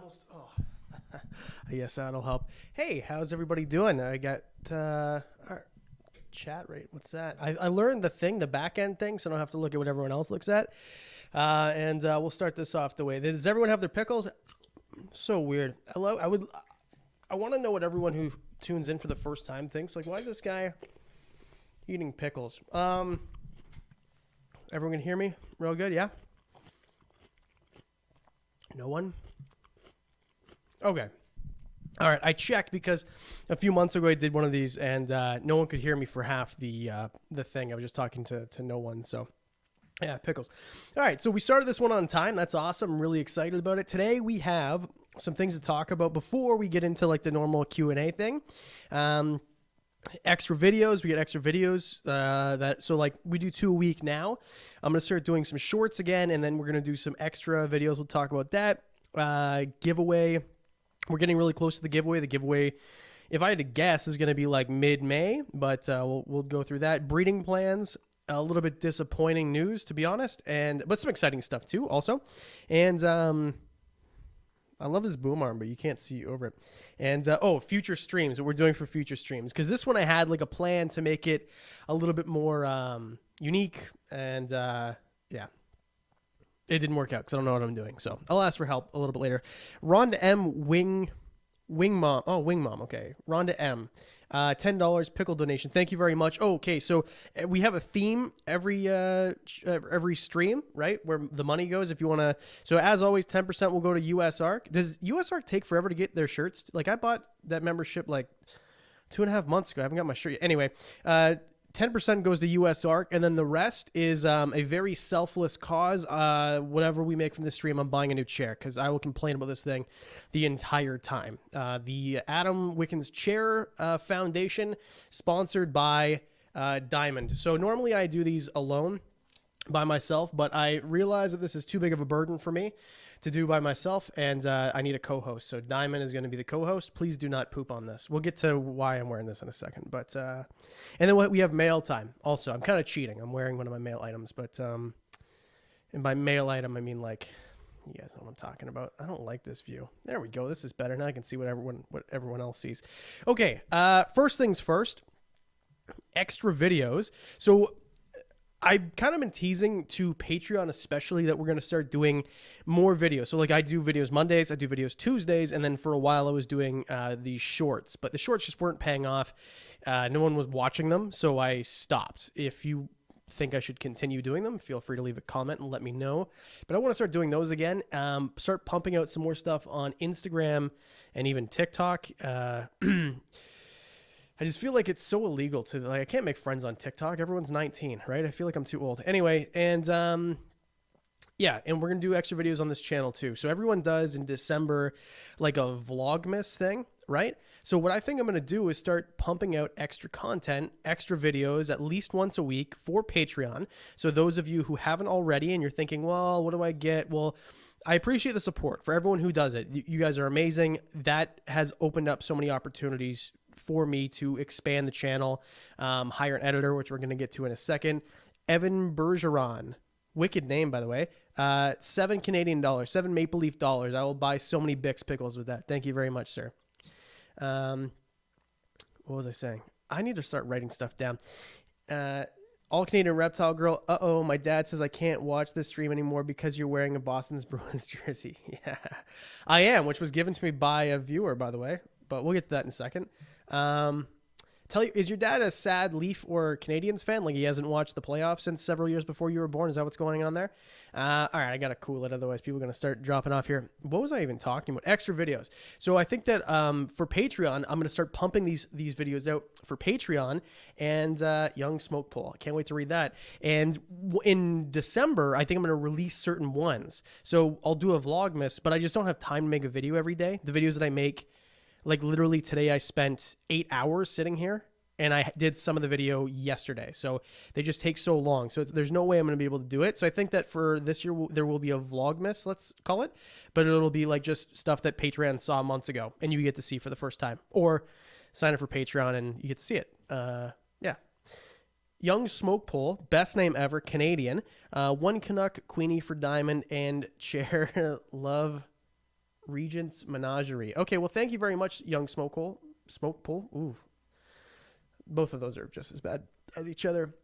almost. Oh, I guess that'll help. Hey, how's everybody doing? I got our chat rate. What's that? I learned the back end thing, so I don't have to look at what everyone else looks at. And we'll start this off the way. Does everyone have their pickles? So weird. I want to know what everyone who tunes in for the first time thinks. Like, why is this guy eating pickles? Everyone can hear me real good? Yeah? No one? Okay. All right. I checked because a few months ago I did one of these and no one could hear me for half the thing. I was just talking to no one. So yeah, pickles. All right. So we started this one on time. That's awesome. I'm really excited about it. Today we have some things to talk about before we get into like the normal Q&A thing. Extra videos. We get extra videos so like we do 2 a week now. I'm going to start doing some shorts again, and then we're going to do some extra videos. We'll talk about that. Giveaway. We're getting really close to the giveaway. The giveaway, if I had to guess, is going to be like mid-May, but we'll go through that. Breeding plans, a little bit disappointing news, to be honest, but some exciting stuff too also. And I love this boom arm, but you can't see over it. And future streams, what we're doing for future streams, because this one I had like a plan to make it a little bit more unique, and yeah. It didn't work out because I don't know what I'm doing. So I'll ask for help a little bit later. Rhonda M. Wing Mom. Oh, Wing Mom. Okay. Rhonda M. $10 pickle donation. Thank you very much. Oh, okay. So we have a theme every stream, right? Where the money goes. If you want to. So as always, 10% will go to USARK. Does USARK take forever to get their shirts? Like I bought that membership like 2.5 months ago. I haven't got my shirt yet. Anyway, 10% goes to USARK, and then the rest is a very selfless cause. Whatever we make from this stream, I'm buying a new chair because I will complain about this thing the entire time. The Adam Wickens Chair Foundation, sponsored by Diamond. So normally I do these alone by myself, but I realize that this is too big of a burden for me to do by myself, and I need a co-host. So Diamond is going to be the co-host. Please do not poop on this. We'll get to why I'm wearing this in a second. But and then we have mail time. Also, I'm kind of cheating. I'm wearing one of my mail items, but and by mail item I mean like, you guys know what I'm talking about. I don't like this view. There we go. This is better. Now I can see what everyone else sees. Okay. First things first. Extra videos. So I kind of been teasing to Patreon especially that we're going to start doing more videos. So like I do videos Mondays, I do videos Tuesdays, and then for a while I was doing these shorts. But the shorts just weren't paying off. No one was watching them, so I stopped. If you think I should continue doing them, feel free to leave a comment and let me know. But I want to start doing those again. Start pumping out some more stuff on Instagram and even TikTok. I just feel like it's so illegal to, like, I can't make friends on TikTok. Everyone's 19, right? I feel like I'm too old. Anyway, and yeah, and we're going to do extra videos on this channel too. So everyone does in December like a Vlogmas thing, right? So what I think I'm going to do is start pumping out extra content, extra videos at least once a week for Patreon. So those of you who haven't already and you're thinking, well, what do I get? Well, I appreciate the support for everyone who does it. You guys are amazing. That has opened up so many opportunities for me to expand the channel, hire an editor, which we're going to get to in a second. Evan Bergeron, wicked name, by the way. $7 Canadian, $7 Maple Leaf dollars. I will buy so many Bix pickles with that. Thank you very much, sir. What was I saying? I need to start writing stuff down. All Canadian Reptile Girl. Uh-oh, my dad says I can't watch this stream anymore because you're wearing a Boston's Bruins jersey. Yeah, I am, which was given to me by a viewer, by the way. But we'll get to that in a second. Is your dad a sad Leaf or Canadians fan? Like he hasn't watched the playoffs since several years before you were born? Is that what's going on there? All right, I got to cool it. Otherwise, people are going to start dropping off here. What was I even talking about? Extra videos. So I think that for Patreon, I'm going to start pumping these videos out for Patreon and Young Smoke Pool. I can't wait to read that. And in December, I think I'm going to release certain ones. So I'll do a Vlogmas, but I just don't have time to make a video every day. The videos that I make, like literally today I spent 8 hours sitting here and I did some of the video yesterday. So they just take so long. So there's no way I'm going to be able to do it. So I think that for this year, there will be a Vlogmas, let's call it, but it'll be like just stuff that Patreon saw months ago and you get to see for the first time, or sign up for Patreon and you get to see it. Yeah. Young Smoke Pole, best name ever, Canadian. One Canuck, Queenie for Diamond, and Chair Love Regent's Menagerie. Okay, well, thank you very much, Young Smokehole. Smokepole. Ooh. Both of those are just as bad as each other.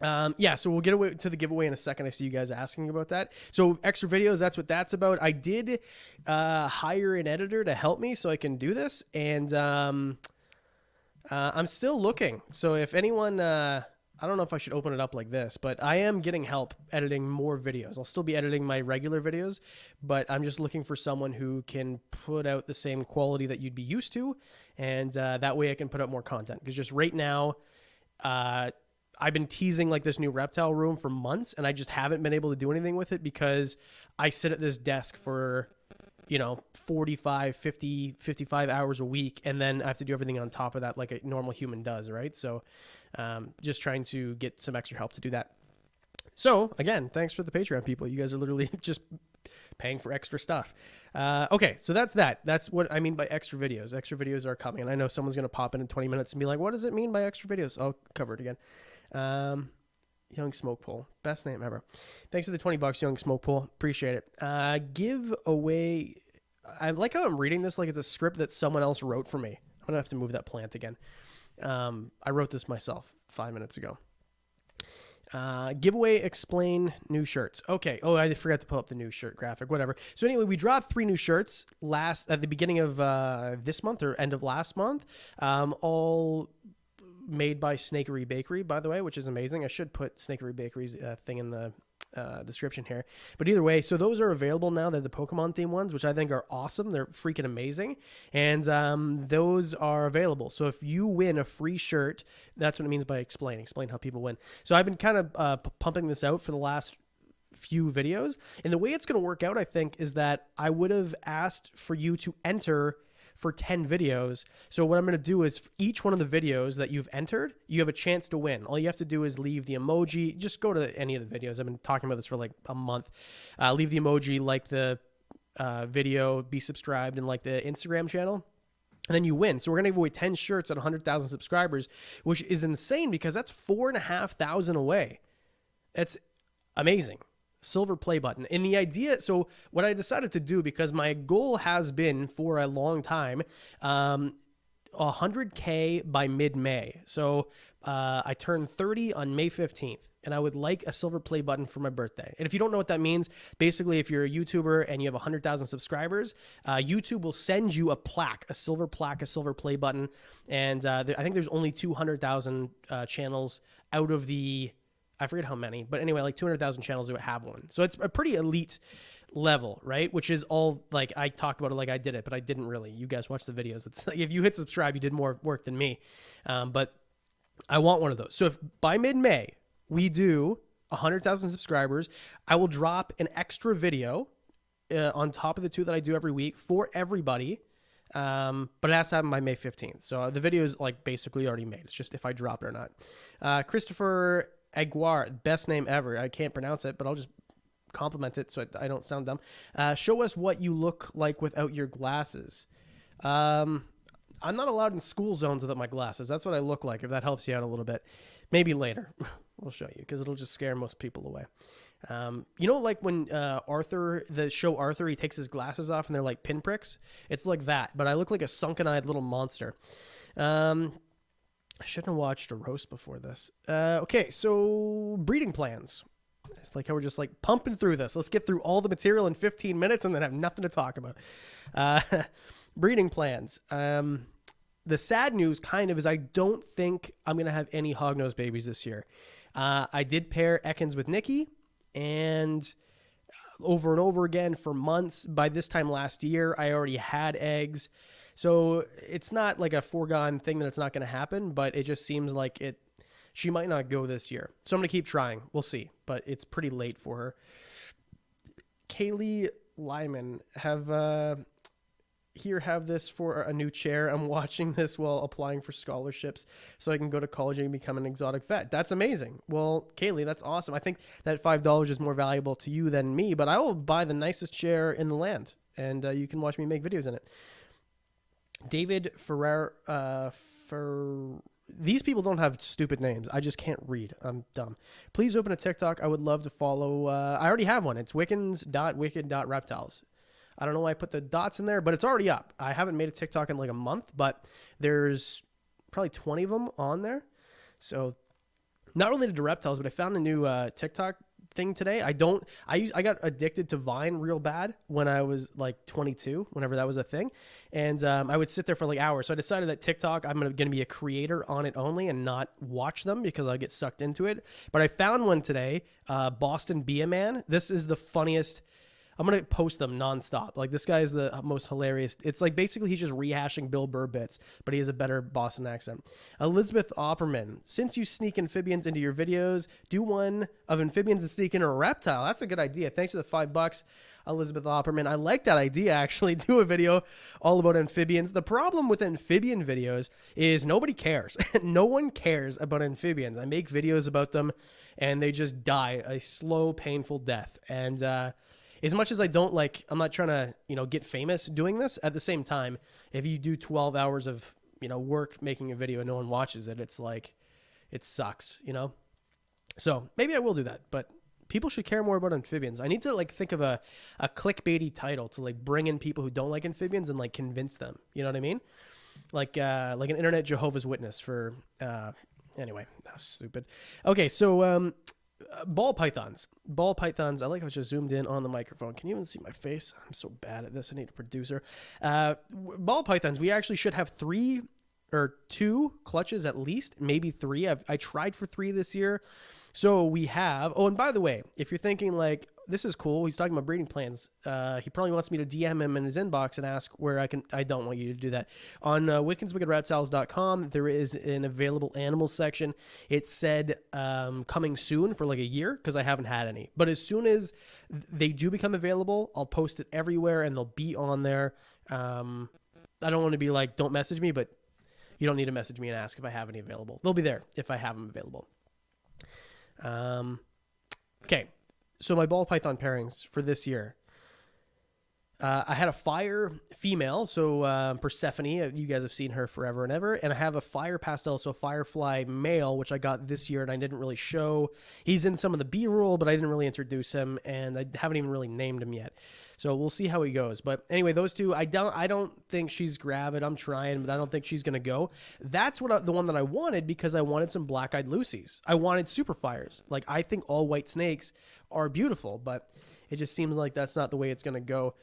Yeah, so we'll get away to the giveaway in a second. I see you guys asking about that. So extra videos, that's what that's about. I did hire an editor to help me so I can do this. And I'm still looking. So if anyone... I don't know if I should open it up like this, but I am getting help editing more videos. I'll still be editing my regular videos, but I'm just looking for someone who can put out the same quality that you'd be used to, and that way I can put out more content. Because just right now, I've been teasing like this new reptile room for months, and I just haven't been able to do anything with it because I sit at this desk for, 45, 50, 55 hours a week, and then I have to do everything on top of that like a normal human does, right? So just trying to get some extra help to do that. So again, thanks for the Patreon people. You guys are literally just paying for extra stuff. Okay, so that's that. That's what I mean by extra videos. Extra videos are coming, and I know someone's going to pop in 20 minutes and be like, what does it mean by extra videos? I'll cover it again. Young Smokepole, best name ever. Thanks for the $20, Young Smokepole. Appreciate it. Give away. I like how I'm reading this like it's a script that someone else wrote for me. I'm gonna have to move that plant again. I wrote this myself 5 minutes ago. Giveaway, explain new shirts. Okay. Oh, I forgot to pull up the new shirt graphic, whatever. So anyway, we dropped 3 new shirts at the beginning of this month or end of last month. All made by Snakery Bakery, by the way, which is amazing. I should put Snakery Bakery's thing in the description here. But either way, so those are available now. They're the Pokemon themed ones, which I think are awesome. They're freaking amazing. And those are available. So if you win a free shirt, that's what it means by explain how people win. So I've been kind of pumping this out for the last few videos. And the way it's going to work out, I think, is that I would have asked for you to enter for 10 videos. So what I'm going to do is for each one of the videos that you've entered, you have a chance to win. All you have to do is leave the emoji. Just go to any of the videos. I've been talking about this for like a month. Leave the emoji, like the video, be subscribed, and like the Instagram channel. And then you win. So we're going to give away 10 shirts at 100,000 subscribers, which is insane because that's 4,500 away. That's amazing. Silver play button. And the idea, so what I decided to do, because my goal has been for a long time, 100K by mid-May. So I turned 30 on May 15th, and I would like a silver play button for my birthday. And if you don't know what that means, basically if you're a YouTuber and you have 100,000 subscribers, YouTube will send you a plaque, a silver play button. And I think there's only 200,000 channels out of the... I forget how many, but anyway, like 200,000 channels do have one. So it's a pretty elite level, right? Which is all like I talk about it like I did it, but I didn't really. You guys watch the videos. It's like if you hit subscribe, you did more work than me. But I want one of those. So if by mid-May we do 100,000 subscribers, I will drop an extra video on top of the 2 that I do every week for everybody. But it has to happen by May 15th. So the video is like basically already made. It's just if I drop it or not. Christopher Aguar, best name ever. I can't pronounce it, but I'll just compliment it so I don't sound dumb. Show us what you look like without your glasses. I'm not allowed in school zones without my glasses. That's what I look like, if that helps you out a little bit. Maybe later. We'll show you, because it'll just scare most people away. Like when Arthur, the show Arthur, he takes his glasses off and they're like pinpricks? It's like that, but I look like a sunken-eyed little monster. I shouldn't have watched a roast before this. Okay, so breeding plans. It's like how we're just like pumping through this. Let's get through all the material in 15 minutes and then have nothing to talk about. Breeding plans. The sad news kind of is I don't think I'm going to have any hognose babies this year. I did pair Ekans with Nikki, and over again for months. By this time last year, I already had eggs. So it's not like a foregone thing that it's not going to happen, but it just seems like she might not go this year. So I'm going to keep trying. We'll see, but it's pretty late for her. Kaylee Lyman, have this for a new chair. I'm watching this while applying for scholarships so I can go to college and become an exotic vet. That's amazing. Well, Kaylee, that's awesome. I think that $5 is more valuable to you than me, but I will buy the nicest chair in the land, and you can watch me make videos in it. David Ferrer, these people don't have stupid names. I just can't read. I'm dumb. Please open a TikTok. I would love to follow. I already have one. It's wickens.wicked.reptiles. I don't know why I put the dots in there, but it's already up. I haven't made a TikTok in like a month, but there's probably 20 of them on there. So not related to reptiles, but I found a new TikTok thing today. I got addicted to Vine real bad when I was like 22, whenever that was a thing. And I would sit there for like hours. So I decided that TikTok, I'm going to be a creator on it only and not watch them because I get sucked into it. But I found one today, Boston Be a Man. This is the funniest. I'm going to post them nonstop. Like, this guy is the most hilarious. It's like basically he's just rehashing Bill Burr bits, but he has a better Boston accent. Elizabeth Opperman, since you sneak amphibians into your videos, do one of amphibians and sneak in a reptile. That's a good idea. Thanks for the $5, Elizabeth Opperman. I like that idea, actually. Do a video all about amphibians. The problem with amphibian videos is nobody cares. No one cares about amphibians. I make videos about them, and they just die a slow, painful death. And, as much as I don't like, I'm not trying to, get famous doing this. At the same time, if you do 12 hours of, work making a video and no one watches it, it's like, it sucks, So maybe I will do that, but people should care more about amphibians. I need to like think of a clickbaity title to like bring in people who don't like amphibians and like convince them. You know what I mean? Like an internet Jehovah's Witness for, anyway, that was stupid. Okay. So, ball pythons. I like how I just zoomed in on the microphone. Can you even see my face? I'm so bad at this. I need a producer. Ball pythons. We actually should have 3 or 2 clutches at least, maybe 3. I tried for 3 this year. So we have, oh, and by the way, if you're thinking like, this is cool, he's talking about breeding plans. He probably wants me to DM him in his inbox and ask where I don't want you to do that. On wickenswickedreptiles.com, there is an available animals section. It said coming soon for like a year because I haven't had any. But as soon as they do become available, I'll post it everywhere and they'll be on there. I don't want to be like, don't message me, but you don't need to message me and ask if I have any available. They'll be there if I have them available. Okay. So my ball python pairings for this year, I had a fire female, so Persephone, you guys have seen her forever and ever, and I have a fire pastel, so Firefly male, which I got this year, and I didn't really show. He's in some of the B-roll, but I didn't really introduce him, and I haven't even really named him yet. So we'll see how he goes. But anyway, those two, I don't think she's gravid. I'm trying, but I don't think she's going to go. That's the one that I wanted because I wanted some black-eyed Lucies. I wanted super fires. Like, I think all white snakes are beautiful, but it just seems like that's not the way it's going to go.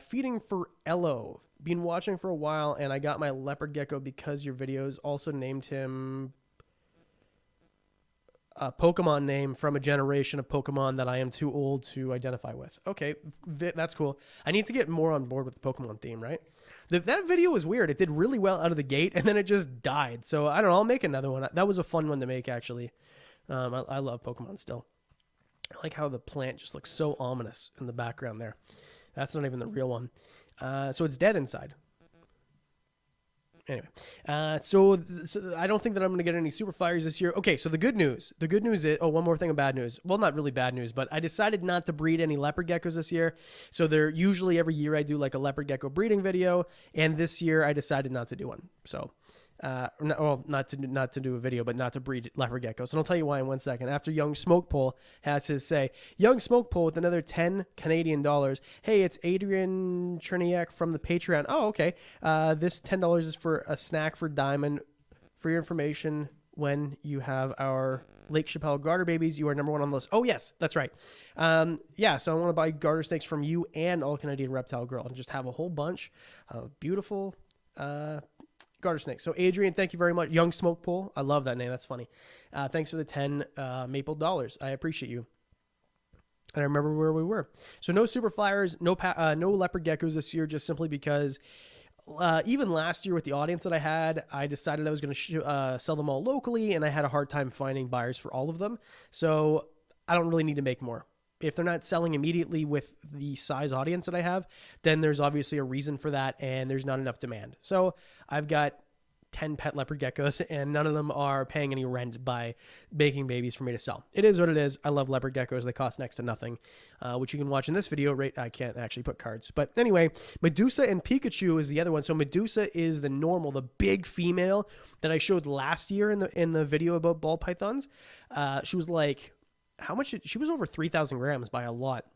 Feeding for Ello. Been watching for a while, and I got my leopard gecko because your videos also named him a Pokemon name from a generation of Pokemon that I am too old to identify with. Okay, that's cool. I need to get more on board with the Pokemon theme, right? That video was weird. It did really well out of the gate, and then it just died. So, I don't know. I'll make another one. That was a fun one to make, actually. I love Pokemon still. I like how the plant just looks so ominous in the background there. That's not even the real one. So it's dead inside. Anyway, so I don't think that I'm going to get any super fires this year. Okay, so the good news is, one more thing of bad news. Well, not really bad news, but I decided not to breed any leopard geckos this year. So they're usually every year I do like a leopard gecko breeding video, and this year I decided not to do one. So, not to do a video, but not to breed leopard geckos. And I'll tell you why in 1 second. After Young Smokepole has his say, Young Smokepole with another 10 Canadian dollars. Hey, it's Adrian Cherniak from the Patreon. Oh, okay. This $10 is for a snack for Diamond. For your information, when you have our Lake Chappelle garter babies, you are number 1 on the list. Oh, yes, that's right. Yeah, so I want to buy garter snakes from you and All Canadian Reptile Girl and just have a whole bunch of beautiful garter snakes. So Adrian, thank you very much. Young Smoke Pool. I love that name. That's funny. Thanks for the 10 maple dollars. I appreciate you. And I remember where we were. So no super flyers, no leopard geckos this year, just simply because even last year with the audience that I had, I decided I was going to sell them all locally, and I had a hard time finding buyers for all of them. So I don't really need to make more. If they're not selling immediately with the size audience that I have, then there's obviously a reason for that, and there's not enough demand. So I've got 10 pet leopard geckos, and none of them are paying any rent by making babies for me to sell. It is what it is. I love leopard geckos. They cost next to nothing, which you can watch in this video. Right? I can't actually put cards. But anyway, Medusa and Pikachu is the other one. So Medusa is the normal, the big female that I showed last year in the video about ball pythons. She was like, how much? She was over 3,000 grams by a lot.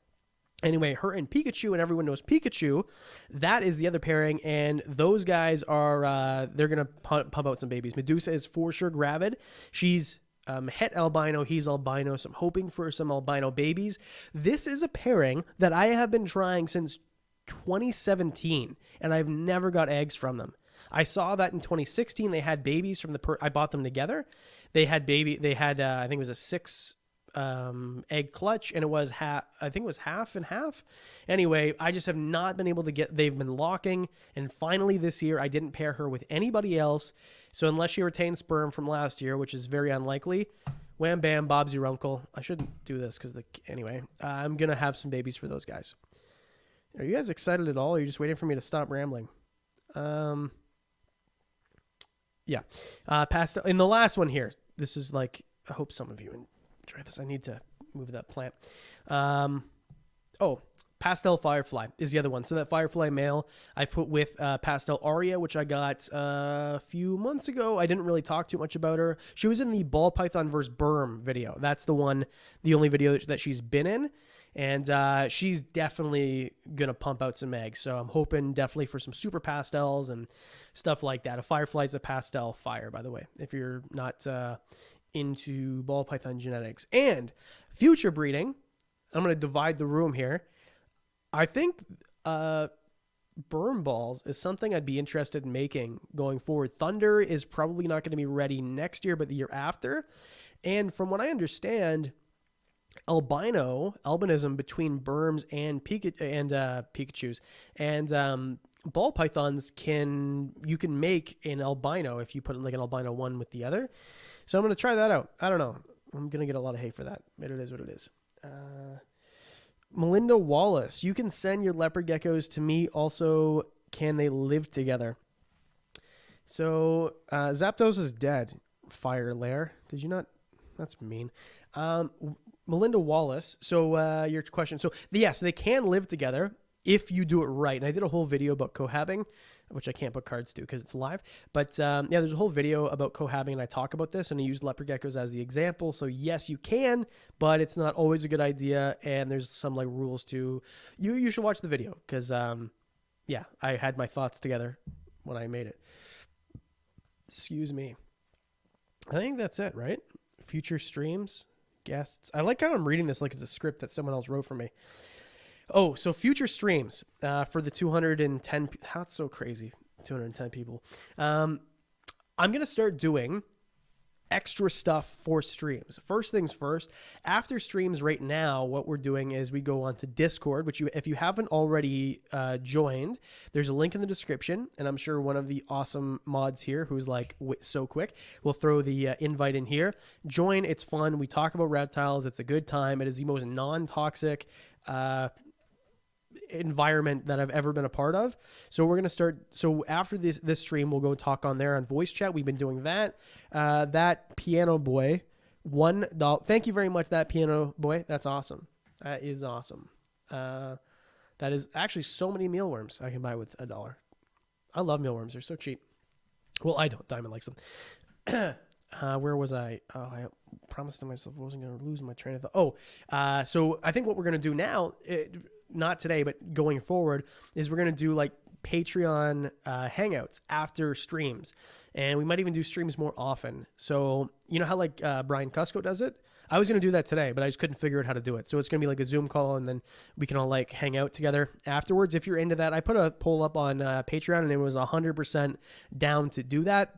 Anyway, her and Pikachu, and everyone knows Pikachu, that is the other pairing, and those guys are, they're going to pump out some babies. Medusa is for sure gravid. She's het albino, he's albino, so I'm hoping for some albino babies. This is a pairing that I have been trying since 2017, and I've never got eggs from them. I saw that in 2016, they had babies from I bought them together. They had I think it was a 6 egg clutch, and it was I think it was half and half. Anyway, I just have not been able to they've been locking, and finally this year I didn't pair her with anybody else. So unless she retained sperm from last year, which is very unlikely, wham bam, Bob's your uncle. I shouldn't do this because anyway, I'm gonna have some babies for those guys. Are you guys excited at all? Or are you just waiting for me to stop rambling? Yeah. Pastel in the last one here. This is like, I hope some of you enjoy this. I need to move that plant. Pastel Firefly is the other one. So that Firefly male I put with Pastel Aria, which I got a few months ago. I didn't really talk too much about her. She was in the ball python versus berm video. That's the only video that she's been in. And she's definitely going to pump out some eggs. So I'm hoping definitely for some super pastels and stuff like that. A Firefly is a pastel fire, by the way, if you're not into ball python genetics. And future breeding, I'm going to divide the room here. I think berm balls is something I'd be interested in making going forward. Thunder is probably not going to be ready next year, but the year after. And from what I understand, albinism between berms and Pikachus and ball pythons you can make an albino if you put like an albino one with the other. So I'm going to try that out. I don't know. I'm going to get a lot of hate for that, but it is what it is. Melinda Wallace, you can send your leopard geckos to me. Also, can they live together? So Zapdos is dead. Fire Lair. Did you not? That's mean. Melinda Wallace. So your question. So yes, they can live together if you do it right. And I did a whole video about cohabbing, which I can't put cards to because it's live. But yeah, there's a whole video about cohabbing, and I talk about this, and I use leopard geckos as the example. So yes, you can, but it's not always a good idea, and there's some like rules to. You should watch the video because yeah, I had my thoughts together when I made it. Excuse me. I think that's it, right? Future streams, guests. I like how I'm reading this like it's a script that someone else wrote for me. Oh, so future streams for the 210. That's so crazy. 210 people. I'm going to start doing extra stuff for streams. First things first, after streams right now, what we're doing is we go on to Discord, which if you haven't already joined, there's a link in the description, and I'm sure one of the awesome mods here who's like so quick will throw the invite in here. Join. It's fun. We talk about reptiles. It's a good time. It is the most non-toxic environment that I've ever been a part of. So we're going to start. So after this stream, we'll go talk on there on voice chat. We've been doing that. That piano boy, $1. Thank you very much. That piano boy. That's awesome. That is awesome. That is actually so many mealworms I can buy with $1. I love mealworms. They're so cheap. Well, I don't. Diamond likes them. Where was I? Oh, I promised to myself I wasn't going to lose my train of thought. So I think what we're going to do now, not today, but going forward, is we're going to do like Patreon hangouts after streams. And we might even do streams more often. So you know how like Brian Cusco does it? I was going to do that today, but I just couldn't figure out how to do it. So it's going to be like a Zoom call, and then we can all like hang out together afterwards. If you're into that, I put a poll up on Patreon, and it was 100% down to do that.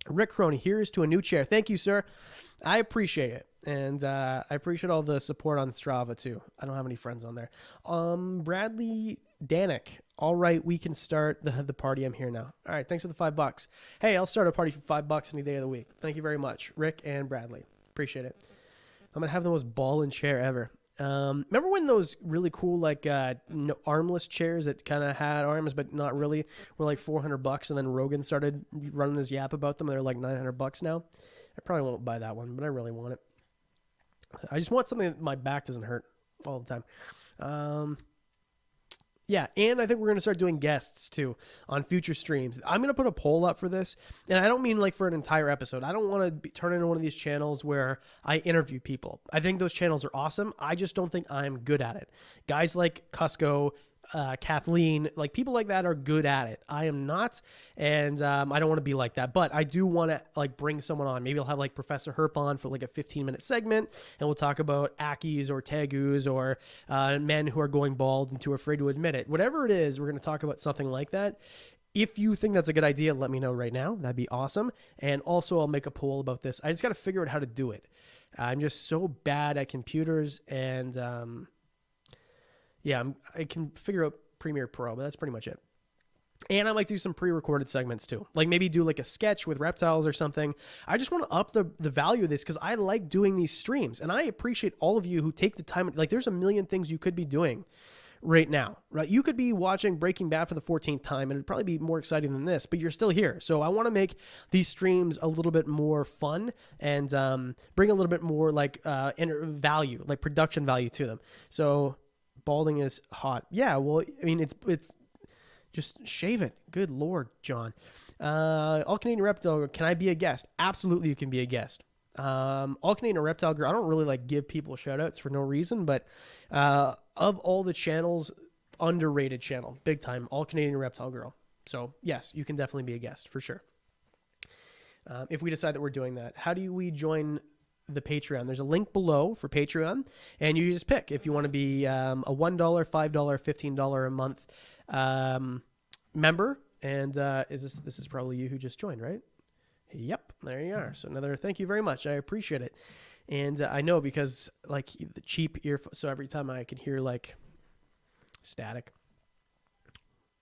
Rick Crony, here's to a new chair. Thank you, sir. I appreciate it. And I appreciate all the support on Strava, too. I don't have any friends on there. Bradley Danik. All right, we can start the party. I'm here now. All right, thanks for the $5. Hey, I'll start a party for $5 any day of the week. Thank you very much, Rick and Bradley. Appreciate it. I'm going to have the most ballin' chair ever. Remember when those really cool, like, armless chairs that kind of had arms, but not really, were like $400, and then Rogan started running his yap about them. They're like $900 now. I probably won't buy that one, but I really want it. I just want something that my back doesn't hurt all the time. Yeah, and I think we're going to start doing guests too on future streams. I'm going to put a poll up for this, and I don't mean like for an entire episode. I don't want to turn into one of these channels where I interview people. I think those channels are awesome. I just don't think I'm good at it. Guys like Cusco, Kathleen, like people like that are good at it. I am not, and I don't want to be like that. But I do want to like bring someone on. Maybe I'll have like Professor Herp on for like a 15-minute segment, and we'll talk about Ackies or Tegus or men who are going bald and too afraid to admit it. Whatever it is, we're going to talk about something like that. If you think that's a good idea, let me know right now. That'd be awesome. And also, I'll make a poll about this. I just got to figure out how to do it. I'm just so bad at computers, and yeah, I can figure out Premiere Pro, but that's pretty much it. And I might do some pre-recorded segments too. Like maybe do like a sketch with reptiles or something. I just want to up the value of this because I like doing these streams. And I appreciate all of you who take the time. Like there's a million things you could be doing right now, right? You could be watching Breaking Bad for the 14th time and it'd probably be more exciting than this, but you're still here. So I want to make these streams a little bit more fun and bring a little bit more like value, like production value to them. So balding is hot. Yeah, well, I mean, it's just shave it. Good Lord, John. All Canadian Reptile, can I be a guest? Absolutely, you can be a guest. All Canadian Reptile Girl, I don't really like give people shout outs for no reason, but of all the channels, underrated channel, big time, All Canadian Reptile Girl. So yes, you can definitely be a guest for sure. If we decide that we're doing that, how do we join the Patreon? There's a link below for Patreon, and you just pick if you want to be a $1, $5, $15 a month member. And this is probably you who just joined, right? Yep, there you are. So another thank you very much. I appreciate it. And I know because like the cheap earphones, so every time I can hear like static.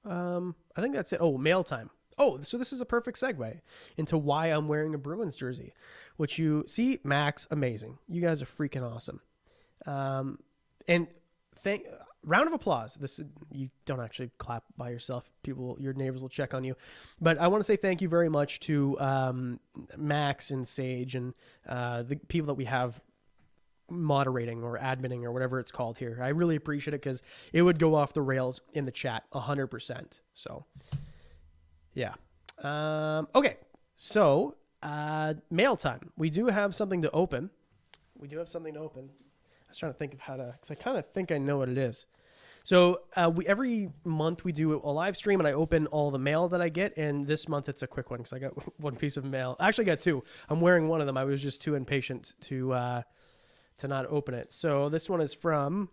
I think that's it. Oh, mail time. Oh, so this is a perfect segue into why I'm wearing a Bruins jersey, which you see, Max, amazing. You guys are freaking awesome. And round of applause. This you don't actually clap by yourself. Your neighbors will check on you. But I want to say thank you very much to Max and Sage and the people that we have moderating or adminning or whatever it's called here. I really appreciate it because it would go off the rails in the chat 100%. So yeah. Okay. So mail time. We do have something to open. I was trying to think of how to, because I kind of think I know what it is. So every month we do a live stream and I open all the mail that I get. And this month it's a quick one because I got one piece of mail. I actually got two. I'm wearing one of them. I was just too impatient to not open it. So this one is from,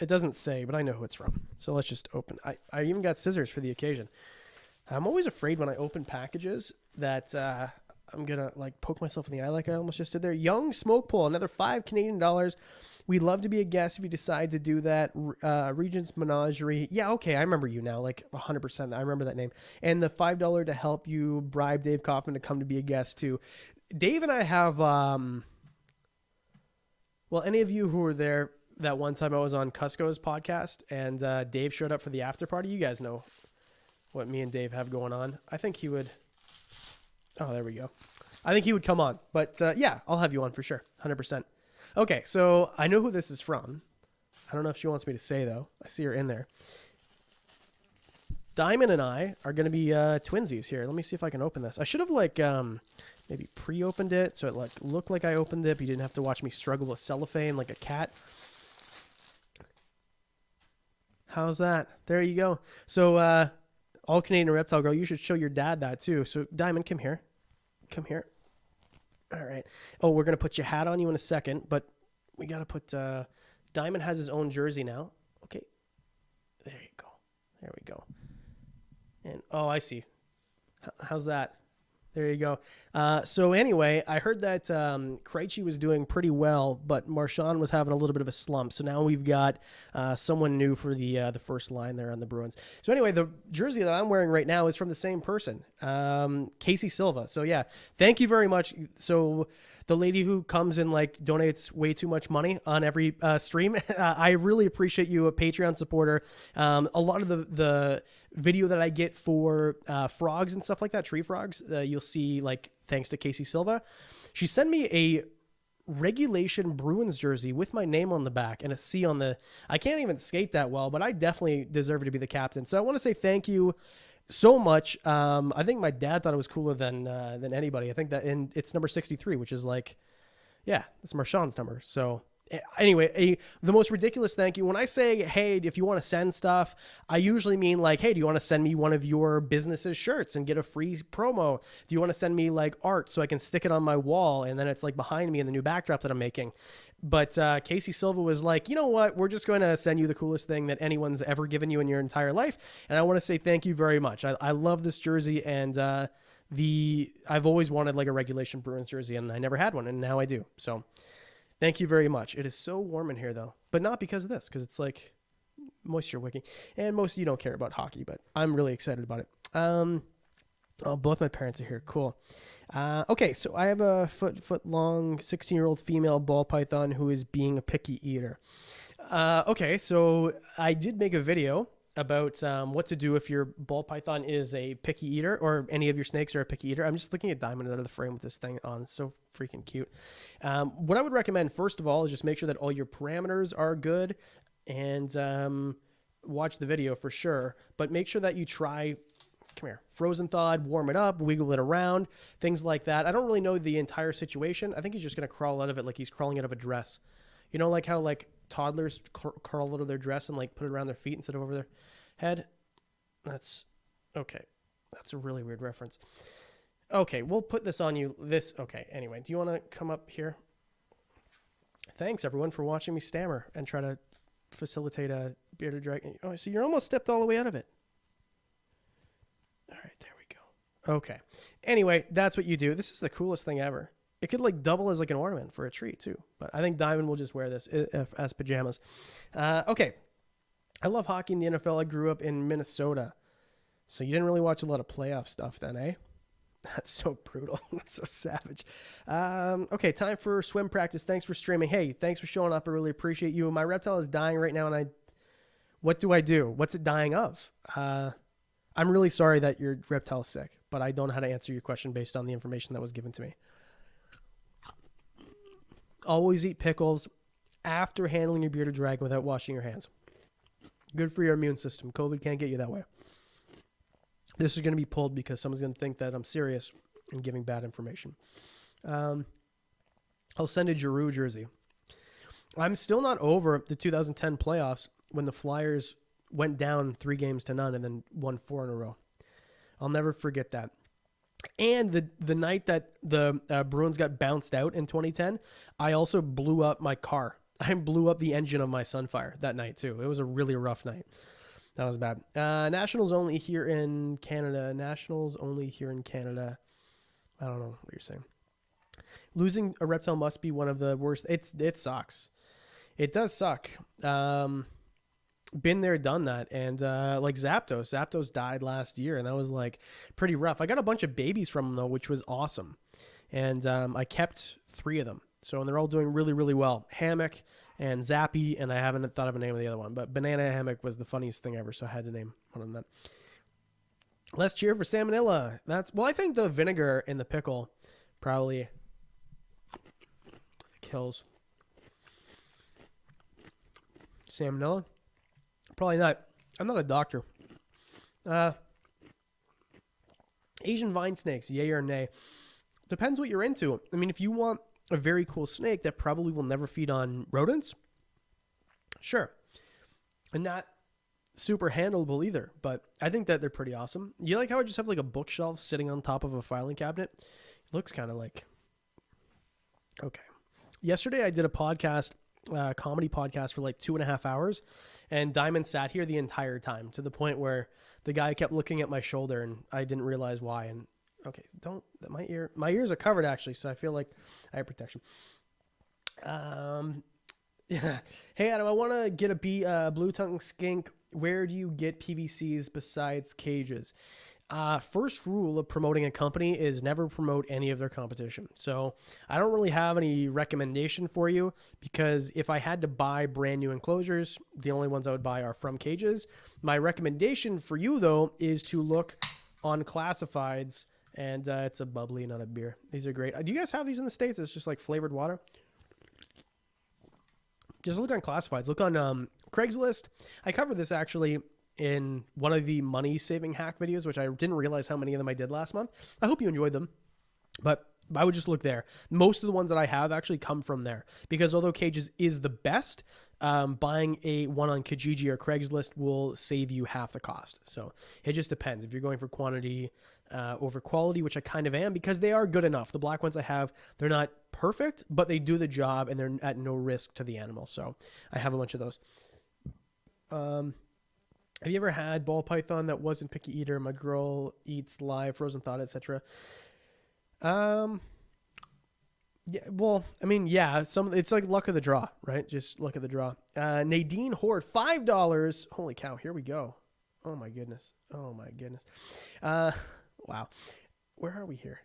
it doesn't say, but I know who it's from. So let's just open. I even got scissors for the occasion. I'm always afraid when I open packages that I'm going to like poke myself in the eye like I almost just did there. Young Smoke Pole, another $5 Canadian. We'd love to be a guest if you decide to do that. Regent's Menagerie. Yeah, okay, I remember you now, like 100%. I remember that name. And the $5 to help you bribe Dave Kaufman to come to be a guest too. Dave and I have, well, any of you who were there that one time I was on Cusco's podcast and Dave showed up for the after party, you guys know what me and Dave have going on. I think he would, oh, there we go. I think he would come on. But yeah, I'll have you on for sure, 100%. Okay, so I know who this is from. I don't know if she wants me to say, though. I see her in there. Diamond and I are going to be twinsies here. Let me see if I can open this. I should have, like, maybe pre-opened it so it like looked like I opened it, but you didn't have to watch me struggle with cellophane like a cat. How's that? There you go. So, All Canadian Reptile Girl, you should show your dad that, too. So, Diamond, come here. Come here. All right. Oh, we're going to put your hat on you in a second, but we got to put, Diamond has his own jersey now. Okay. There you go. There we go. And, oh, I see. How's that? There you go. So anyway, I heard that Krejci was doing pretty well, but Marchand was having a little bit of a slump. So now we've got someone new for the first line there on the Bruins. So anyway, the jersey that I'm wearing right now is from the same person, Casey Silva. So yeah, thank you very much. So the lady who comes and like donates way too much money on every stream, I really appreciate you, a Patreon supporter. A lot of the video that I get for frogs and stuff like that, tree frogs, you'll see like thanks to Casey Silva. She sent me a regulation Bruins jersey with my name on the back and a C on the. I can't even skate that well, but I definitely deserve to be the captain. So I want to say thank you so much. I think my dad thought it was cooler than anybody. I think that it's number 63, which is like, yeah, it's Marchand's number. So anyway, the most ridiculous thank you. When I say, hey, if you want to send stuff, I usually mean like, hey, do you want to send me one of your business's shirts and get a free promo? Do you want to send me like art so I can stick it on my wall and then it's like behind me in the new backdrop that I'm making? But Casey Silva was like, you know what? We're just going to send you the coolest thing that anyone's ever given you in your entire life. And I want to say thank you very much. I love this jersey, and I've always wanted like a regulation Bruins jersey, and I never had one, and now I do. So thank you very much. It is so warm in here, though, but not because of this, because it's like moisture wicking. And most of you don't care about hockey, but I'm really excited about it. Oh, both my parents are here. Cool. Okay, so I have a foot long 16-year-old female ball python who is being a picky eater. Okay, so I did make a video about what to do if your ball python is a picky eater, or any of your snakes are a picky eater. I'm just looking at Diamond out of the frame with this thing on. It's so freaking cute. What I would recommend, first of all, is just make sure that all your parameters are good, and watch the video for sure. But make sure that you try, come here, frozen thawed, warm it up, wiggle it around, things like that. I don't really know the entire situation. I think he's just going to crawl out of it like he's crawling out of a dress. You know, like how like toddlers curl out of their dress and like put it around their feet instead of over their head. That's okay. That's a really weird reference. Okay, we'll put this on you. Okay, anyway, do you want to come up here? Thanks everyone for watching me stammer and try to facilitate a bearded dragon. Oh, so you're almost stepped all the way out of it. All right, there we go. Okay. Anyway, that's what you do. This is the coolest thing ever. It could like double as like an ornament for a tree too. But I think Diamond will just wear this as pajamas. Okay. I love hockey in the NFL. I grew up in Minnesota. So you didn't really watch a lot of playoff stuff then, eh? That's so brutal. That's so savage. Okay, time for swim practice. Thanks for streaming. Hey, thanks for showing up. I really appreciate you. My reptile is dying right now, and what do I do? What's it dying of? I'm really sorry that your reptile's sick, but I don't know how to answer your question based on the information that was given to me. Always eat pickles after handling your bearded dragon without washing your hands. Good for your immune system. COVID can't get you that way. This is going to be pulled because someone's going to think that I'm serious and giving bad information. I'll send a Giroux jersey. I'm still not over the 2010 playoffs when the Flyers went down 3-0 and then won 4 in a row. I'll never forget that. And the night that the Bruins got bounced out in 2010, I also blew up my car. I blew up the engine of my Sunfire that night too. It was a really rough night. That was bad. Nationals only here in Canada. Nationals only here in Canada. I don't know what you're saying. Losing a reptile must be one of the worst. It sucks. It does suck. Been there, done that. And like Zapdos died last year, and that was like pretty rough. I got a bunch of babies from him though, which was awesome. And I kept 3 of them. So, and they're all doing really, really well. Hammock and Zappy, and I haven't thought of a name of the other one, but Banana Hammock was the funniest thing ever, so I had to name one of them. Let's cheer for Salmonella. Well, I think the vinegar in the pickle probably kills Salmonella. Probably not. I'm not a doctor. Asian vine snakes, yay or nay? Depends what you're into. I mean, if you want a very cool snake that probably will never feed on rodents, sure. And not super handleable either, but I think that they're pretty awesome. You like how I just have like a bookshelf sitting on top of a filing cabinet? It looks kind of like... Okay. Yesterday I did a podcast, comedy podcast for like 2.5 hours, and Diamond sat here the entire time to the point where the guy kept looking at my shoulder and I didn't realize why. And okay, my ears are covered actually, so I feel like I have protection. Yeah. Hey Adam, I want to get a blue tongue skink. Where do you get PVCs besides cages? First rule of promoting a company is never promote any of their competition. So I don't really have any recommendation for you, because if I had to buy brand new enclosures, the only ones I would buy are from cages. My recommendation for you though is to look on classifieds. And it's a bubbly, not a beer. These are great. Do you guys have these in the States? It's just like flavored water. Just look on classifieds. Look on Craigslist. I covered this actually in one of the money saving hack videos, which I didn't realize how many of them I did last month. I hope you enjoyed them, but I would just look there. Most of the ones that I have actually come from there, because although cages is the best, buying a one on Kijiji or Craigslist will save you half the cost. So it just depends if you're going for quantity over quality, which I kind of am, because they are good enough. The black ones I have, they're not perfect, but they do the job and they're at no risk to the animal. So I have a bunch of those. Have you ever had ball python that wasn't picky eater? My girl eats live, frozen thawed, etc. Yeah, well, I mean, yeah, it's like luck of the draw, right? Just luck of the draw. Nadine Horde, $5. Holy cow, here we go. Oh my goodness. Wow. Where are we here?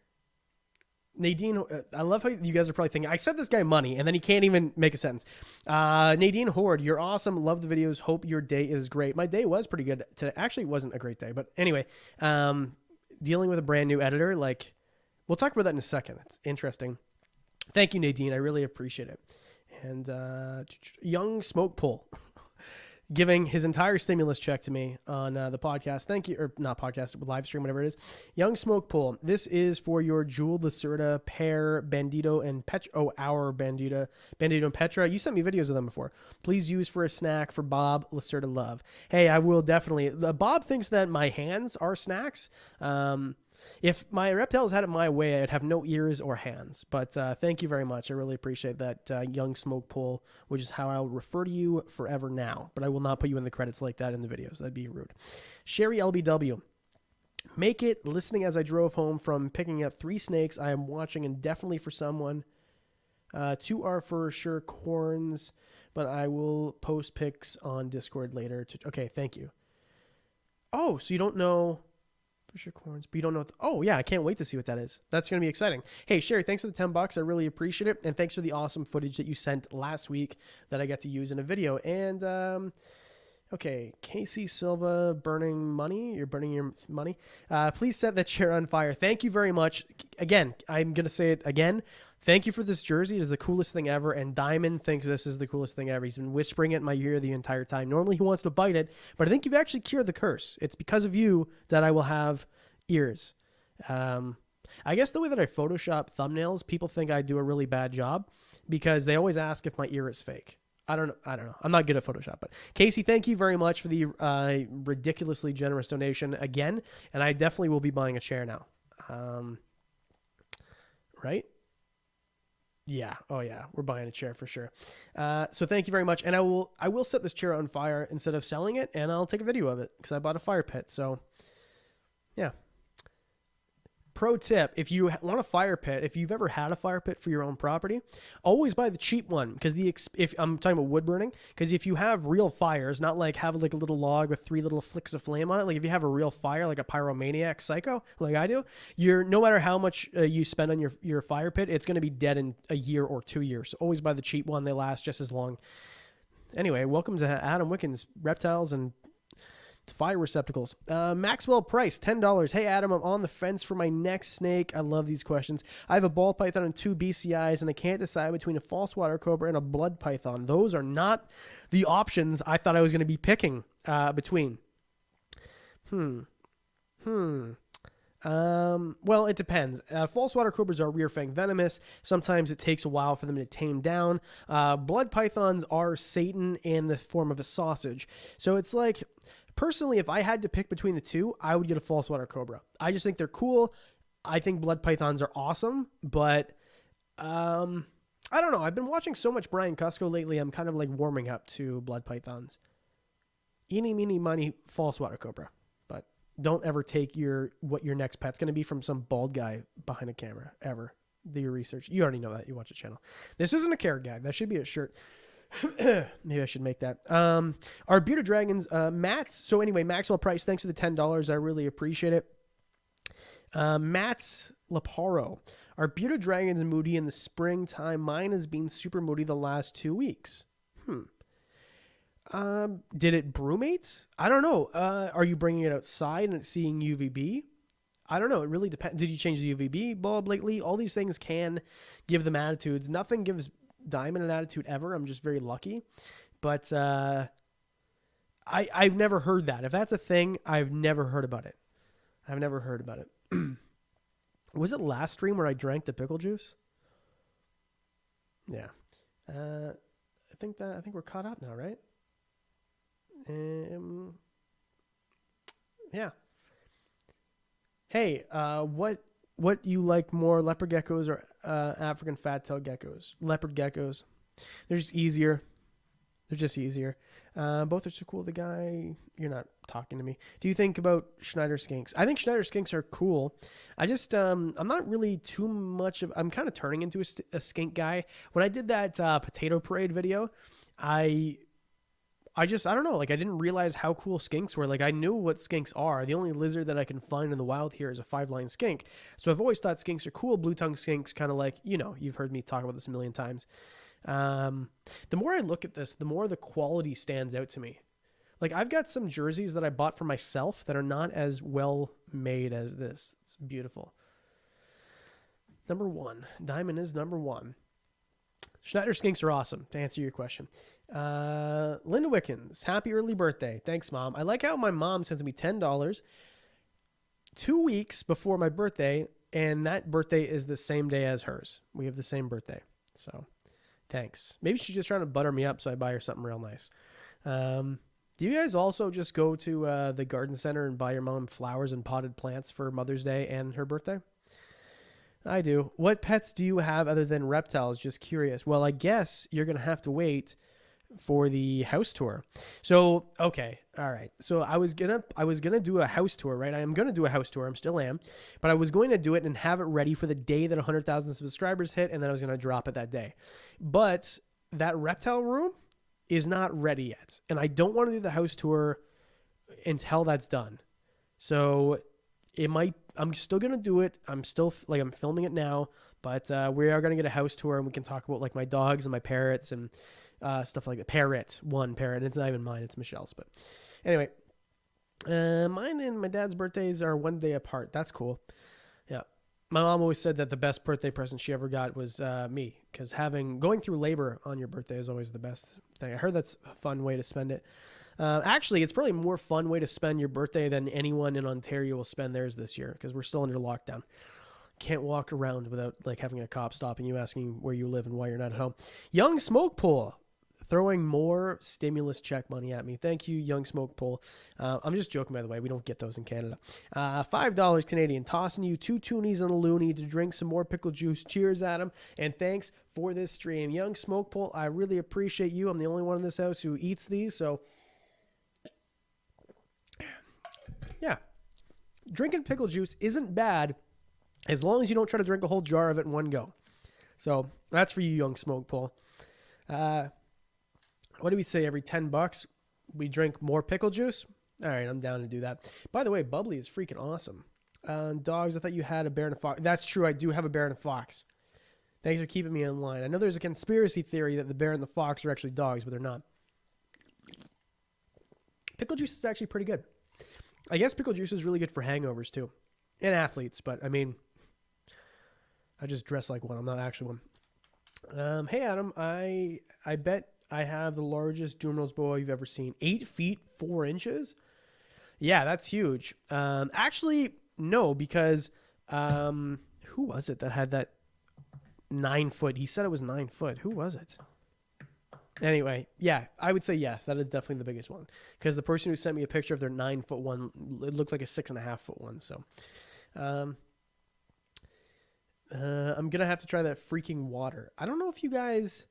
Nadine, I love how you guys are probably thinking, I sent this guy money, and then he can't even make a sentence. Nadine Horde, you're awesome. Love the videos. Hope your day is great. My day was pretty good today. Actually, it wasn't a great day, but anyway, dealing with a brand new editor, like, we'll talk about that in a second. It's interesting. Thank you, Nadine. I really appreciate it. And Young Smoke Pull giving his entire stimulus check to me on the podcast. Thank you. Or not podcast, live stream, whatever it is. Young Smoke Pull. This is for your jeweled Lacerda pair, Bandito and Petra. Oh, our Bandito and Petra. You sent me videos of them before. Please use for a snack for Bob Lacerda love. Hey, I will definitely. Bob thinks that my hands are snacks. If my reptiles had it my way, I'd have no ears or hands. But thank you very much. I really appreciate that, Young Smoke Pull, which is how I'll refer to you forever now. But I will not put you in the credits like that in the videos. That'd be rude. Sherry LBW. Make it listening as I drove home from picking up 3 snakes. I am watching and definitely for someone. 2 are for sure corns, but I will post pics on Discord later. Okay, thank you. Oh, so you don't know... For sure corns, but you don't know. Oh yeah, I can't wait to see what that is. That's going to be exciting. Hey, Sherry, thanks for the $10. I really appreciate it. And thanks for the awesome footage that you sent last week that I got to use in a video. And, okay, Casey Silva, burning money. You're burning your money. Please set that chair on fire. Thank you very much. Again, I'm going to say it again. Thank you for this jersey. It is the coolest thing ever. And Diamond thinks this is the coolest thing ever. He's been whispering it in my ear the entire time. Normally he wants to bite it, but I think you've actually cured the curse. It's because of you that I will have ears. I guess the way that I Photoshop thumbnails, people think I do a really bad job because they always ask if my ear is fake. I don't know. I'm not good at Photoshop, but Casey, thank you very much for the ridiculously generous donation again. And I definitely will be buying a chair now. Right? Yeah. Oh yeah. We're buying a chair for sure. So thank you very much. And I will set this chair on fire instead of selling it, and I'll take a video of it because I bought a fire pit. So yeah. Pro tip, if you want a fire pit, if you've ever had a fire pit for your own property, always buy the cheap one, because if I'm talking about wood burning, because if you have real fires, not like have like a little log with 3 little flicks of flame on it, like if you have a real fire, like a pyromaniac psycho, like I do, no matter how much you spend on your fire pit, it's going to be dead in a year or 2 years. So always buy the cheap one. They last just as long. Anyway, welcome to Adam Wickens, Reptiles and Fire Receptacles. Maxwell Price, $10. Hey Adam, I'm on the fence for my next snake. I love these questions. I have a ball python and 2 BCIs, and I can't decide between a false water cobra and a blood python. Those are not the options I thought I was going to be picking between. Well, it depends. False water cobras are rear fang venomous. Sometimes it takes a while for them to tame down. Blood pythons are Satan in the form of a sausage. So it's like, personally, if I had to pick between the two, I would get a false water cobra. I just think they're cool. I think blood pythons are awesome, but I don't know. I've been watching so much Brian Cusco lately. I'm kind of like warming up to blood pythons. Eeny, meeny, miny, false water cobra. But don't ever take what your next pet's going to be from some bald guy behind a camera, ever. Do your research. You already know that. You watch the channel. This isn't a carrot guide. That should be a shirt. Maybe I should make that. Our bearded dragons, Matt's. So anyway, Maxwell Price, thanks for the $10. I really appreciate it. Matt's Laparo. Our bearded dragons moody in the springtime. Mine has been super moody the last 2 weeks. Did it brumate? I don't know. Are you bringing it outside and it's seeing UVB? I don't know. It really depends. Did you change the UVB bulb lately? All these things can give them attitudes. Nothing gives diamond an attitude ever. I'm just very lucky. But I've never heard that. If that's a thing, I've never heard about it. I've never heard about it. Was it last stream where I drank the pickle juice? Yeah. I think we're caught up now, right? Yeah. Hey, what you like more, leopard geckos or African fat-tailed geckos? Leopard geckos. They're just easier. Both are so cool. The guy, you're not talking to me. Do you think about Schneider skinks? I think Schneider skinks are cool. I just, I'm not really too much of, I'm kind of turning into a skink guy. When I did that potato parade video, I don't know. Like, I didn't realize how cool skinks were. Like, I knew what skinks are. The only lizard that I can find in the wild here is a 5-line skink. So I've always thought skinks are cool. Blue tongue skinks, kind of like, you've heard me talk about this a million times. The more I look at this, the more the quality stands out to me. Like, I've got some jerseys that I bought for myself that are not as well made as this. It's beautiful. Number 1. Diamond is number 1. Schneider skinks are awesome, to answer your question. Linda Wickens, happy early birthday. Thanks, Mom. I like how my mom sends me $10 2 weeks before my birthday, and that birthday is the same day as hers. We have the same birthday. So, thanks. Maybe she's just trying to butter me up so I buy her something real nice. Do you guys also just go to the garden center and buy your mom flowers and potted plants for Mother's Day and her birthday? I do. What pets do you have other than reptiles? Just curious. Well, I guess you're going to have to wait for the house tour. So, okay. All right. So I was going to do a house tour, right? I am going to do a house tour. I still am, but I was going to do it and have it ready for the day that 100,000 subscribers hit. And then I was going to drop it that day, but that reptile room is not ready yet. And I don't want to do the house tour until that's done. So I'm still going to do it. I'm filming it now, but we are going to get a house tour and we can talk about like my dogs and my parrots and stuff like that. One parrot. It's not even mine. It's Michelle's. But anyway, mine and my dad's birthdays are one day apart. That's cool. Yeah. My mom always said that the best birthday present she ever got was me, because going through labor on your birthday is always the best thing. I heard that's a fun way to spend it. Actually, it's probably a more fun way to spend your birthday than anyone in Ontario will spend theirs this year, because we're still under lockdown. Can't walk around without like having a cop stopping you, asking where you live and why you're not at home. Young Smoke Pool throwing more stimulus check money at me. Thank you, Young Smoke Pool. I'm just joking, by the way. We don't get those in Canada. $5 Canadian. Tossing you 2 toonies and a loony to drink some more pickle juice. Cheers, Adam. And thanks for this stream. Young Smoke Pool, I really appreciate you. I'm the only one in this house who eats these, so yeah. Drinking pickle juice isn't bad as long as you don't try to drink a whole jar of it in one go. So that's for you, Young Smoke Pool. What do we say? Every $10 we drink more pickle juice? All right, I'm down to do that. By the way, Bubbly is freaking awesome. Dogs, I thought you had a bear and a fox. That's true. I do have a bear and a fox. Thanks for keeping me in line. I know there's a conspiracy theory that the bear and the fox are actually dogs, but they're not. Pickle juice is actually pretty good. I guess pickle juice is really good for hangovers too, and athletes. But I mean, I just dress like one. I'm not actually one. Hey Adam, I bet I have the largest Jumro's boa you've ever seen. 8 feet 4 inches. Yeah, that's huge. Actually, no, because who was it that had that 9 foot? He said it was 9 foot. Who was it? Anyway, yeah, I would say yes. That is definitely the biggest one, because the person who sent me a picture of their 9 foot one, it looked like a 6.5 foot one. So, I'm gonna have to try that freaking water. I don't know if you guys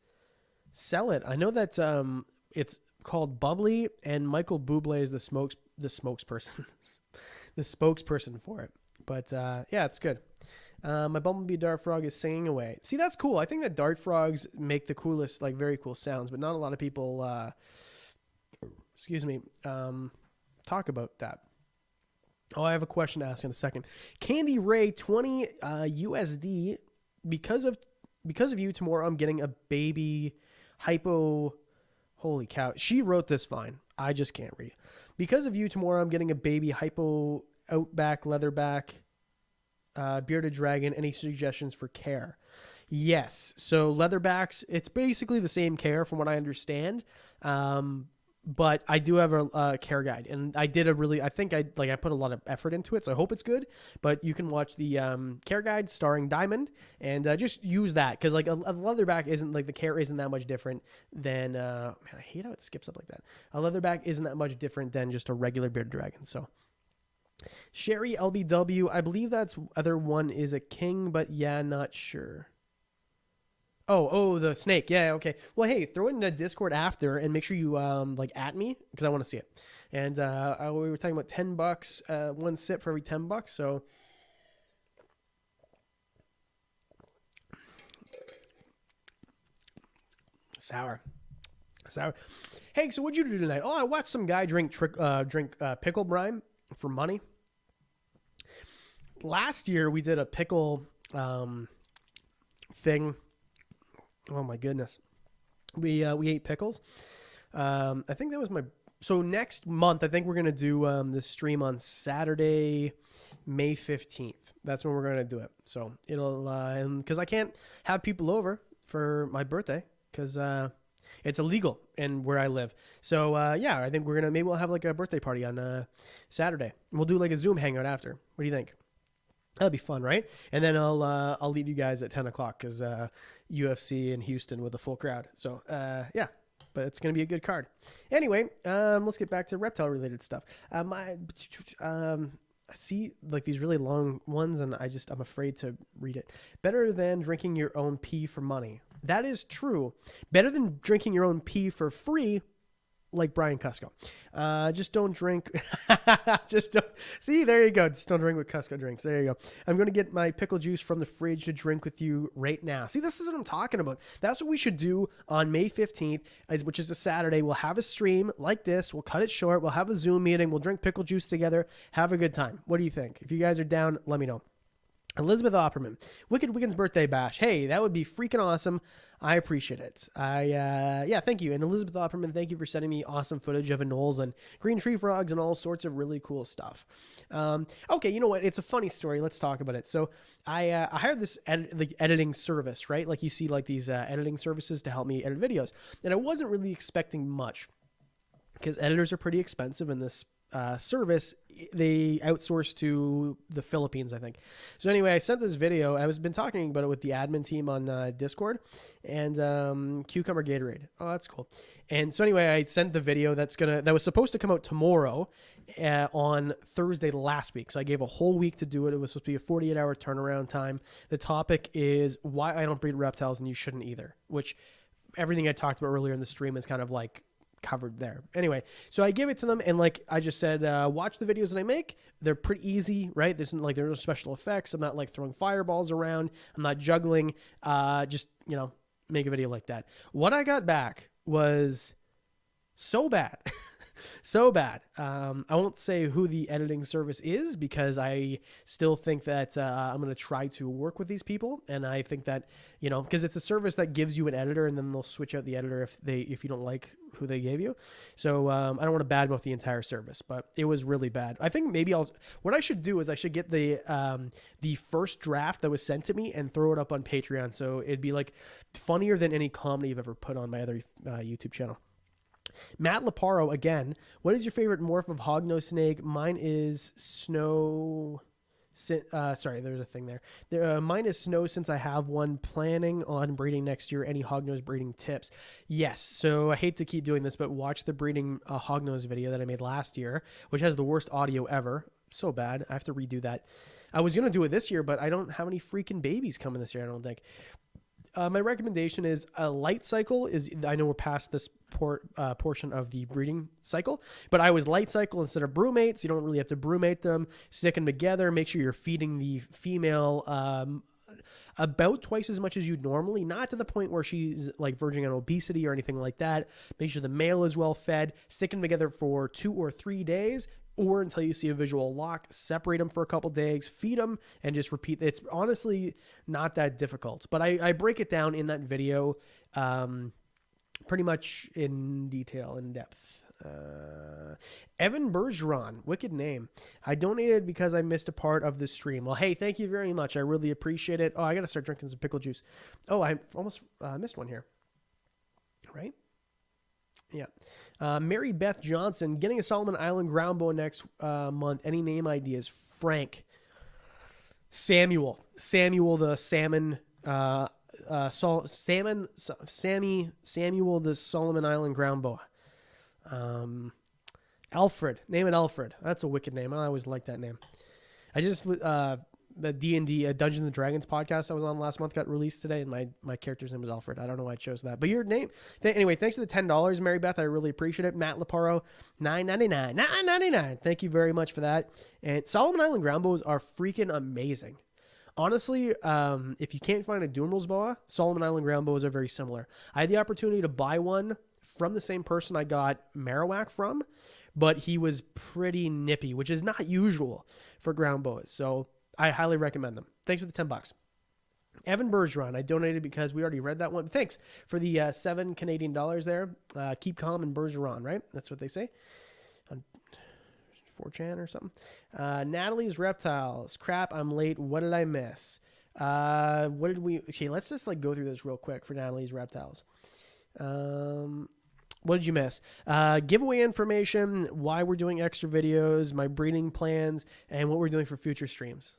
sell it. I know that it's called Bubbly, and Michael Bublé is the spokesperson, the spokesperson for it. But yeah, it's good. My bumblebee dart frog is singing away. See, that's cool. I think that dart frogs make the coolest, like very cool sounds, but not a lot of people, talk about that. Oh, I have a question to ask in a second. Candy Ray 20 USD. Because of you tomorrow, I'm getting a baby hypo. Holy cow! She wrote this fine. I just can't read. Because of you tomorrow, I'm getting a baby hypo outback leatherback. Bearded dragon. Any suggestions for care? Yes. So leatherbacks, it's basically the same care from what I understand. But I do have a care guide, and I did I think I put a lot of effort into it, so I hope it's good. But you can watch the care guide starring Diamond, and just use that, because like a leatherback isn't, like, the care isn't that much different than man, I hate how it skips up like that. A leatherback isn't that much different than just a regular bearded dragon. So Sherry LBW, I believe that's other one is a king, but yeah, not sure. Oh, the snake. Yeah, okay. Well, hey, throw it in the Discord after, and make sure you like at me, because I want to see it. And we were talking about $10, one sip for every $10. So sour. Hey, so what'd you do tonight? Oh, I watched some guy drink pickle brine for money. Last year we did a pickle thing. Oh my goodness. We ate pickles. I think that was so next month, I think we're going to do this stream on Saturday, May 15th. That's when we're going to do it. So it'll, because I can't have people over for my birthday, because it's illegal in where I live. So yeah, I think maybe we'll have like a birthday party on Saturday. We'll do like a Zoom hangout after. What do you think? That'll be fun, right? And then I'll leave you guys at 10 o'clock, because UFC in Houston with a full crowd. So yeah, but it's gonna be a good card. Anyway, let's get back to reptile related stuff. I see like these really long ones, and I'm afraid to read it. Better than drinking your own pee for money. That is true. Better than drinking your own pee for free, like Brian Cusco. Just don't drink. Just don't. See, there you go. Just don't drink with Cusco drinks. There you go. I'm going to get my pickle juice from the fridge to drink with you right now. See, this is what I'm talking about. That's what we should do on May 15th, which is a Saturday. We'll have a stream like this. We'll cut it short. We'll have a Zoom meeting. We'll drink pickle juice together. Have a good time. What do you think? If you guys are down, let me know. Elizabeth Opperman, Wickens birthday bash. Hey, that would be freaking awesome. I appreciate it. Yeah, thank you. And Elizabeth Opperman, thank you for sending me awesome footage of anoles and green tree frogs and all sorts of really cool stuff. Okay, you know what? It's a funny story. Let's talk about it. So I hired this editing service, right? Like you see like these editing services to help me edit videos. And I wasn't really expecting much, because editors are pretty expensive in this service. They outsource to the Philippines, I think. So anyway, I sent this video. I was been talking about it with the admin team on Discord, and Cucumber Gatorade. Oh, that's cool. And so anyway, I sent the video that was supposed to come out tomorrow on Thursday last week. So I gave a whole week to do it. It was supposed to be a 48-hour turnaround time. The topic is why I don't breed reptiles and you shouldn't either, which everything I talked about earlier in the stream is kind of like covered there. Anyway, so I give it to them, and like I just said, watch the videos that I make. They're pretty easy, right? There's no special effects. I'm not like throwing fireballs around. I'm not juggling. Just, make a video like that. What I got back was so bad. So bad. I won't say who the editing service is, because I still think that I'm going to try to work with these people. And I think that, because it's a service that gives you an editor, and then they'll switch out the editor if you don't like who they gave you. So I don't want to badmouth the entire service, but it was really bad. I think maybe what I should do is I should get the first draft that was sent to me and throw it up on Patreon. So it'd be like funnier than any comedy I've ever put on my other YouTube channel. Matt Laparo again. What is your favorite morph of hognose snake? Mine is snow. Sorry, there's a thing there. Mine is snow, since I have one. Planning on breeding next year. Any hognose breeding tips? Yes. So I hate to keep doing this, but watch the breeding hognose video that I made last year, which has the worst audio ever. So bad. I have to redo that. I was going to do it this year, but I don't have any freaking babies coming this year, I don't think. My recommendation is a light cycle. I know we're past this portion of the breeding cycle, but I always light cycle instead of brumates. You don't really have to brumate them. Stick them together. Make sure you're feeding the female about twice as much as you'd normally, not to the point where she's like verging on obesity or anything like that. Make sure the male is well fed. Stick them together for 2 or 3 days, or until you see a visual lock. Separate them for a couple days, feed them, and just repeat. It's honestly not that difficult, but I break it down in that video pretty much in detail, in depth. Evan Bergeron, wicked name. I donated because I missed a part of the stream. Well, hey, thank you very much. I really appreciate it. Oh, I got to start drinking some pickle juice. Oh, I almost missed one here. Right? Yeah. Mary Beth Johnson, getting a Solomon Island ground boa next month. Any name ideas? Frank. Samuel the salmon. Samuel the Solomon Island ground boa. Alfred, name it Alfred. That's a wicked name. I always like that name. I just the D&D Dungeons and Dragons podcast I was on last month got released today, and my character's name was Alfred. I don't know why I chose that, but your name. Anyway, thanks for the $10, Mary Beth. I really appreciate it. Matt Laparo, $9.99. Thank you very much for that. And Solomon Island ground boas are freaking amazing. Honestly, if you can't find a Dumerals boa, Solomon Island ground boas are very similar. I had the opportunity to buy one from the same person I got Marowak from, but he was pretty nippy, which is not usual for ground boas. So I highly recommend them. Thanks for the $10. Evan Bergeron, I donated because we already read that one. Thanks for the $7 Canadian there. Keep calm and Bergeron, right? That's what they say on 4chan or something. Natalie's Reptiles. Crap, I'm late. What did I miss? What did we... Okay, let's just go through this real quick for Natalie's Reptiles. What did you miss? Giveaway information, why we're doing extra videos, my breeding plans, and what we're doing for future streams.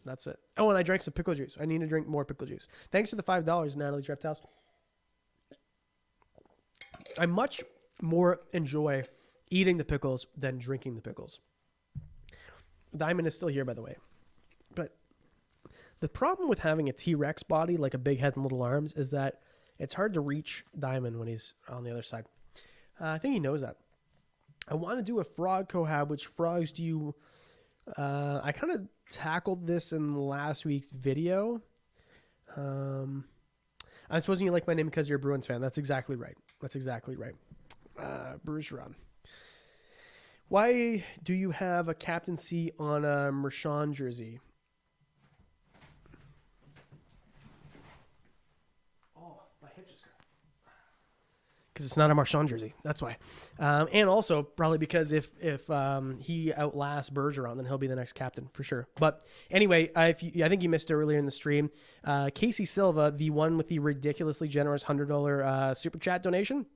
That's it. Oh, and I drank some pickle juice. I need to drink more pickle juice. Thanks for the $5, Natalie's Reptiles. I much more enjoy eating the pickles than drinking the pickles. Diamond is still here, by the way. But the problem with having a T-Rex body, like a big head and little arms, is that it's hard to reach Diamond when he's on the other side. I think he knows that. I want to do a frog cohab. Which frogs do you... I kind of tackled this in last week's video. I'm supposing you like my name because you're a Bruins fan. That's exactly right. Bergeron. Why do you have a captaincy on a Mershon jersey? Because it's not a Marchand jersey. That's why. And also probably because if he outlasts Bergeron, then he'll be the next captain for sure. But anyway, I think you missed it earlier in the stream. Casey Silva, the one with the ridiculously generous $100 super chat donation,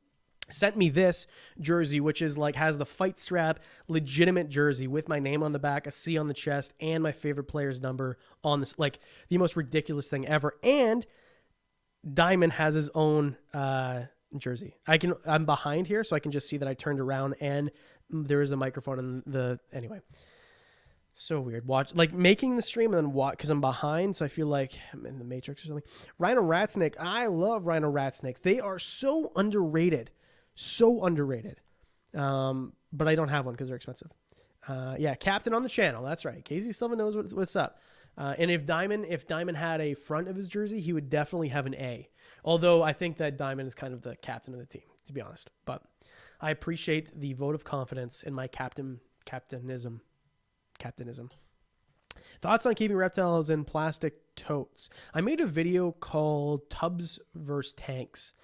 sent me this jersey, which is has the fight strap, legitimate jersey with my name on the back, a C on the chest, and my favorite player's number on this. The most ridiculous thing ever. And Diamond has his own jersey. I'm behind here, so I can just see that I turned around and there is a microphone in anyway. So weird. Watch making the stream and then watch because I'm behind, so I feel like I'm in the Matrix or something. Rhino Rat Snake. I love Rhino Rat Snakes. They are so underrated. But I don't have one because they're expensive. Yeah, captain on the channel. That's right. Casey Silva knows what's up. And if Diamond had a front of his jersey, he would definitely have an A. Although I think that Diamond is kind of the captain of the team, to be honest. But I appreciate the vote of confidence in my captainism. Thoughts on keeping reptiles in plastic totes? I made a video called Tubs vs. Tanks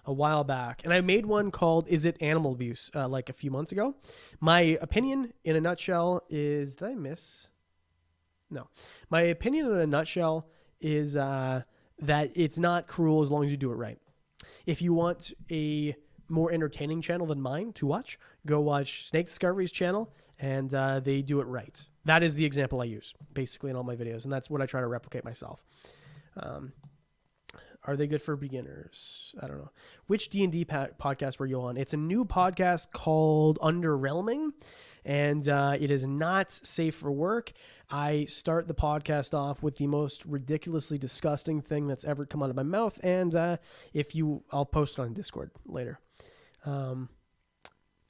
a while back, and I made one called Is It Animal Abuse a few months ago. My opinion in a nutshell is... Did I miss? No. My opinion in a nutshell is that it's not cruel as long as you do it right. If you want a more entertaining channel than mine to watch, go watch Snake Discovery's channel, and they do it right. That is the example I use, basically, in all my videos, and that's what I try to replicate myself. Are they good for beginners? I don't know. Which D&D podcast were you on? It's a new podcast called Underwhelming, and it is not safe for work. I start the podcast off with the most ridiculously disgusting thing that's ever come out of my mouth, and I'll post it on Discord later.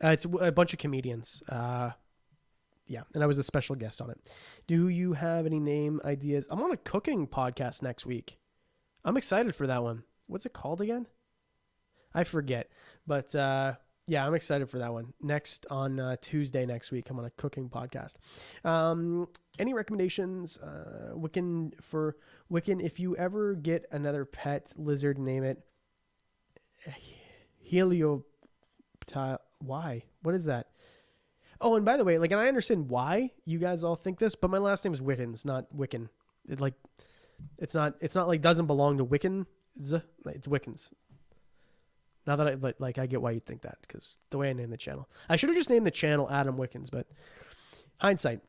It's a bunch of comedians. Yeah, and I was a special guest on it. Do you have any name ideas? I'm on a cooking podcast next week. I'm excited for that one. What's it called again? I forget. But yeah, I'm excited for that one. Next on Tuesday next week, I'm on a cooking podcast. Any recommendations? Wicken, if you ever get another pet lizard, name it Helioptile. Why? What is that? Oh, and by the way, like, and I understand why you guys all think this, but my last name is Wickens, not Wiccan. It's not like doesn't belong to Wickens. It's Wickens. Now that I get why you'd think that, because the way I named the channel. I should have just named the channel Adam Wickens, but hindsight.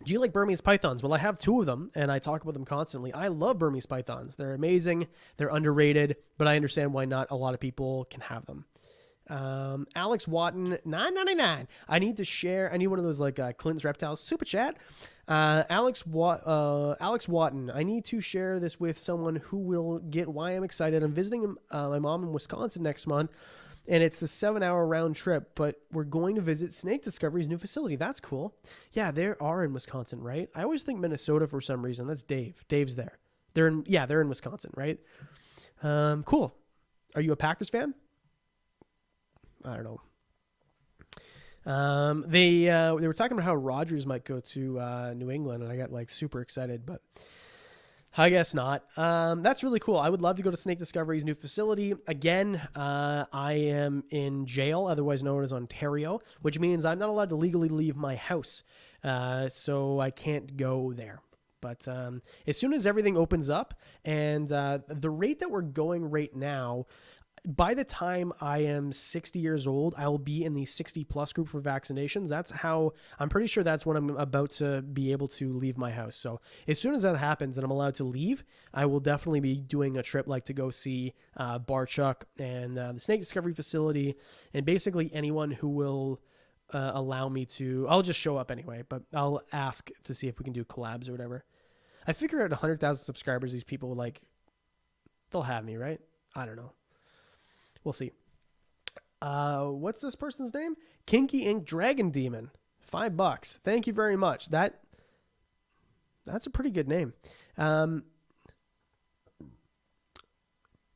Do you like Burmese pythons? Well, I have 2 of them, and I talk about them constantly. I love Burmese pythons. They're amazing. They're underrated, but I understand why not a lot of people can have them. Alex Watton, $9.99. I need one of those like Clinton's Reptiles super chat. Alex Watton, I need to share this with someone who will get why I'm excited. I'm visiting my mom in Wisconsin next month, and it's a 7-hour round trip, but we're going to visit Snake Discovery's new facility. That's cool. Yeah, they are in Wisconsin, right? I always think Minnesota for some reason. That's Dave. Dave's there. They're in Wisconsin, right? Cool. Are you a Packers fan? I don't know. They were talking about how Rodgers might go to New England, and I got like super excited, but I guess not. That's really cool. I would love to go to Snake Discovery's new facility. Again, I am in jail, otherwise known as Ontario, which means I'm not allowed to legally leave my house, so I can't go there. But as soon as everything opens up, and the rate that we're going right now, by the time I am 60 years old, I will be in the 60 plus group for vaccinations. That's how, I'm pretty sure that's when I'm about to be able to leave my house. So as soon as that happens and I'm allowed to leave, I will definitely be doing a trip like to go see Barchuck and the Snake Discovery facility, and basically anyone who will allow me to. I'll just show up anyway, but I'll ask to see if we can do collabs or whatever. I figure at 100,000 subscribers, these people they'll have me, right? I don't know. We'll see. What's this person's name? Kinky Ink Dragon Demon. $5. Thank you very much. That's a pretty good name.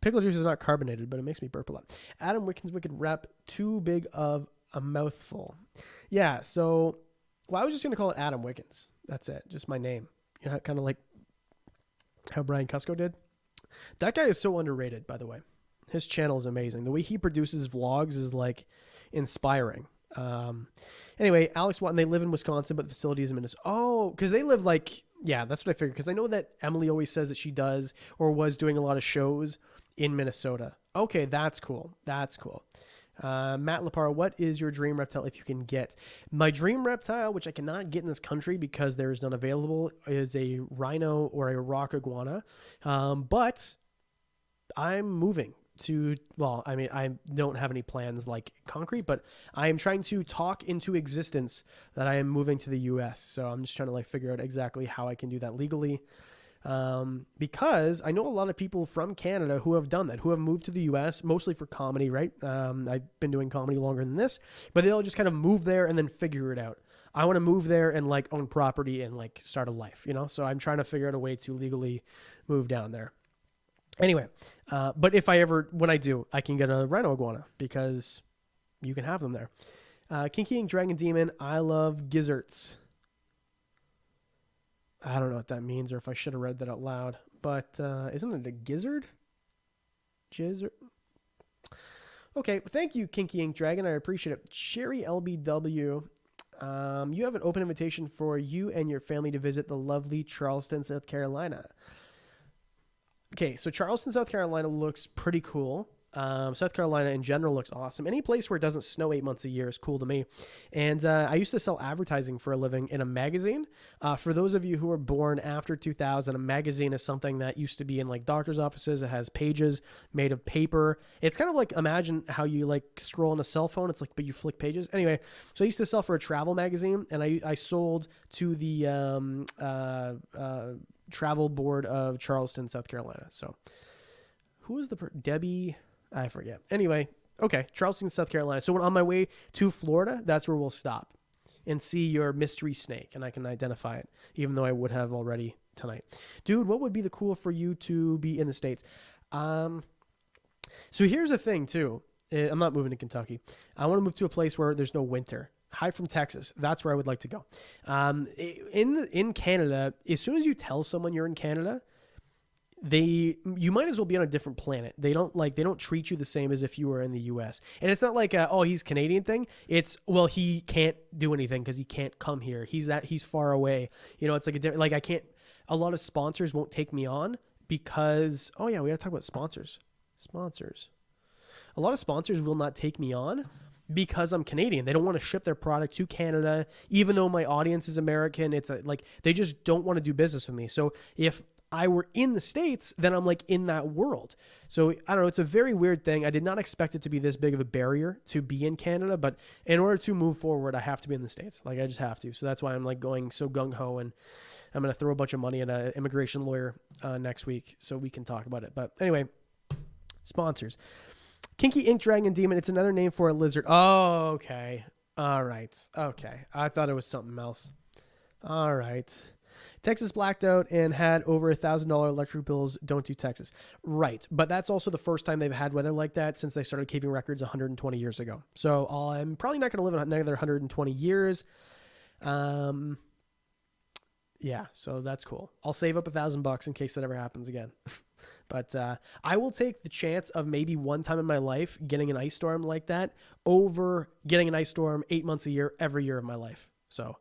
Pickle juice is not carbonated, but it makes me burp a lot. Adam Wickens Wicked Rep. Too big of a mouthful. Yeah, so, I was just going to call it Adam Wickens. That's it. Just my name. You know, kind of like how Brian Cusco did. That guy is so underrated, by the way. His channel is amazing. The way he produces vlogs is inspiring. Anyway, Alex Watton, they live in Wisconsin, but the facility is in Minnesota. Oh, because they live that's what I figured. Because I know that Emily always says that she does or was doing a lot of shows in Minnesota. Okay, that's cool. That's cool. Matt Lepar, what is your dream reptile if you can get? My dream reptile, which I cannot get in this country because there is none available, is a rhino or a rock iguana. But I'm moving to, I don't have any plans concrete, but I am trying to talk into existence that I am moving to the US. So I'm just trying to figure out exactly how I can do that legally. Because I know a lot of people from Canada who have done that, who have moved to the US, mostly for comedy, right? I've been doing comedy longer than this, but they'll just kind of move there and then figure it out. I want to move there and own property and start a life, So I'm trying to figure out a way to legally move down there. Anyway, but when I do, I can get a rhino iguana because you can have them there. Kinky Ink Dragon Demon, I love gizzards. I don't know what that means or if I should have read that out loud, but isn't it a gizzard? Gizzard. Okay, thank you, Kinky Ink Dragon. I appreciate it. Sherry LBW, you have an open invitation for you and your family to visit the lovely Charleston, South Carolina. Okay, so Charleston, South Carolina looks pretty cool. South Carolina in general looks awesome. Any place where it doesn't snow 8 months a year is cool to me. And I used to sell advertising for a living in a magazine. For those of you who were born after 2000, a magazine is something that used to be in doctor's offices. It has pages made of paper. It's kind of imagine how you scroll on a cell phone. It's but you flick pages. Anyway, so I used to sell for a travel magazine, and I sold to the travel board of Charleston, South Carolina. So who is Debbie? I forget. Anyway, okay, Charleston, South Carolina. So when on my way to Florida, that's where we'll stop and see your mystery snake, and I can identify it, even though I would have already tonight. Dude, what would be the cool for you to be in the States? So here's the thing, too. I'm not moving to Kentucky. I want to move to a place where there's no winter. Hi from Texas. That's where I would like to go. In Canada, as soon as you tell someone you're in Canada, you might as well be on a different planet. They don't treat you the same as if you were in the US. And it's not like oh, he's Canadian thing. It's, well, he can't do anything because he can't come here. He's far away. You know, it's like I can't, a lot of sponsors won't take me on because, oh yeah, we got to talk about sponsors. A lot of sponsors will not take me on because I'm Canadian. They don't want to ship their product to Canada, even though my audience is American. It's like, they just don't want to do business with me. So if I were in the States, then I'm like in that world. So I don't know. It's a very weird thing. I did not expect it to be this big of a barrier to be in Canada, but in order to move forward, I have to be in the States. Like, I just have to. So that's why I'm like going so gung ho, and I'm going to throw a bunch of money at an immigration lawyer next week so we can talk about it. But anyway, sponsors. Kinky Ink Dragon Demon. It's another name for a lizard. Oh, okay. All right. Okay. I thought it was something else. All right. Texas blacked out and had over $1,000 electric bills. Don't do Texas. Right. But that's also the first time they've had weather like that since they started keeping records 120 years ago. So I'm probably not going to live another 120 years. Yeah, so that's cool. I'll save up $1,000 in case that ever happens again. But I will take the chance of maybe one time in my life getting an ice storm like that over getting an ice storm 8 months a year, every year of my life. So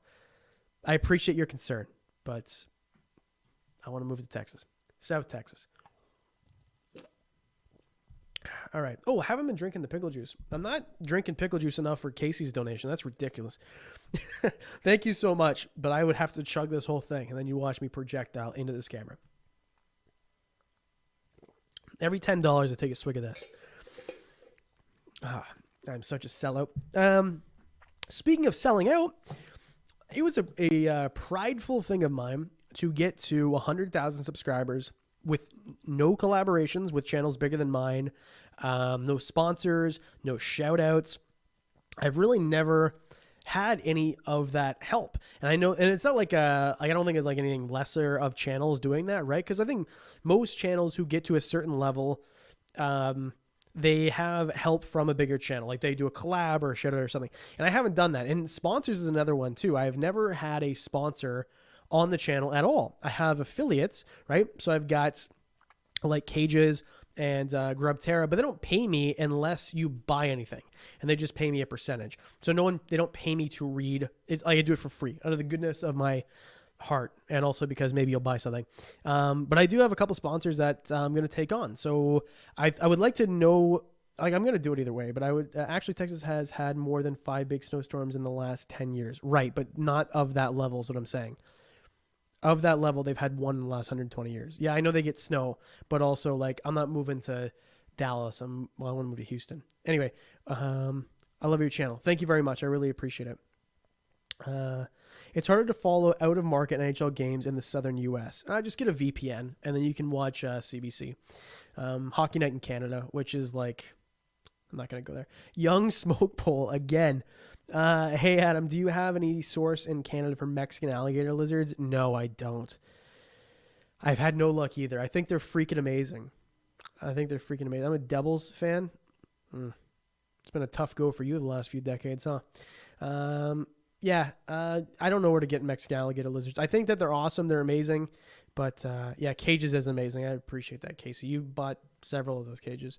I appreciate your concern, but I want to move to Texas, South Texas. All right. Oh, I haven't been drinking the pickle juice. I'm not drinking pickle juice enough for Casey's donation. That's ridiculous. Thank you so much, but I would have to chug this whole thing, and then you watch me projectile into this camera. Every $10, I take a swig of this. I'm such a sellout. Speaking of selling out, it was a prideful thing of mine to get to 100,000 subscribers with no collaborations with channels bigger than mine, no sponsors, no shout outs. I've really never had any of that help. And I know, and it's not like I don't think it's like anything lesser of channels doing that, right? Because I think most channels who get to a certain level, they have help from a bigger channel. Like they do a collab or a shout out or something. And I haven't done that. And sponsors is another one too. I've never had a sponsor on the channel at all. I have affiliates, right? So I've got like Cages and Grubterra, but they don't pay me unless you buy anything, and they just pay me a percentage. So they don't pay me to read it. I do it for free out of the goodness of my heart, and also because maybe you'll buy something. But I do have a couple sponsors that I'm going to take on. So I would like to know, like, I'm going to do it either way, but I would actually, Texas has had more than 5 big snowstorms in the last 10 years. Right. But not of that level is what I'm saying. Of that level, they've had one in the last 120 years. Yeah, I know they get snow, but also, like, I'm not moving to Dallas. I want to move to Houston. Anyway, I love your channel. Thank you very much. I really appreciate it. It's harder to follow out-of-market NHL games in the southern U.S. Just get a VPN, and then you can watch CBC. Hockey Night in Canada, which is like, I'm not going to go there. Young Smoke Pole, again. Hey, Adam, do you have any source in Canada for Mexican alligator lizards? No, I don't. I've had no luck either. I think they're freaking amazing. I'm a Devils fan. It's been a tough go for you the last few decades, huh? Yeah, I don't know where to get Mexican alligator lizards. I think that they're awesome. They're amazing. But, yeah, Cages is amazing. I appreciate that, Casey. You bought several of those cages.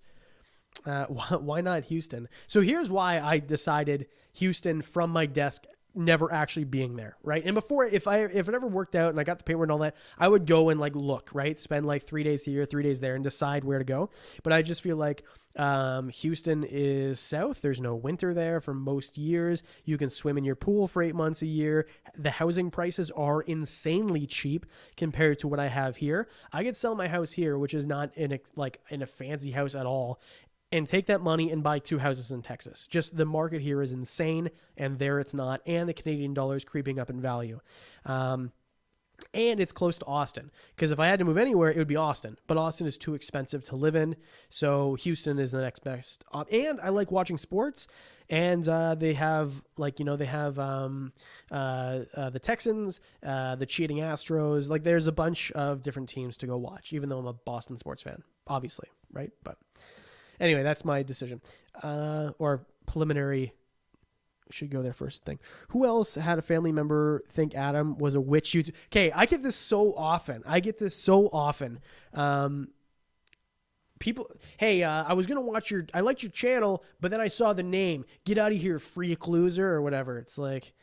Why not Houston? So here's why I decided Houston from my desk never actually being there, right? And before, if it ever worked out and I got the paper and all that, I would go and like look, right? Spend like 3 days here, 3 days there, and decide where to go. But I just feel like Houston is south. There's no winter there for most years. You can swim in your pool for 8 months a year. The housing prices are insanely cheap compared to what I have here. I could sell my house here, which is not in a fancy house at all, and take that money and buy 2 houses in Texas. Just the market here is insane, and there it's not, and the Canadian dollar is creeping up in value. And it's close to Austin, because if I had to move anywhere, it would be Austin. But Austin is too expensive to live in, so Houston is the next best. And I like watching sports, and they have the Texans, the cheating Astros. Like, there's a bunch of different teams to go watch, even though I'm a Boston sports fan, obviously, right? But anyway, that's my decision, or preliminary should go there first thing. Who else had a family member think Adam was a witch? Okay, I get this so often. People, hey, I was gonna watch I liked your channel, but then I saw the name. Get out of here, freak loser, or whatever. It's like,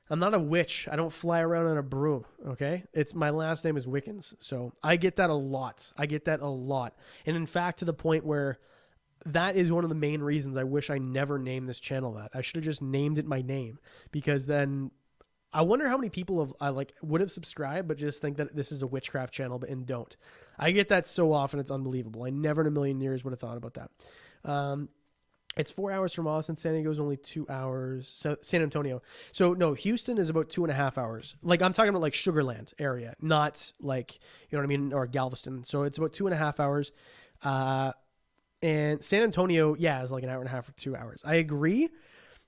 I'm not a witch. I don't fly around on a broom. Okay, my last name is Wickens, so I get that a lot. And in fact, to the point where that is one of the main reasons I wish I never named this channel that. I should have just named it my name, because then I wonder how many people would have subscribed but just think that this is a witchcraft channel and don't. I get that so often, it's unbelievable. I never in a million years would have thought about that. It's 4 hours from Austin. San Diego is only 2 hours. So San Antonio. So no, Houston is about 2.5 hours. Like, I'm talking about like Sugarland area, not like, you know what I mean, or Galveston. So it's about 2.5 hours. And San Antonio, yeah, is like an hour and a half or 2 hours. I agree,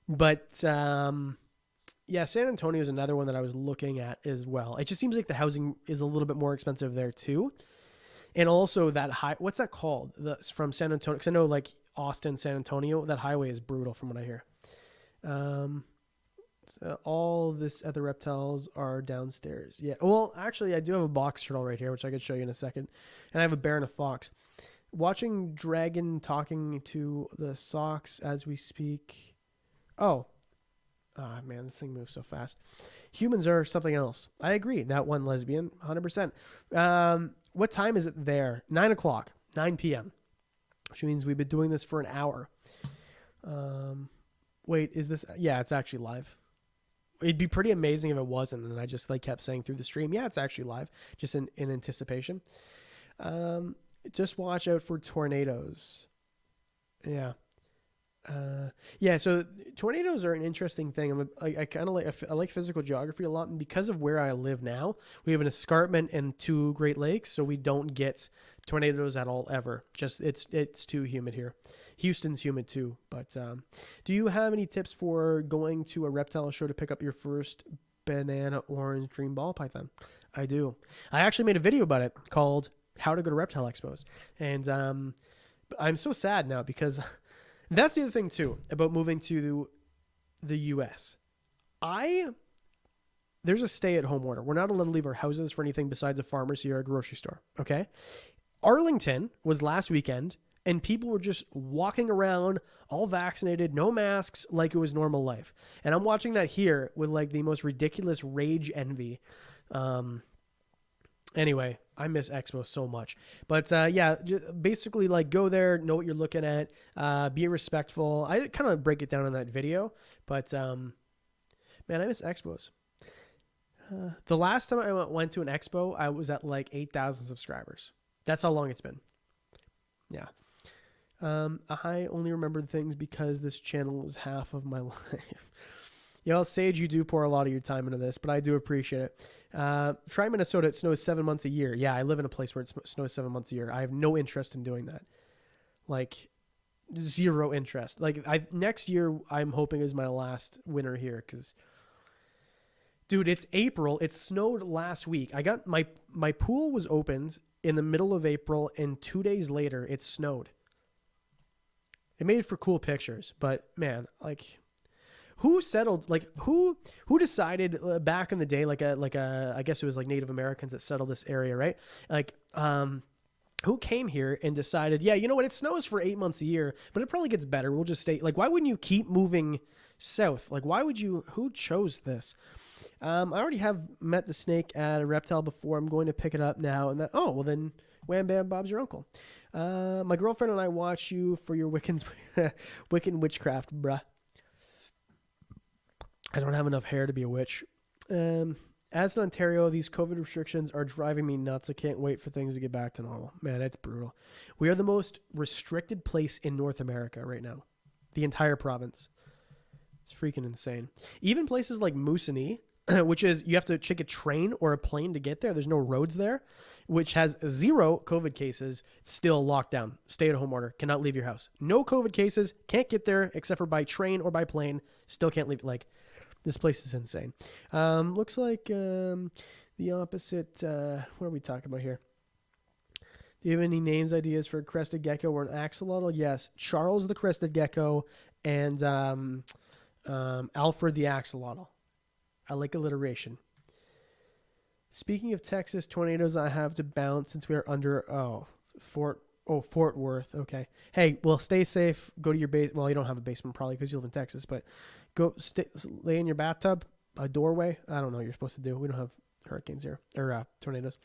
but yeah, San Antonio is another one that I was looking at as well. It just seems like the housing is a little bit more expensive there too. And also that what's that called? From San Antonio, because I know like Austin, San Antonio, that highway is brutal from what I hear. So all this other reptiles are downstairs. Yeah. Well, actually, I do have a box turtle right here, which I could show you in a second. And I have a bear and a fox. Watching Dragon talking to the socks as we speak. Oh. Ah, man, this thing moves so fast. Humans are something else. I agree. That one lesbian, 100%. What time is it there? 9 o'clock, 9 p.m., which means we've been doing this for an hour. Wait, is this? Yeah, it's actually live. It'd be pretty amazing if it wasn't, and I just like kept saying through the stream, yeah, it's actually live, just in anticipation. Just watch out for tornadoes. Yeah. Yeah, so tornadoes are an interesting thing. I kind of like physical geography a lot, and because of where I live now, we have an escarpment and 2 Great Lakes, so we don't get tornadoes at all ever. Just it's too humid here. Houston's humid too. But do you have any tips for going to a reptile show to pick up your first banana orange dream ball python? I do. I actually made a video about it called "How to Go to Reptile Expos," and I'm so sad now because. That's the other thing, too, about moving to the U.S. There's a stay-at-home order. We're not allowed to leave our houses for anything besides a pharmacy or a grocery store, okay? Arlington was last weekend, and people were just walking around, all vaccinated, no masks, like it was normal life. And I'm watching that here with, like, the most ridiculous rage envy. Anyway, I miss Expo so much. But yeah, basically like go there, know what you're looking at, be respectful. I kind of break it down in that video, but man, I miss Expos. The last time I went to an Expo, I was at like 8,000 subscribers. That's how long it's been. Yeah. I only remember things because this channel is half of my life. You know, Sage, you do pour a lot of your time into this, but I do appreciate it. Try Minnesota. It snows 7 months a year. Yeah, I live in a place where it snows 7 months a year. I have no interest in doing that. Like, zero interest. Like, next year, I'm hoping is my last winter here because, dude, it's April. It snowed last week. I got my pool was opened in the middle of April, and 2 days later, it snowed. It made for cool pictures, but man, like. Who settled, like, who decided back in the day, I guess it was like Native Americans that settled this area, right? Like, who came here and decided, yeah, you know what? It snows for 8 months a year, but it probably gets better. We'll just stay. Like, why wouldn't you keep moving south? Like, who chose this? I already have met the snake at a reptile before. I'm going to pick it up now. And oh, well then, wham bam, Bob's your uncle. My girlfriend and I watch you for your Wiccan witchcraft, bruh. I don't have enough hair to be a witch. As in Ontario, these COVID restrictions are driving me nuts. I can't wait for things to get back to normal. Man, it's brutal. We are the most restricted place in North America right now. The entire province. It's freaking insane. Even places like Moosonee, which is you have to take a train or a plane to get there. There's no roads there, which has 0 COVID cases. It's still locked down. Stay-at-home order. Cannot leave your house. No COVID cases. Can't get there except for by train or by plane. Still can't leave. Like, this place is insane. Looks like the opposite. What are we talking about here? Do you have any names, ideas for a crested gecko or an axolotl? Yes. Charles the crested gecko and Alfred the Axolotl. I like alliteration. Speaking of Texas tornadoes, I have to bounce since we are under Fort Worth. Okay. Hey, well, stay safe. Go to your base. Well, you don't have a basement probably because you live in Texas, but go lay in your bathtub, a doorway. I don't know what you're supposed to do. We don't have hurricanes here or tornadoes.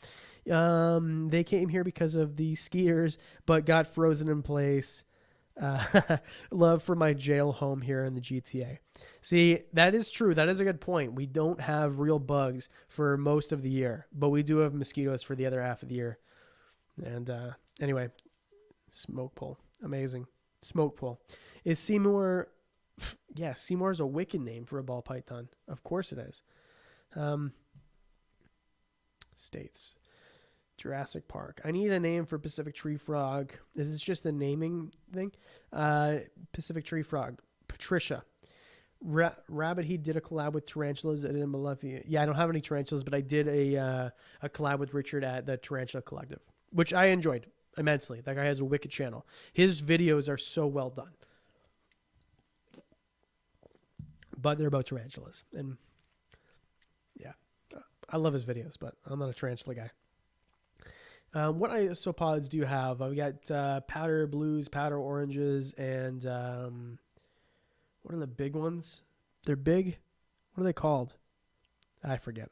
They came here because of the skiers, but got frozen in place. Love for my jail home here in the GTA. See, that is true. That is a good point. We don't have real bugs for most of the year, but we do have mosquitoes for the other half of the year. And anyway, smoke pole. Amazing. Smoke pole. Is Seymour... Yeah, Seymour is a wicked name for a ball python. Of course it is. States. Jurassic Park. I need a name for Pacific tree frog. Is this just a naming thing? Pacific tree frog. Patricia. Rabbit He did a collab with tarantulas at Maleficent. Yeah, I don't have any tarantulas, but I did a collab with Richard at the Tarantula Collective, which I enjoyed immensely. That guy has a wicked channel. His videos are so well done. But they're about tarantulas. And yeah, I love his videos, but I'm not a tarantula guy. What isopods do you have? I've got powder blues, powder oranges, and what are the big ones? They're big. What are they called? I forget.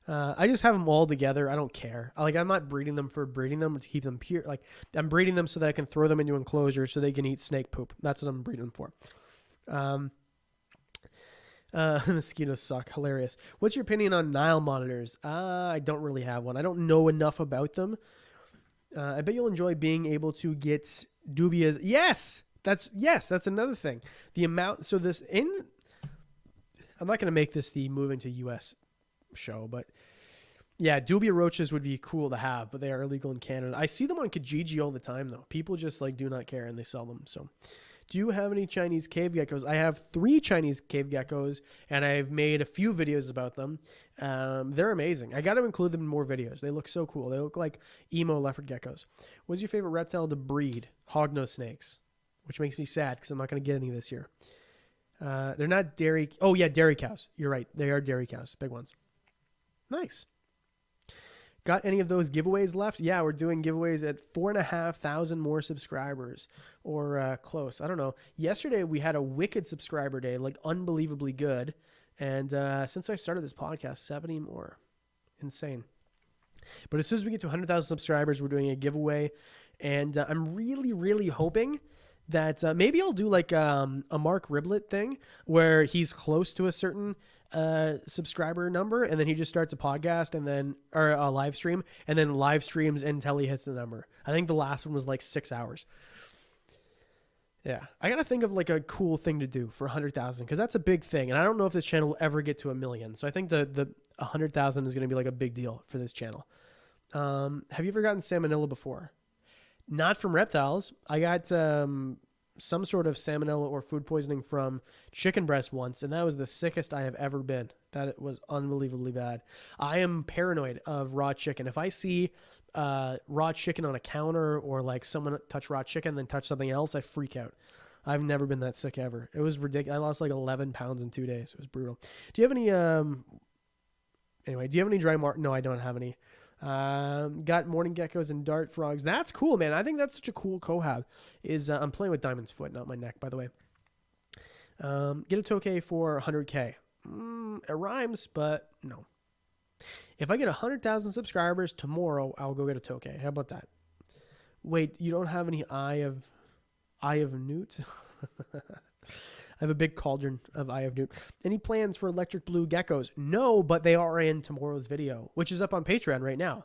I just have them all together. I don't care. I'm not breeding them for breeding them to keep them pure. Like, I'm breeding them so that I can throw them into enclosures so they can eat snake poop. That's what I'm breeding them for. Mosquitoes suck. Hilarious. What's your opinion on Nile monitors? I don't really have one. I don't know enough about them. I bet you'll enjoy being able to get dubias. Yes, that's another thing. The amount. So I'm not going to make this the moving to U.S. show, but yeah, dubia roaches would be cool to have, but they are illegal in Canada. I see them on Kijiji all the time though. People just do not care and they sell them. So. Do you have any Chinese cave geckos? I have 3 Chinese cave geckos, and I've made a few videos about them. They're amazing. I got to include them in more videos. They look so cool. They look like emo leopard geckos. What's your favorite reptile to breed? Hognose snakes, which makes me sad because I'm not going to get any this year. They're not dairy. Oh, yeah, dairy cows. You're right. They are dairy cows, big ones. Nice. Got any of those giveaways left? Yeah, we're doing giveaways at 4,500 more subscribers or close. I don't know. Yesterday we had a wicked subscriber day, unbelievably good. And since I started this podcast, 70 more. Insane. But as soon as we get to 100,000 subscribers, we're doing a giveaway. And I'm really, really hoping that maybe I'll do a Mark Riblet thing where he's close to a certain subscriber number, and then he just starts a podcast or a live stream, and then live streams until he hits the number. I think the last one was 6 hours. Yeah, I gotta think of a cool thing to do for 100,000 because that's a big thing, and I don't know if this channel will ever get to 1 million. So I think the 100,000 is gonna be a big deal for this channel. Have you ever gotten salmonella before? Not from reptiles. I got some sort of salmonella or food poisoning from chicken breast once, and that was the sickest I have ever been. That was unbelievably bad. I am paranoid of raw chicken. If I see raw chicken on a counter or someone touch raw chicken then touch something else, I freak out. I've never been that sick ever. It was ridiculous. I lost 11 pounds in 2 days. It was brutal. Do you have any anyway, do you have any dry No, I don't have any. Got morning geckos and dart frogs. That's cool, man. I think that's such a cool cohab. I'm playing with Diamond's foot, not my neck, by the way. Get a Tokay for 100K. It rhymes, but no. If I get 100,000 subscribers tomorrow, I'll go get a Tokay. How about that? Wait, you don't have any Eye of Newt? I have a big cauldron of Eye of Newt. Any plans for electric blue geckos? No, but they are in tomorrow's video, which is up on Patreon right now.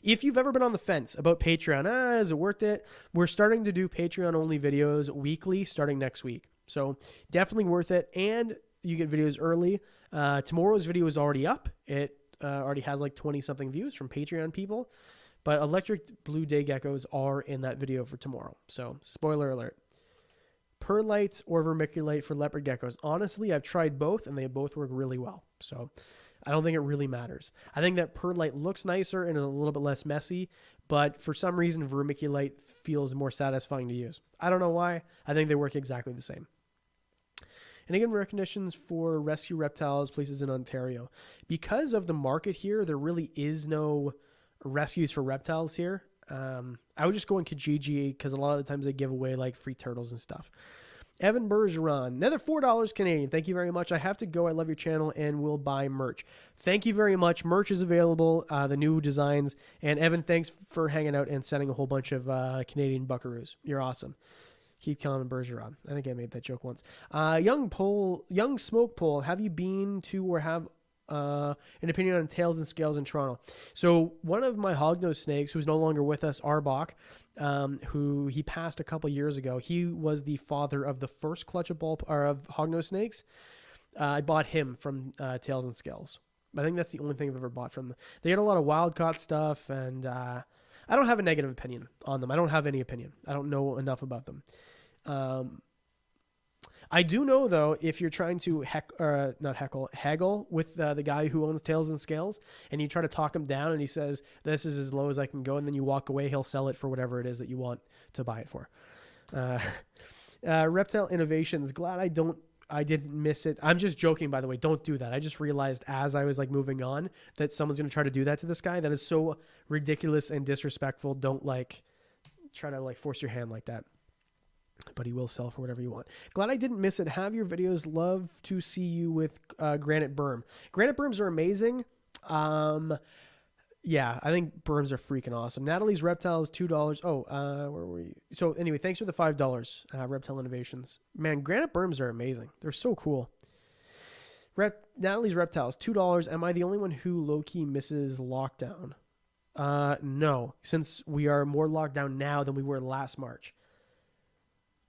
If you've ever been on the fence about Patreon, is it worth it? We're starting to do Patreon-only videos weekly starting next week. So definitely worth it, and you get videos early. Tomorrow's video is already up. It already has 20-something views from Patreon people. But electric blue day geckos are in that video for tomorrow. So spoiler alert. Perlites or vermiculite for leopard geckos. Honestly, I've tried both, and they both work really well. So I don't think it really matters. I think that perlite looks nicer and a little bit less messy, but for some reason, vermiculite feels more satisfying to use. I don't know why. I think they work exactly the same. Any good recommendations for rescue reptiles places in Ontario? Because of the market here, there really is no rescues for reptiles here. I would just go in Kijiji because a lot of the times they give away like free turtles and stuff. Evan Bergeron, another $4 Canadian. Thank you very much. I have to go. I love your channel and will buy merch. Thank you very much. Merch is available, the new designs. And Evan, thanks for hanging out and sending a whole bunch of Canadian buckaroos. You're awesome. Keep calling Bergeron. I think I made that joke once. Young Smoke Pole, have you been to or have an opinion on tails and scales in Toronto? So one of my hognose snakes, who's no longer with us, Arbok, who he passed a couple years ago. He was the father of the first clutch of hognose snakes. I bought him from Tails and Scales. I think that's the only thing I've ever bought from them. They had a lot of wild caught stuff, and I don't have a negative opinion on them. I don't have any opinion. I don't know enough about them. I do know, though, if you're trying to haggle with the guy who owns Tails and Scales, and you try to talk him down and he says, this is as low as I can go, and then you walk away, he'll sell it for whatever it is that you want to buy it for. Reptile Innovations, glad I didn't miss it. I'm just joking, by the way. Don't do that. I just realized as I was like moving on that someone's going to try to do that to this guy. That is so ridiculous and disrespectful. Don't try to force your hand like that. But he will sell for whatever you want. Glad I didn't miss it. Have your videos. Love to see you with granite berm. Granite berms are amazing. Yeah, I think berms are freaking awesome. Natalie's Reptiles, $2. Oh, where were you? So anyway, thanks for the $5. Reptile Innovations. Man, granite berms are amazing. They're so cool. Natalie's Reptiles, $2. Am I the only one who low-key misses lockdown? No, since we are more locked down now than we were last March.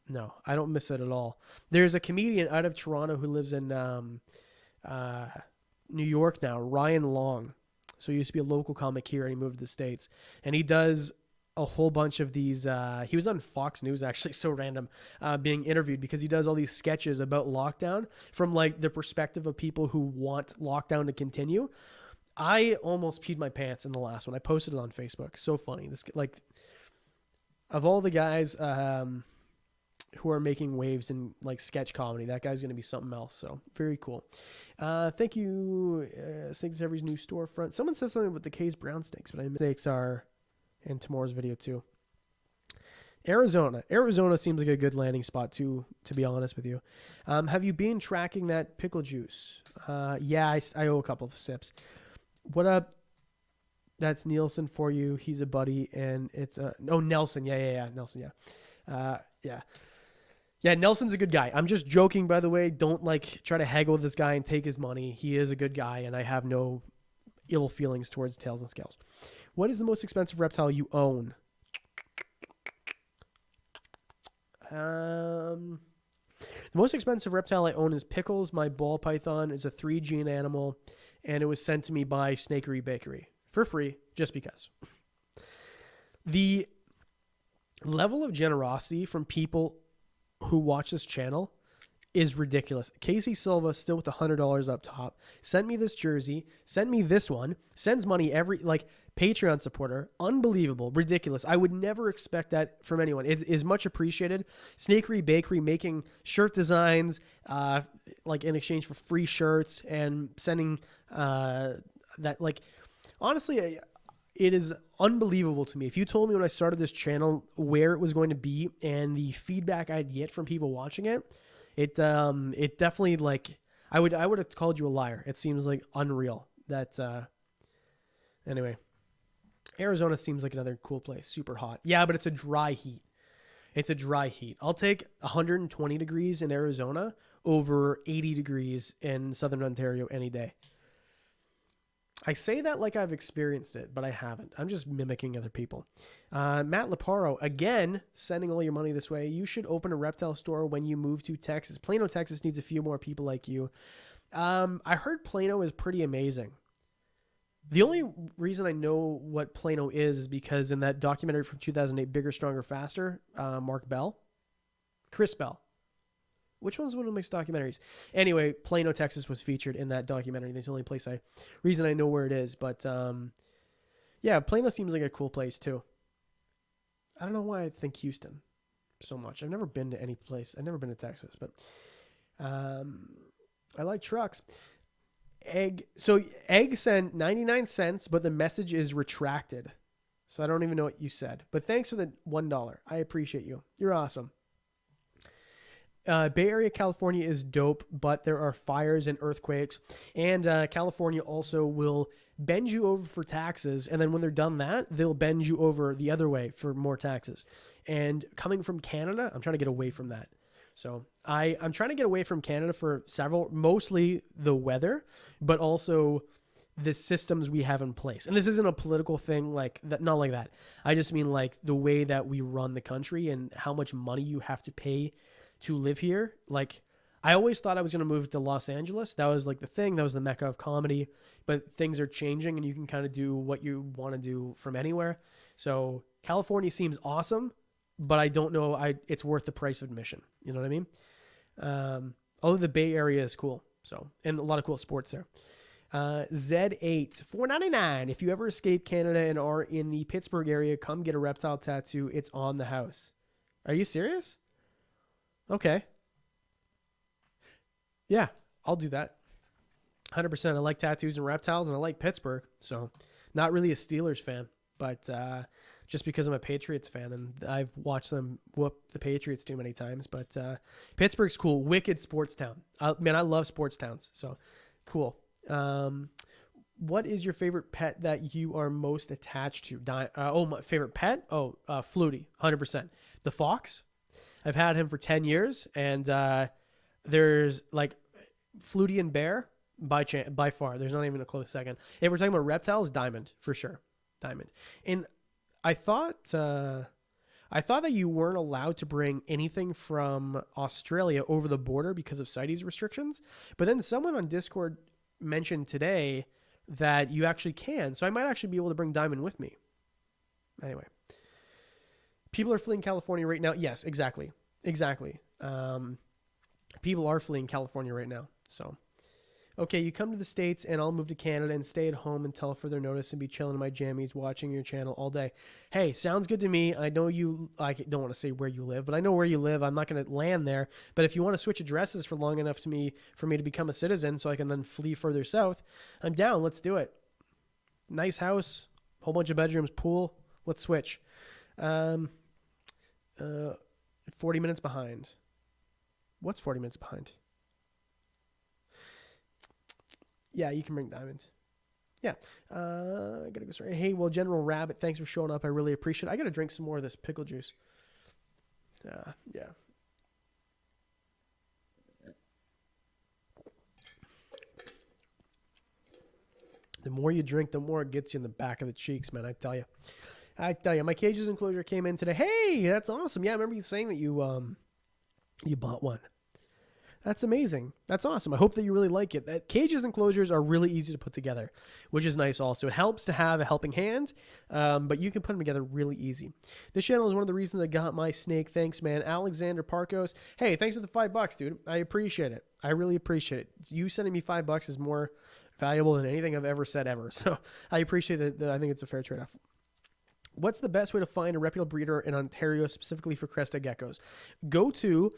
No, I don't miss it at all. There's a comedian out of Toronto who lives in New York now, Ryan Long. So he used to be a local comic here, and he moved to the States. And he does a whole bunch of these. He was on Fox News, actually, so random, being interviewed because he does all these sketches about lockdown from the perspective of people who want lockdown to continue. I almost peed my pants in the last one. I posted it on Facebook. So funny. This of all the guys who are making waves in sketch comedy, that guy's going to be something else. So very cool. Thank you. Snake Discovery's new storefront. Someone said something about the K's brown snakes, but I mistakes are in tomorrow's video too. Arizona seems like a good landing spot too, to be honest with you. Have you been tracking that pickle juice? Yeah, I owe a couple of sips. What up? That's Nielsen for you. He's a buddy, and it's Nelson. Yeah, Nelson. Yeah. Yeah, Nelson's a good guy. I'm just joking, by the way. Don't try to haggle with this guy and take his money. He is a good guy, and I have no ill feelings towards Tails and Scales. What is the most expensive reptile you own? The most expensive reptile I own is Pickles. My ball python is a 3-gene animal, and it was sent to me by Snakery Bakery for free, just because. The level of generosity from people who watch this channel is ridiculous. Casey Silva, still with $100 up top, sent me this jersey, sent me this one, sends money every Patreon supporter. Unbelievable, ridiculous. I would never expect that from anyone. It is much appreciated. Snakery Bakery making shirt designs in exchange for free shirts and sending that honestly, it is unbelievable to me. If you told me when I started this channel where it was going to be and the feedback I'd get from people watching it, it definitely I would have called you a liar. It seems unreal. That anyway, Arizona seems like another cool place. Super hot. Yeah, but it's a dry heat. I'll take 120 degrees in Arizona over 80 degrees in Southern Ontario any day. I say that like I've experienced it, but I haven't. I'm just mimicking other people. Matt Leparo, again, sending all your money this way. You should open a reptile store when you move to Texas. Plano, Texas needs a few more people like you. I heard Plano is pretty amazing. The only reason I know what Plano is because in that documentary from 2008, Bigger, Stronger, Faster, Chris Bell. Which one's one of my documentaries? Anyway, Plano, Texas was featured in that documentary. That's the only reason I know where it is. But yeah, Plano seems like a cool place too. I don't know why I think Houston so much. I've never been to any place. I've never been to Texas, but I like trucks. So egg sent 99 cents, but the message is retracted. So I don't even know what you said. But thanks for the $1. I appreciate you. You're awesome. Bay Area, California is dope, but there are fires and earthquakes. And California also will bend you over for taxes. And then when they're done that, they'll bend you over the other way for more taxes. And coming from Canada, I'm trying to get away from that. So I'm trying to get away from Canada for mostly the weather, but also the systems we have in place. And this isn't a political thing like that, not like that. I just mean like the way that we run the country and how much money you have to pay to live here. Like I always thought I was going to move to Los Angeles. That was like the thing. That was the mecca of comedy, but things are changing and you can kind of do what you want to do from anywhere. So California seems awesome, but I don't know. It's worth the price of admission. You know what I mean? Although the Bay Area is cool. So, and a lot of cool sports there. Z8 $4.99. If you ever escape Canada and are in the Pittsburgh area, come get a reptile tattoo. It's on the house. Are you serious? Okay. Yeah, I'll do that. 100%. I like tattoos and reptiles, and I like Pittsburgh. So, not really a Steelers fan, but just because I'm a Patriots fan, and I've watched them whoop the Patriots too many times. But Pittsburgh's cool. Wicked sports town. Man, I love sports towns. So, cool. What is your favorite pet that you are most attached to? My favorite pet? Flutie, 100%. The fox. I've had him for 10 years, and there's like Flutie and Bear by far. There's not even a close second. If we're talking about reptiles, Diamond for sure. Diamond. And I thought that you weren't allowed to bring anything from Australia over the border because of CITES restrictions, but then someone on Discord mentioned today that you actually can. So I might actually be able to bring Diamond with me. Anyway, people are fleeing California right now. Yes, exactly. People are fleeing California right now. So, okay, you come to the States and I'll move to Canada and stay at home until further notice and be chilling in my jammies watching your channel all day. Hey, sounds good to me. I know I don't want to say where you live, but I know where you live. I'm not going to land there. But if you want to switch addresses for long enough for me to become a citizen so I can then flee further south, I'm down. Let's do it. Nice house, whole bunch of bedrooms, pool. Let's switch. 40 minutes behind. What's 40 minutes behind? Yeah, you can bring Diamond. Yeah. I gotta go sorry. Hey, well, General Rabbit, thanks for showing up. I really appreciate it. I gotta drink some more of this pickle juice. Yeah. The more you drink, the more it gets you in the back of the cheeks, man. I tell you. My cages enclosure came in today. Hey, that's awesome. Yeah, I remember you saying that you bought one. That's amazing. That's awesome. I hope that you really like it. Cages enclosures are really easy to put together, which is nice also. It helps to have a helping hand, but you can put them together really easy. This channel is one of the reasons I got my snake. Thanks, man. Alexander Parkos. Hey, thanks for the $5, dude. I appreciate it. I really appreciate it. You sending me $5 is more valuable than anything I've ever said ever. So I appreciate that. I think it's a fair trade-off. What's the best way to find a reputable breeder in Ontario, specifically for crested geckos? Go to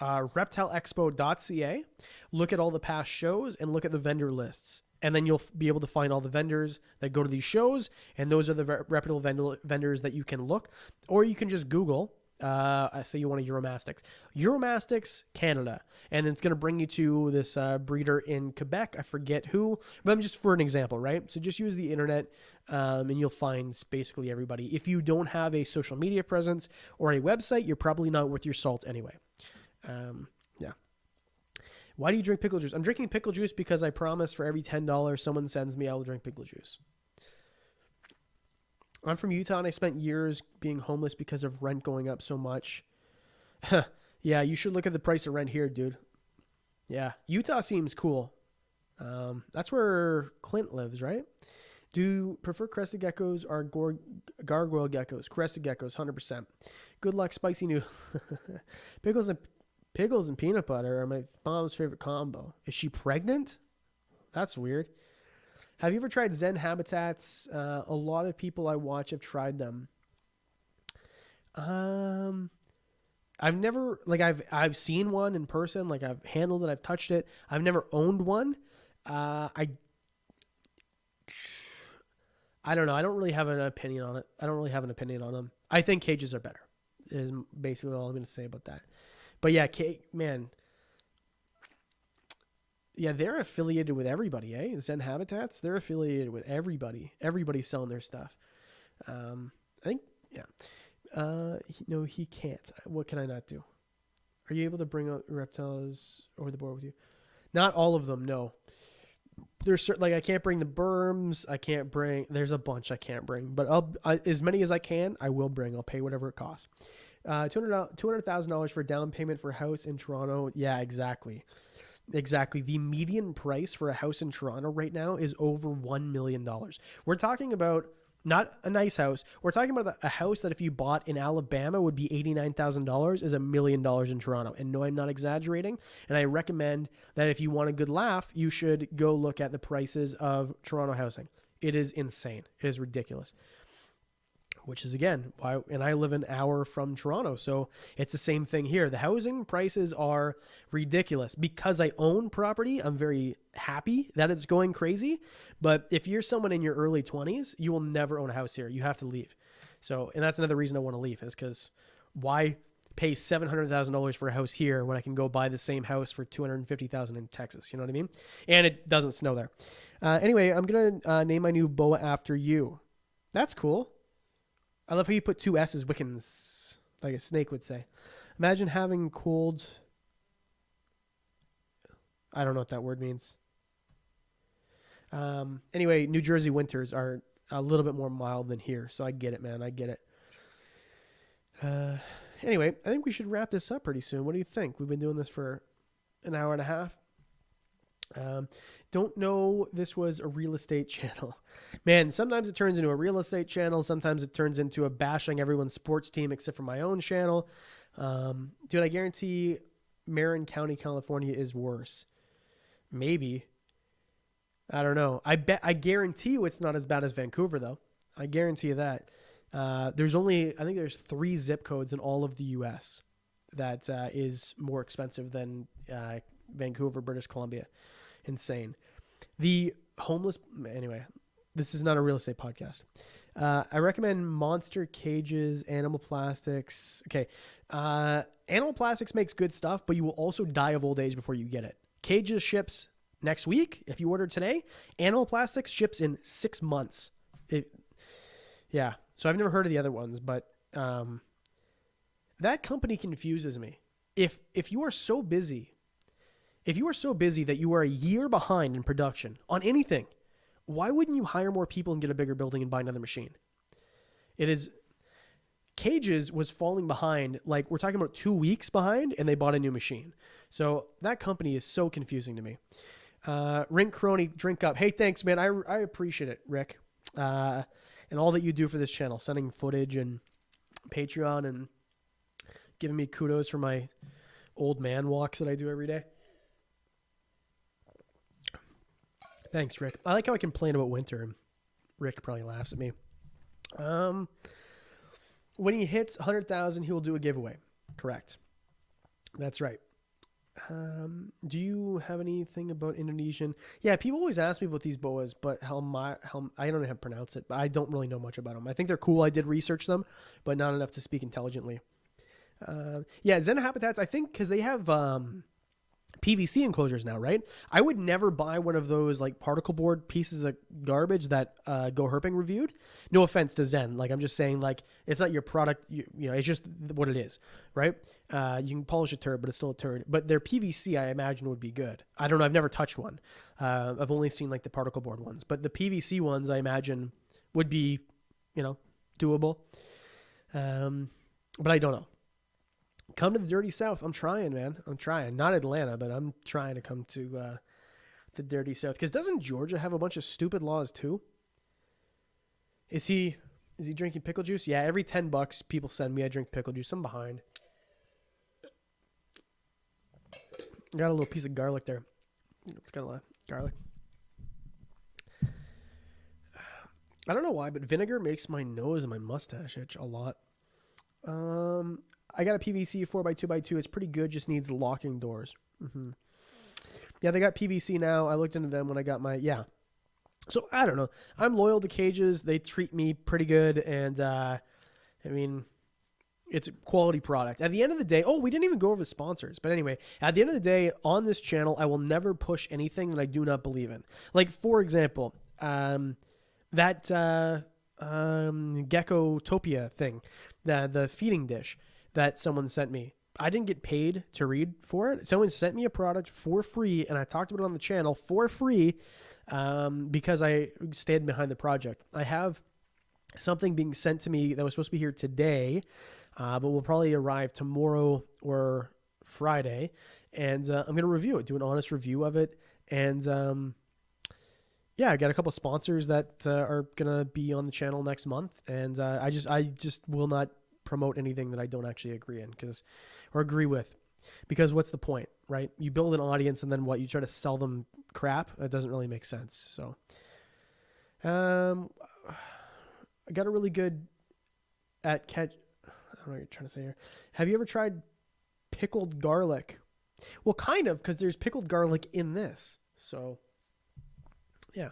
reptileexpo.ca, look at all the past shows, and look at the vendor lists. And then you'll be able to find all the vendors that go to these shows, and those are the reputable vendors that you can look. Or you can just Google, say you want a Euromastics Canada, and then it's going to bring you to this breeder in Quebec. I forget who, but I'm just for an example, right? So just use the internet, and you'll find basically everybody. If you don't have a social media presence or a website, you're probably not worth your salt anyway. Yeah. Why do you drink pickle juice? I'm drinking pickle juice because I promise for every $10 someone sends me, I will drink pickle juice. I'm from Utah and I spent years being homeless because of rent going up so much. Yeah, you should look at the price of rent here, dude. Yeah, Utah seems cool. That's where Clint lives, right? Do you prefer crested geckos or gargoyle geckos? Crested geckos, 100%. Good luck, spicy noodle. Pickles and peanut butter are my mom's favorite combo. Is she pregnant? That's weird. Have you ever tried Zen habitats? A lot of people I watch have tried them. I've never, like, I've seen one in person, like I've handled it, I've touched it. I've never owned one. I don't know. I don't really have an opinion on it. I don't really have an opinion on them. I think cages are better, is basically all I'm going to say about that. But yeah, man. Yeah, they're affiliated with everybody, eh? Zen Habitats, they're affiliated with everybody. Everybody's selling their stuff. I think, yeah. No, he can't. What can I not do? Are you able to bring out reptiles over the board with you? Not all of them, no. There's certain, like, I can't bring the berms. I can't bring, there's a bunch I can't bring, but as many as I can, I will bring. I'll pay whatever it costs. $200,000 for down payment for a house in Toronto. Yeah, exactly. Exactly. The median price for a house in Toronto right now is over $1 million. We're talking about not a nice house. We're talking about a house that if you bought in Alabama would be $89,000 is $1 million in Toronto. And no, I'm not exaggerating. And I recommend that if you want a good laugh, you should go look at the prices of Toronto housing. It is insane. It is ridiculous. Which is, again, why, and I live an hour from Toronto, so it's the same thing here. The housing prices are ridiculous. Because I own property, I'm very happy that it's going crazy. But if you're someone in your early 20s, you will never own a house here. You have to leave. So, and that's another reason I want to leave, is because why pay $700,000 for a house here when I can go buy the same house for $250,000 in Texas? You know what I mean? And it doesn't snow there. Anyway, I'm going to name my new boa after you. That's cool. I love how you put two S's, Wickens, like a snake would say. Imagine having cold. I don't know what that word means. Anyway, New Jersey winters are a little bit more mild than here, so I get it, man. I get it. Anyway, I think we should wrap this up pretty soon. What do you think? We've been doing this for an hour and a half. Don't know this was a real estate channel. Man, sometimes it turns into a real estate channel. Sometimes it turns into a bashing everyone's sports team except for my own channel. Dude, I guarantee Marin County, California is worse. Maybe. I don't know. I guarantee you it's not as bad as Vancouver, though. I guarantee you that. I think there's 3 zip codes in all of the U.S. that is more expensive than Vancouver, British Columbia. Insane. The homeless, anyway, this is not a real estate podcast. I recommend monster cages, animal plastics. Okay. Animal plastics makes good stuff, but you will also die of old age before you get it. Cages ships next week. If you order today, animal plastics ships in 6 months. Yeah. So I've never heard of the other ones, but, that company confuses me. If you are so busy that you are a year behind in production on anything, why wouldn't you hire more people and get a bigger building and buy another machine? Cages was falling behind, like we're talking about 2 weeks behind, and they bought a new machine. So that company is so confusing to me. Rink Crony, drink up. Hey, thanks, man. I appreciate it, Rick. And all that you do for this channel, sending footage and Patreon and giving me kudos for my old man walks that I do every day. Thanks, Rick. I like how I complain about winter, and Rick probably laughs at me. When he hits 100,000, he will do a giveaway. Correct. That's right. Do you have anything about Indonesian? Yeah, people always ask me about these boas, but I don't know how to pronounce it, but I don't really know much about them. I think they're cool. I did research them, but not enough to speak intelligently. Yeah, Zen Habitats, I think, because they have PVC enclosures now, right? I would never buy one of those like particle board pieces of garbage that Go Herping reviewed. No offense to Zen. Like, I'm just saying, like, it's not your product. You know, it's just what it is, right? You can polish a turd, but it's still a turd. But their PVC, I imagine, would be good. I don't know. I've never touched one. I've only seen like the particle board ones. But the PVC ones, I imagine, would be, doable. But I don't know. Come to the dirty South. I'm trying, man. I'm trying. Not Atlanta, but I'm trying to come to the dirty South. Because doesn't Georgia have a bunch of stupid laws too? Is he drinking pickle juice? Yeah, every $10 people send me, I drink pickle juice. I'm behind. Got a little piece of garlic there. It's got a lot of garlic. I don't know why, but vinegar makes my nose and my mustache itch a lot. I got a PVC 4x2x2. It's pretty good. Just needs locking doors. Yeah, they got PVC now. I looked into them when I got my, yeah. So I don't know. I'm loyal to Cages. They treat me pretty good. And I mean, it's a quality product. At the end of the day, we didn't even go over the sponsors. But anyway, at the end of the day, on this channel, I will never push anything that I do not believe in. Like, for example, that Geckotopia thing, the feeding dish that someone sent me. I didn't get paid to read for it. Someone sent me a product for free, and I talked about it on the channel for free because I stayed behind the project. I have something being sent to me that was supposed to be here today, but will probably arrive tomorrow or Friday, and I'm going to review it, do an honest review of it, and yeah, I got a couple of sponsors that are going to be on the channel next month, and I just will not promote anything that I don't actually agree with, because what's the point, right? You build an audience and then what? You try to sell them crap? That doesn't really make sense. So, I got a really good at catch. I don't know what you're trying to say here. Have you ever tried pickled garlic? Well, kind of, because there's pickled garlic in this. So, yeah.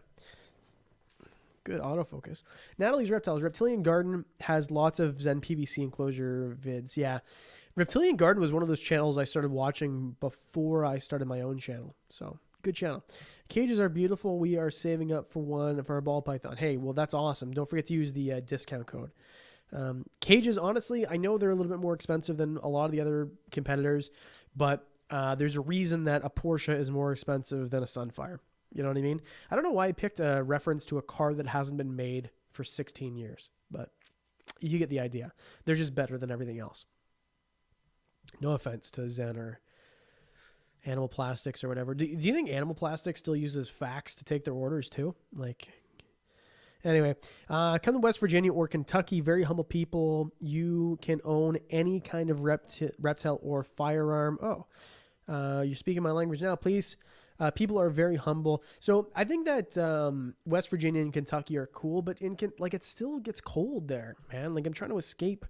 Good autofocus. Natalie's Reptiles. Reptilian Garden has lots of Zen PVC enclosure vids. Yeah. Reptilian Garden was one of those channels I started watching before I started my own channel. So, good channel. Cages are beautiful. We are saving up for one for our ball python. Hey, well, that's awesome. Don't forget to use the discount code. Cages, honestly, I know they're a little bit more expensive than a lot of the other competitors, but there's a reason that a Porsche is more expensive than a Sunfire. You know what I mean? I don't know why I picked a reference to a car that hasn't been made for 16 years, but you get the idea. They're just better than everything else. No offense to Zen or Animal Plastics or whatever. Do you think Animal Plastics still uses fax to take their orders too? Like, anyway, come to West Virginia or Kentucky. Very humble people. You can own any kind of reptile or firearm. You're speaking my language now, please. People are very humble. So I think that West Virginia and Kentucky are cool, but it still gets cold there, man. Like, I'm trying to escape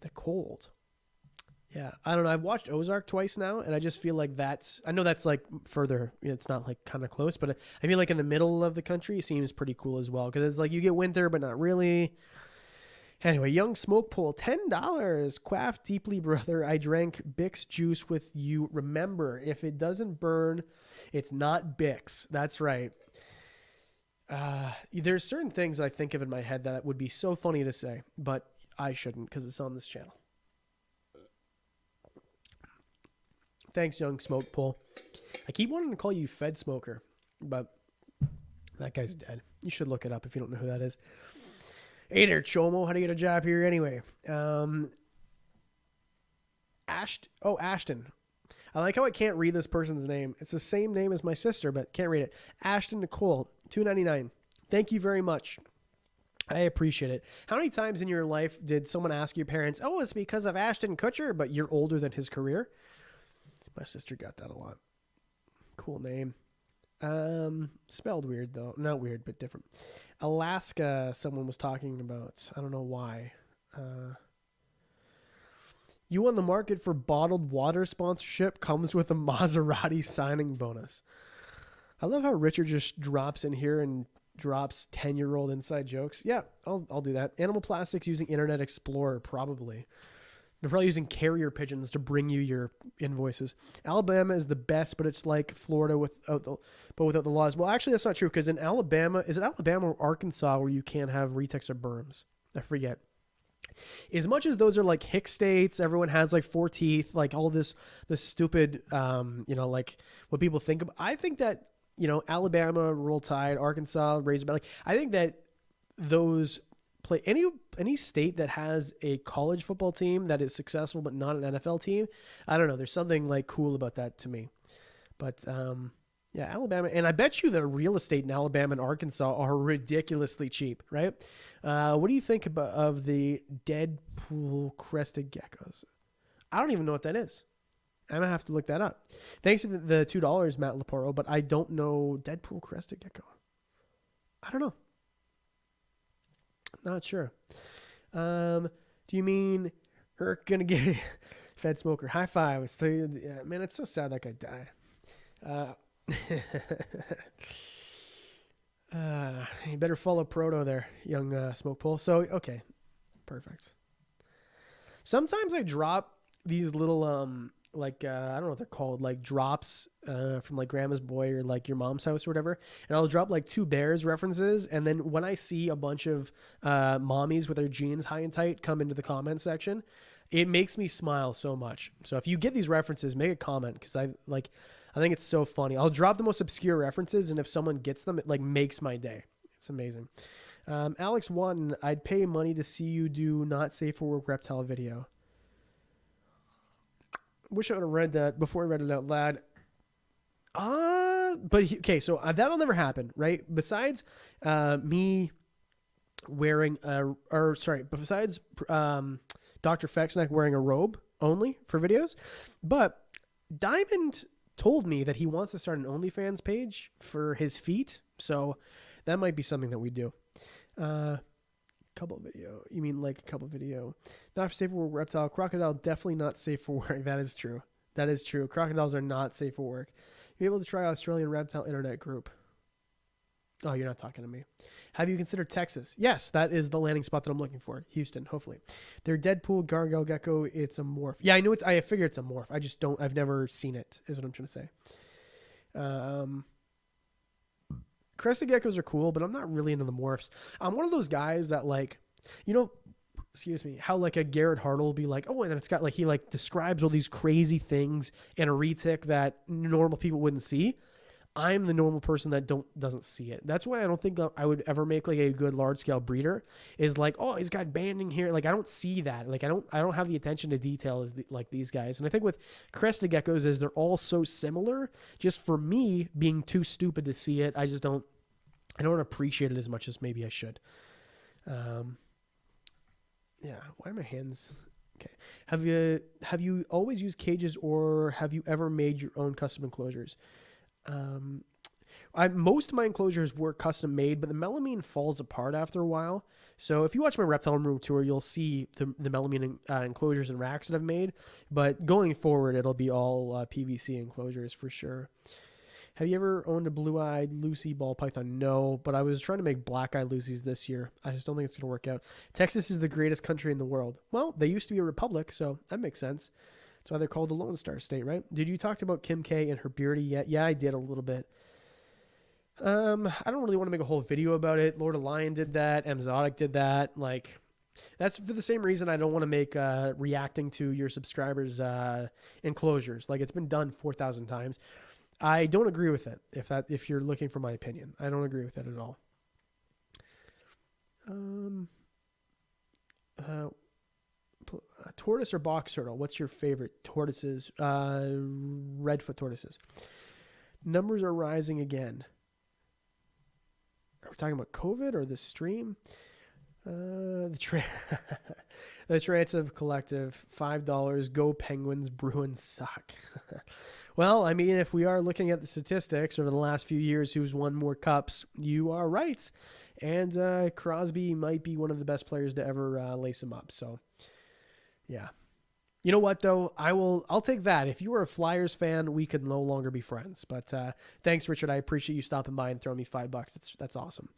the cold. Yeah, I don't know. I've watched Ozark twice now, and I just feel like I know that's like further. It's not like kind of close, but I feel like in the middle of the country seems pretty cool as well, because it's like you get winter, but not really. Anyway, Young Smoke Pole, $10. Quaff deeply, brother. I drank Bix juice with you. Remember, if it doesn't burn, it's not Bix. That's right. There's certain things I think of in my head that would be so funny to say, but I shouldn't because it's on this channel. Thanks, Young Smoke Pole. I keep wanting to call you Fed Smoker, but that guy's dead. You should look it up if you don't know who that is. Hey there, Chomo. How do you get a job here anyway? Ashton. I like how I can't read this person's name. It's the same name as my sister, but can't read it. Ashton Nicole, $2.99. Thank you very much. I appreciate it. How many times in your life did someone ask your parents, it's because of Ashton Kutcher, but you're older than his career? My sister got that a lot. Cool name. Spelled weird, though. Not weird, but different. Alaska, someone was talking about. I don't know why. You on the market for bottled water sponsorship? Comes with a Maserati signing bonus. I love how Richard just drops in here and drops 10-year-old inside jokes. Yeah, I'll do that. Animal Plastics using Internet Explorer, probably. They're probably using carrier pigeons to bring you your invoices. Alabama is the best, but it's like Florida without the laws. Well, actually, that's not true, because in Alabama, is it Alabama or Arkansas where you can't have retex or berms? I forget. As much as those are like hick states, everyone has like 4 teeth, like all this stupid, like what people think of. I think that, Alabama, Roll Tide, Arkansas, Razorback, like I think that those play any state that has a college football team that is successful but not an NFL team. I don't know. There's something like cool about that to me. But yeah, Alabama, and I bet you the real estate in Alabama and Arkansas are ridiculously cheap, right? What do you think of the Deadpool crested geckos? I don't even know what that is. I'm gonna have to look that up. Thanks for the $2, Matt Leporo, but I don't know Deadpool crested gecko. I don't know. Not sure. Do you mean Herc gonna get fed smoker. High five. It's yeah, man, it's so sad that guy died. You better follow Proto there, young smoke pole. So okay, perfect. Sometimes I drop these little like I don't know what they're called, like drops from like Grandma's Boy or like Your Mom's House or whatever, and I'll drop like 2 bears references, and then when I see a bunch of mommies with their jeans high and tight come into the comment section, it makes me smile so much. So if you get these references, make a comment, because I think it's so funny. I'll drop the most obscure references, and if someone gets them, it like makes my day. It's amazing. Alex Wanton, I'd pay money to see you do not safe for work reptile video. Wish I would have read that before I read it out loud. Okay, so that'll never happen, right? Besides me wearing besides Dr. Fexneck wearing a robe only for videos. But Diamond told me that he wants to start an OnlyFans page for his feet, so that might be something that we do. Couple video. You mean like a couple video? Not safe for work reptile. Crocodile definitely not safe for work. That is true. That is true. Crocodiles are not safe for work. You're able to try Australian reptile internet group. Oh, you're not talking to me. Have you considered Texas? Yes, that is the landing spot that I'm looking for. Houston, hopefully. They're Deadpool, Gargoyle, Gecko. It's a morph. Yeah, I know it's. I figure it's a morph. I just don't. I've never seen it. Is what I'm trying to say. Crested geckos are cool, but I'm not really into the morphs. I'm one of those guys that like, excuse me, how like a Garrett Hart will be like, oh, and then it's got like, he like describes all these crazy things in a retic that normal people wouldn't see. I'm the normal person that doesn't see it. That's why I don't think I would ever make like a good large scale breeder, is like, oh, he's got banding here. Like I don't see that. Like I don't have the attention to detail as like these guys. And I think with crested geckos is they're all so similar. Just for me being too stupid to see it, I don't appreciate it as much as maybe I should. Yeah. Why are my hands? Okay. Have you always used cages, or have you ever made your own custom enclosures? Most of my enclosures were custom made, but the melamine falls apart after a while. So if you watch my reptile room tour, you'll see the melamine enclosures and racks that I've made. But going forward, it'll be all PVC enclosures for sure. Have you ever owned a blue-eyed Lucy ball python? No, but I was trying to make black-eyed Lucy's this year. I just don't think it's going to work out. Texas is the greatest country in the world. Well, they used to be a republic, so that makes sense. That's why they're called the Lone Star State, right? Did you talk about Kim K and her beardy yet? Yeah, I did a little bit. I don't really want to make a whole video about it. Lord of Lion did that. Exotic did that. Like, that's for the same reason I don't want to make reacting to your subscribers' enclosures. Like, it's been done 4,000 times. I don't agree with it. If you're looking for my opinion, I don't agree with it at all. Tortoise or box turtle? What's your favorite? Tortoises. Redfoot tortoises. Numbers are rising again. Are we talking about COVID or the stream? The Transitive Collective, $5. Go Penguins. Bruins suck. Well, I mean, if we are looking at the statistics over the last few years, who's won more cups, you are right. And Crosby might be one of the best players to ever lace him up. So, yeah. You know what, though? I'll take that. If you were a Flyers fan, we could no longer be friends. But thanks, Richard. I appreciate you stopping by and throwing me $5. That's awesome.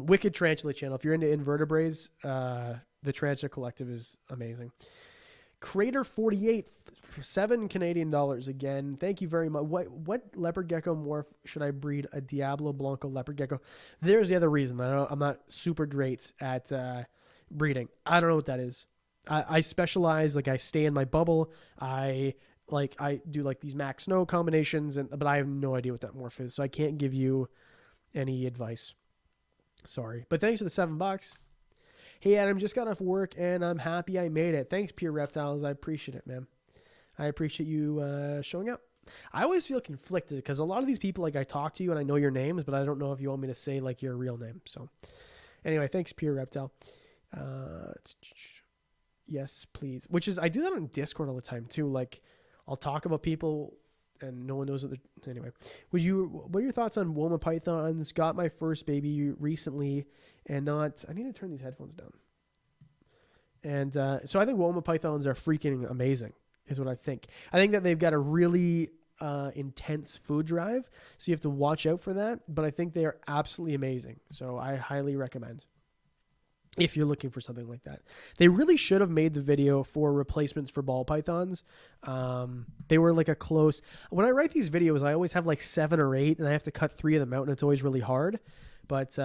Wicked Tarantula channel. If you're into invertebrates, the Tarantula Collective is amazing. Crater 48, $7 Canadian again. Thank you very much. What leopard gecko morph should I breed? A Diablo Blanco leopard gecko. There's the other reason that I'm not super great at breeding. I don't know what that is. I specialize, like I stay in my bubble. I do like these Max Snow combinations, but I have no idea what that morph is, so I can't give you any advice. Sorry, but thanks for the $7. Hey, Adam, just got off work, and I'm happy I made it. Thanks, Pure Reptiles. I appreciate it, man. I appreciate you showing up. I always feel conflicted because a lot of these people, like I talk to you and I know your names, but I don't know if you want me to say like your real name. So anyway, thanks, Pure Reptile. Yes, please. I do that on Discord all the time too. Like I'll talk about people and no one knows what anyway. What are your thoughts on Woma pythons? Got my first baby recently and I need to turn these headphones down. And so I think Woma pythons are freaking amazing, is what I think. I think that they've got a really intense food drive, so you have to watch out for that. But I think they are absolutely amazing. So I highly recommend if you're looking for something like that. They really should have made the video for replacements for ball pythons. They were like a close... When I write these videos, I always have like 7 or 8, and I have to cut 3 of them out, and it's always really hard. But...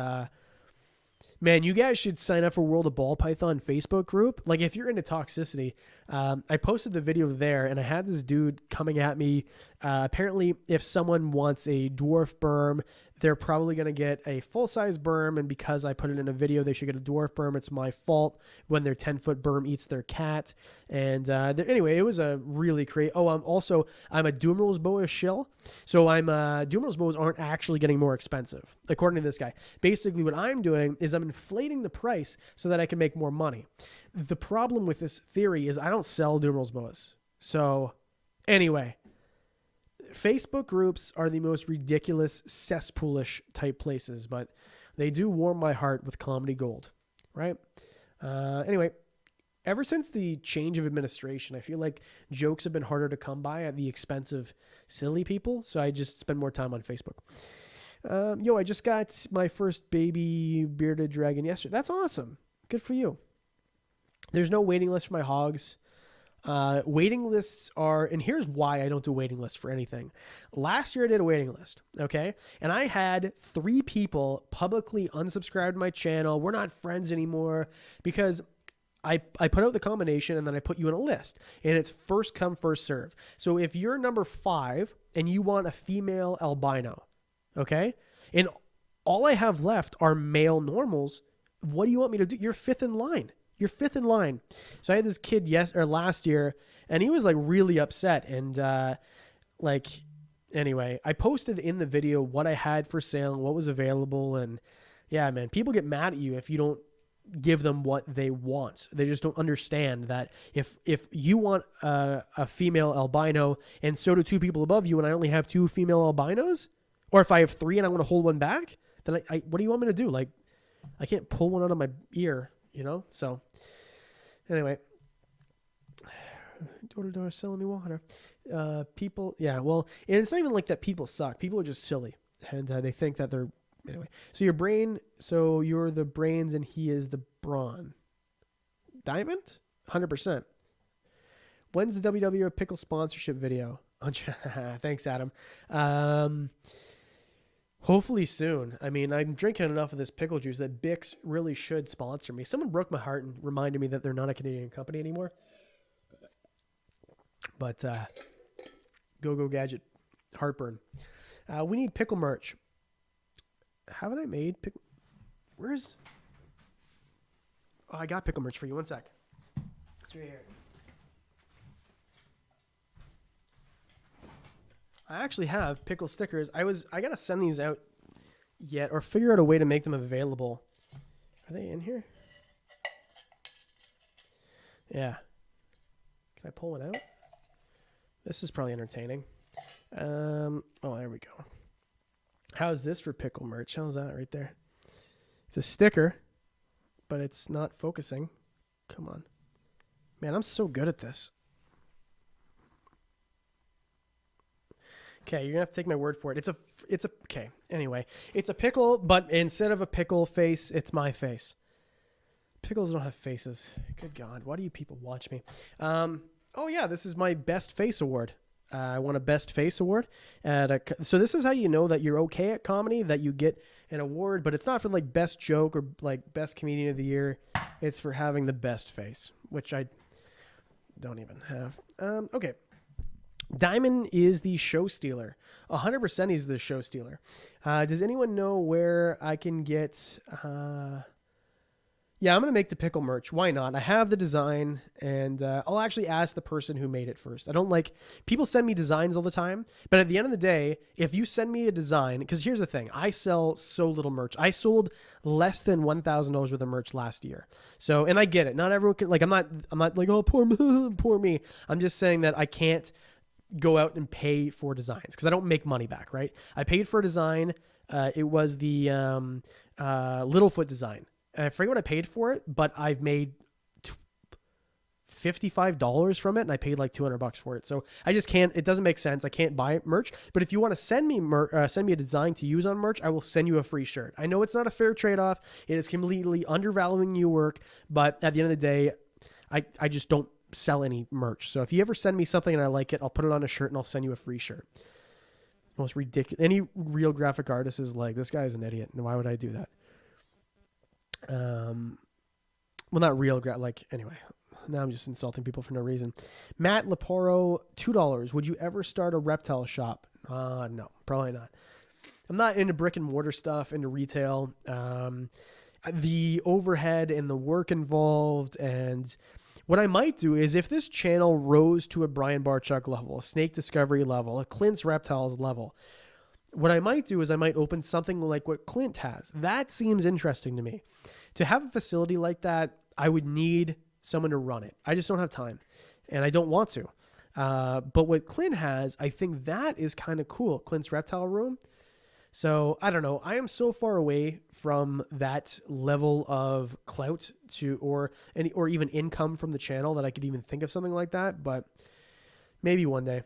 man, you guys should sign up for World of Ball Python Facebook group. Like, if you're into toxicity, I posted the video there, and I had this dude coming at me. Apparently, if someone wants a dwarf berm, they're probably going to get a full-size berm, and because I put it in a video, they should get a dwarf berm. It's my fault when their 10-foot berm eats their cat. And anyway, it was a really crazy... Oh, I'm a Dumeral's boa shill. So Dumeral's boas aren't actually getting more expensive, according to this guy. Basically, what I'm doing is I'm inflating the price so that I can make more money. The problem with this theory is I don't sell Dumeral's boas. So anyway... Facebook groups are the most ridiculous cesspoolish type places, but they do warm my heart with comedy gold, right? Anyway, ever since the change of administration, I feel like jokes have been harder to come by at the expense of silly people, so I just spend more time on Facebook. I just got my first baby bearded dragon yesterday. That's awesome. Good for you. There's no waiting list for my hogs. Waiting lists are, and here's why I don't do waiting lists for anything. Last year I did a waiting list, okay? And I had 3 people publicly unsubscribe to my channel. We're not friends anymore because I put out the combination and then I put you in a list, and it's first come, first serve. So if you're number 5 and you want a female albino, okay? And all I have left are male normals. What do you want me to do? You're 5th in line. You're 5th in line. So I had this kid last year, and he was like really upset. And anyway, I posted in the video what I had for sale and what was available. And yeah, man, people get mad at you if you don't give them what they want. They just don't understand that if you want a female albino and so do 2 people above you, and I only have 2 female albinos, or if I have 3 and I want to hold one back, then I what do you want me to do? Like, I can't pull one out of my ear. So anyway, door selling me water. People, yeah, well, and it's not even like that people suck. People are just silly, and they think that they're, anyway. So you're the brains and he is the brawn. Diamond? 100%. When's the WW pickle sponsorship video? Thanks, Adam. Hopefully soon. I mean, I'm drinking enough of this pickle juice that Bix really should sponsor me. Someone broke my heart and reminded me that they're not a Canadian company anymore. But Go Gadget, heartburn. We need pickle merch. Haven't I made pickle? Where's... Oh, I got pickle merch for you. One sec. It's right here. I actually have pickle stickers. I gotta send these out yet or figure out a way to make them available. Are they in here? Yeah. Can I pull one out? This is probably entertaining. Oh, there we go. How's this for pickle merch? How's that right there? It's a sticker, but it's not focusing. Come on. Man, I'm so good at this. Okay, you're gonna have to take my word for it. Okay. Anyway, it's a pickle, but instead of a pickle face, it's my face. Pickles don't have faces. Good God, why do you people watch me? Oh yeah, this is my best face award. I won a best face award so this is how you know that you're okay at comedy, that you get an award, but it's not for like best joke or like best comedian of the year. It's for having the best face, which I don't even have. Okay. Diamond is the show stealer. 100% he's the show stealer. Does anyone know where I can get... Yeah, I'm going to make the pickle merch. Why not? I have the design, and I'll actually ask the person who made it first. I don't like... People send me designs all the time, but at the end of the day, if you send me a design... Because here's the thing. I sell so little merch. I sold less than $1,000 worth of merch last year. So, and I get it. Not everyone can... Like, I'm not like, oh, poor me. I'm just saying that I can't go out and pay for designs because I don't make money back, right? I paid for a design. It was the Littlefoot design. I forget what I paid for it, but I've made $55 from it, and I paid like $200 for it. So I just can't. It doesn't make sense. I can't buy merch. But if you want to send me a design to use on merch, I will send you a free shirt. I know it's not a fair trade-off. It is completely undervaluing your work. But at the end of the day, I just don't sell any merch. So if you ever send me something and I like it, I'll put it on a shirt and I'll send you a free shirt. Most ridiculous. Any real graphic artist is like, this guy is an idiot. And why would I do that? Well, not real. Anyway, now I'm just insulting people for no reason. Matt Leporo, $2. Would you ever start a reptile shop? No, probably not. I'm not into brick and mortar stuff, into retail. The overhead and the work involved, and what I might do is if this channel rose to a Brian Barchuk level, a Snake Discovery level, a Clint's Reptiles level, what I might do is I might open something like what Clint has. That seems interesting to me. To have a facility like that, I would need someone to run it. I just don't have time, and I don't want to. But what Clint has, I think that is kind of cool. Clint's Reptile Room. So I don't know. I am so far away from that level of clout or even income from the channel that I could even think of something like that. But maybe one day.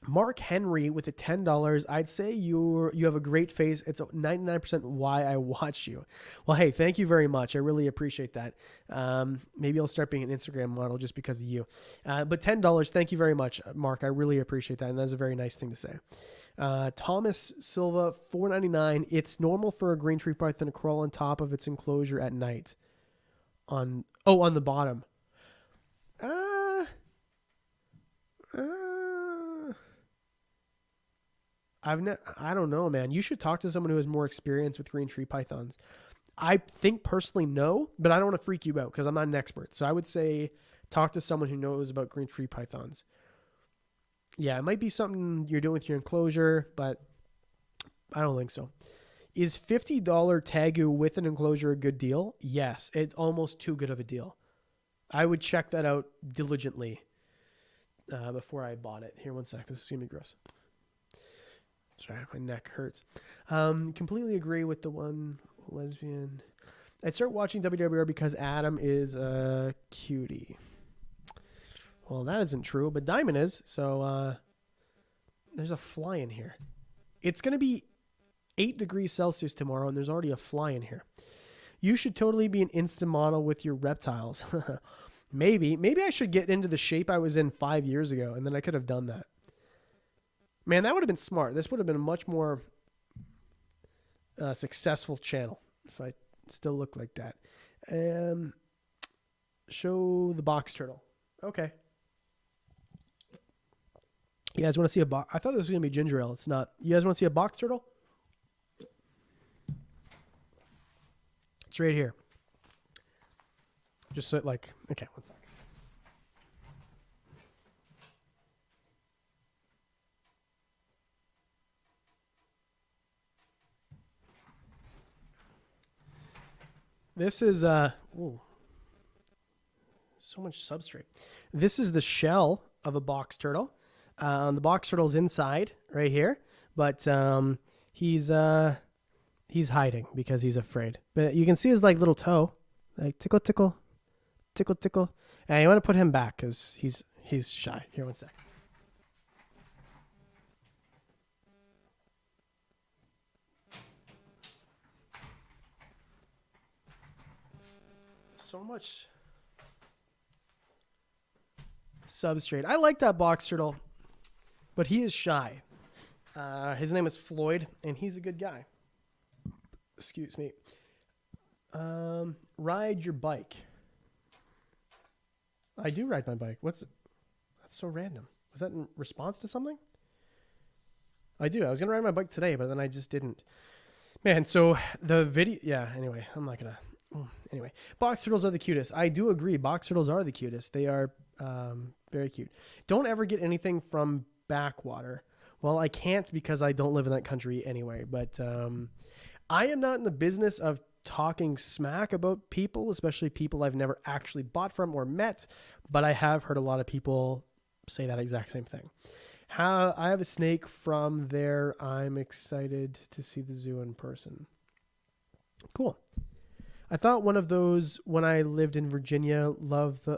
Mark Henry with the $10. I'd say you have a great face. It's 99% why I watch you. Well, hey, thank you very much. I really appreciate that. Maybe I'll start being an Instagram model just because of you. But $10, thank you very much, Mark. I really appreciate that. And that's a very nice thing to say. Thomas Silva, $4.99. It's normal for a green tree python to crawl on top of its enclosure at night. On the bottom. I don't know, man. You should talk to someone who has more experience with green tree pythons. I think personally no, but I don't want to freak you out because I'm not an expert. So I would say talk to someone who knows about green tree pythons. Yeah, it might be something you're doing with your enclosure, but I don't think so. Is $50 Tegu with an enclosure a good deal? Yes, it's almost too good of a deal. I would check that out diligently before I bought it. Here, one sec. This is going to be gross. Sorry, my neck hurts. Completely agree with the one lesbian. I start watching WWR because Adam is a cutie. Well, that isn't true, but Diamond is. So there's a fly in here. It's going to be 8 degrees Celsius tomorrow, and there's already a fly in here. You should totally be an Insta model with your reptiles. Maybe I should get into the shape I was in 5 years ago, and then I could have done that. Man, that would have been smart. This would have been a much more successful channel if I still look like that. Show the box turtle. Okay. You guys want to see a box? I thought this was going to be ginger ale. It's not. You guys want to see a box turtle? It's right here. Just so like, okay, one sec. This is, ooh, so much substrate. This is the shell of a box turtle. The box turtle's inside right here, but he's hiding because he's afraid. But you can see his like little toe, like tickle, tickle, tickle, tickle. And you want to put him back because he's shy. Here, one sec. So much substrate. I like that box turtle, but he is shy. His name is Floyd, and he's a good guy. Excuse me. Ride your bike. I do ride my bike. That's so random. Was that in response to something? I do. I was going to ride my bike today, but then I just didn't. Man, so the video... Yeah, anyway, I'm not going to... Anyway, box turtles are the cutest. I do agree. Box turtles are the cutest. They are very cute. Don't ever get anything from backwater. Well, I can't because I don't live in that country anyway. But I am not in the business of talking smack about people, especially people I've never actually bought from or met. But I have heard a lot of people say that exact same thing. I have a snake from there. I'm excited to see the zoo in person. Cool. I thought one of those when I lived in Virginia.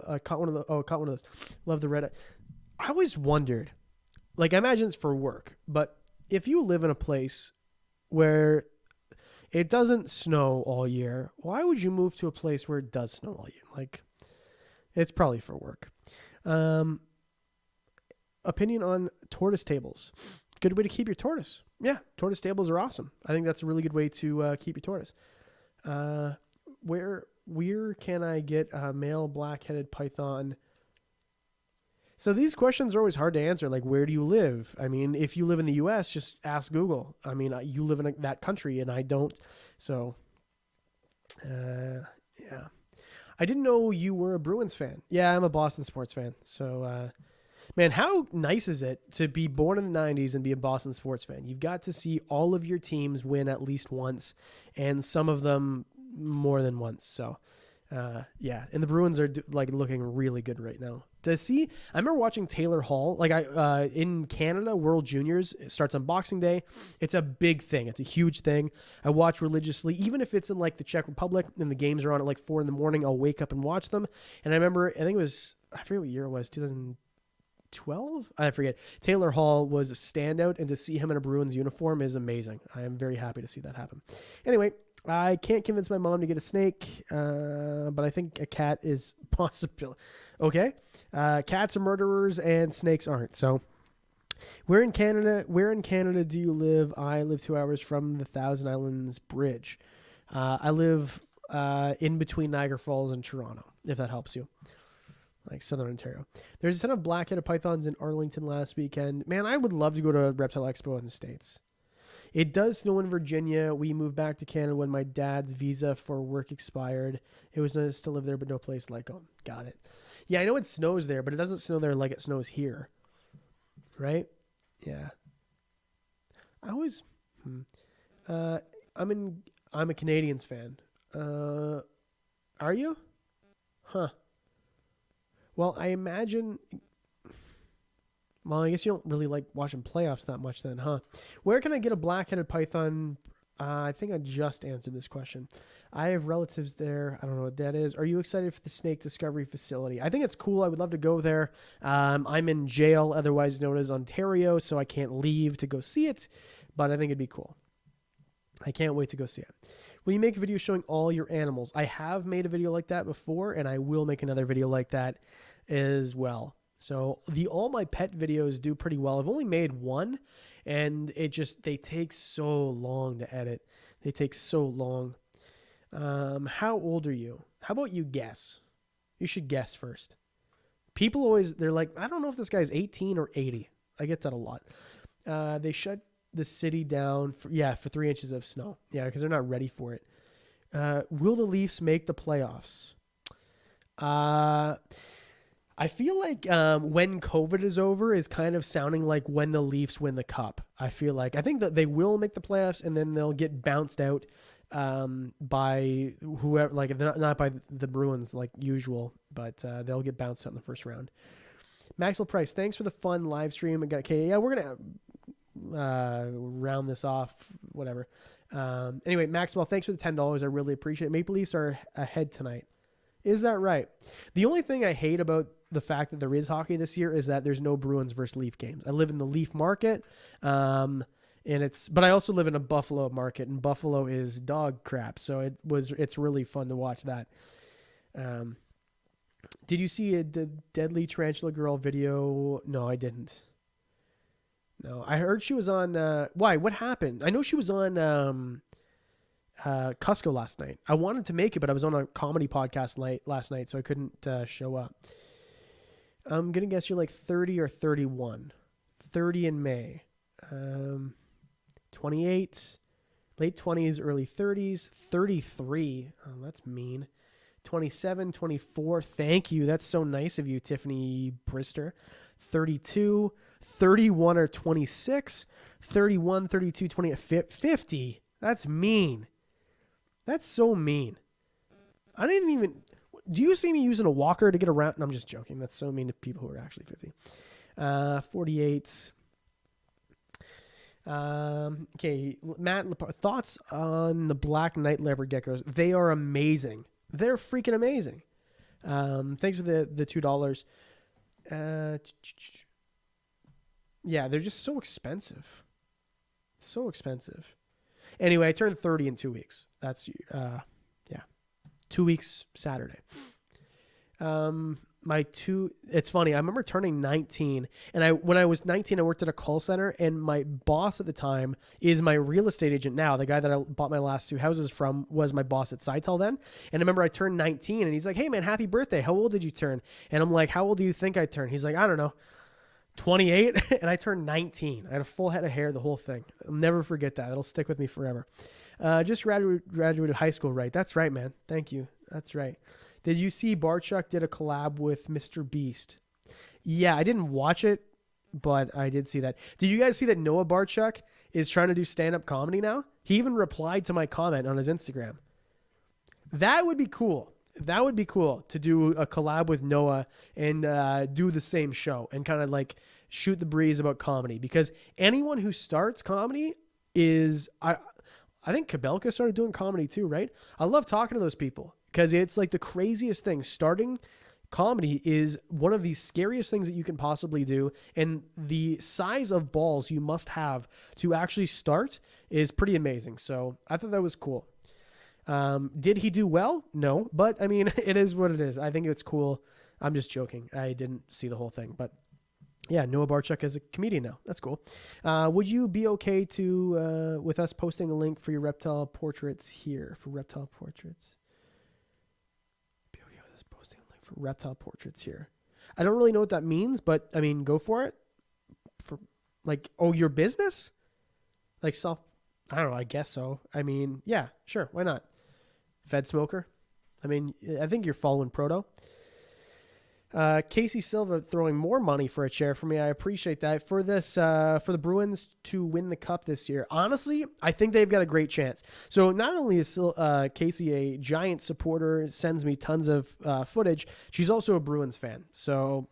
I caught one of the. Oh, I caught one of those. Love the red. I always wondered, like, I imagine it's for work, but if you live in a place where it doesn't snow all year, why would you move to a place where it does snow all year? Like, it's probably for work. Opinion on tortoise tables. Good way to keep your tortoise. Yeah, tortoise tables are awesome. I think that's a really good way to keep your tortoise. Where can I get a male black-headed python? So these questions are always hard to answer. Like, where do you live? I mean, if you live in the U.S., just ask Google. I mean, you live in that country, and I don't. So, yeah. I didn't know you were a Bruins fan. Yeah, I'm a Boston sports fan. So, man, how nice is it to be born in the 90s and be a Boston sports fan? You've got to see all of your teams win at least once, and some of them more than once. So, yeah, and the Bruins are like looking really good right now. I remember watching Taylor Hall, like in Canada, World Juniors, it starts on Boxing Day. It's a big thing. It's a huge thing. I watch religiously, even if it's in like the Czech Republic and the games are on at like 4 a.m, I'll wake up and watch them. And I remember, I forget what year it was, 2012? I forget. Taylor Hall was a standout, and to see him in a Bruins uniform is amazing. I am very happy to see that happen. Anyway, I can't convince my mom to get a snake, but I think a cat is possible. Okay. Cats are murderers and snakes aren't. So where in Canada do you live? I live 2 hours from the Thousand Islands Bridge. I live in between Niagara Falls and Toronto, if that helps you. Like Southern Ontario. There's a ton of black-headed pythons in Arlington last weekend. Man, I would love to go to a Reptile Expo in the States. It does snow in Virginia. We moved back to Canada when my dad's visa for work expired. It was nice to live there, but no place like home. Got it. Yeah, I know it snows there, but it doesn't snow there like it snows here. Right? Yeah. I'm a Canadians fan. Are you? Huh. Well, I imagine... Well, I guess you don't really like watching playoffs that much then, huh? Where can I get a black-headed python? I think I just answered this question. I have relatives there. I don't know what that is. Are you excited for the snake discovery facility? I think it's cool. I would love to go there. I'm in jail, otherwise known as Ontario, so I can't leave to go see it, but I think it'd be cool. I can't wait to go see it. Will you make a video showing all your animals? I have made a video like that before, and I will make another video like that as well. So all my pet videos do pretty well. I've only made one, and they take so long to edit. They take so long. How old are you? How about you guess? You should guess first. People they're like, I don't know if this guy's 18 or 80. I get that a lot. They shut the city down for 3 inches of snow. Yeah, because they're not ready for it. Will the Leafs make the playoffs? I feel like when COVID is over is kind of sounding like when the Leafs win the cup. I think that they will make the playoffs, and then they'll get bounced out by whoever, like not by the Bruins like usual, but they'll get bounced out in the first round. Maxwell Price, thanks for the fun live stream. Okay, yeah, we're gonna round this off, whatever. Anyway, Maxwell, thanks for the $10. I really appreciate it. Maple Leafs are ahead tonight. Is that right? The only thing I hate about the fact that there is hockey this year is that there's no Bruins versus Leaf games. I live in the Leaf market, but I also live in a Buffalo market, and Buffalo is dog crap. So it's really fun to watch that. Did you see the Deadly Tarantula Girl video? No, I didn't. No, I heard she was on. Why? What happened? I know she was on Cusco last night. I wanted to make it, but I was on a comedy podcast last night, so I couldn't show up. I'm going to guess you're like 30 or 31. 30 in May. 28. Late 20s, early 30s. 33. Oh, that's mean. 27, 24. Thank you. That's so nice of you, Tiffany Brister. 32. 31 or 26. 31, 32, 28. 50. That's mean. That's so mean. I didn't even... Do you see me using a walker to get around? No, I'm just joking. That's so mean to people who are actually 50. 48. Okay, Matt, thoughts on the black night leopard geckos? They are amazing. They're freaking amazing. Thanks for the $2. Yeah, they're just so expensive. So expensive. Anyway, I turned 30 in 2 weeks. That's 2 weeks Saturday. It's funny. I remember turning 19, and when I was 19, I worked at a call center, and my boss at the time is my real estate agent now. The guy that I bought my last 2 houses from was my boss at Sitel then. And I remember I turned 19, and he's like, "Hey man, happy birthday. How old did you turn?" And I'm like, "How old do you think I turned?" He's like, "I don't know, 28." And I turned 19. I had a full head of hair, the whole thing. I'll never forget that. It'll stick with me forever. Just graduated high school, right? That's right, man. Thank you. That's right. Did you see Barchuk did a collab with Mr. Beast? Yeah, I didn't watch it, but I did see that. Did you guys see that Noah Barchuk is trying to do stand-up comedy now? He even replied to my comment on his Instagram. That would be cool. That would be cool to do a collab with Noah and do the same show and kind of like shoot the breeze about comedy. Because anyone who starts comedy is... I think Kabelka started doing comedy too, right? I love talking to those people. Because it's like the craziest thing. Starting comedy is one of the scariest things that you can possibly do. And the size of balls you must have to actually start is pretty amazing. So I thought that was cool. Did he do well? No. But, I mean, it is what it is. I think it's cool. I'm just joking. I didn't see the whole thing. But, yeah, Noah Barchuk is a comedian now. That's cool. Would you be okay to with us posting a link for your reptile portraits here? For reptile portraits? Reptile portraits here. I don't really know what that means, but I mean, go for it. For like, oh, your business? Like self, I don't know, I guess so. I mean, yeah, sure, why not? Fed smoker. I mean, I think you're following Proto. Casey Silva throwing more money for a chair for me. I appreciate that. For this, for the Bruins to win the cup this year, honestly, I think they've got a great chance. So not only is Casey a giant supporter, sends me tons of footage, she's also a Bruins fan. So,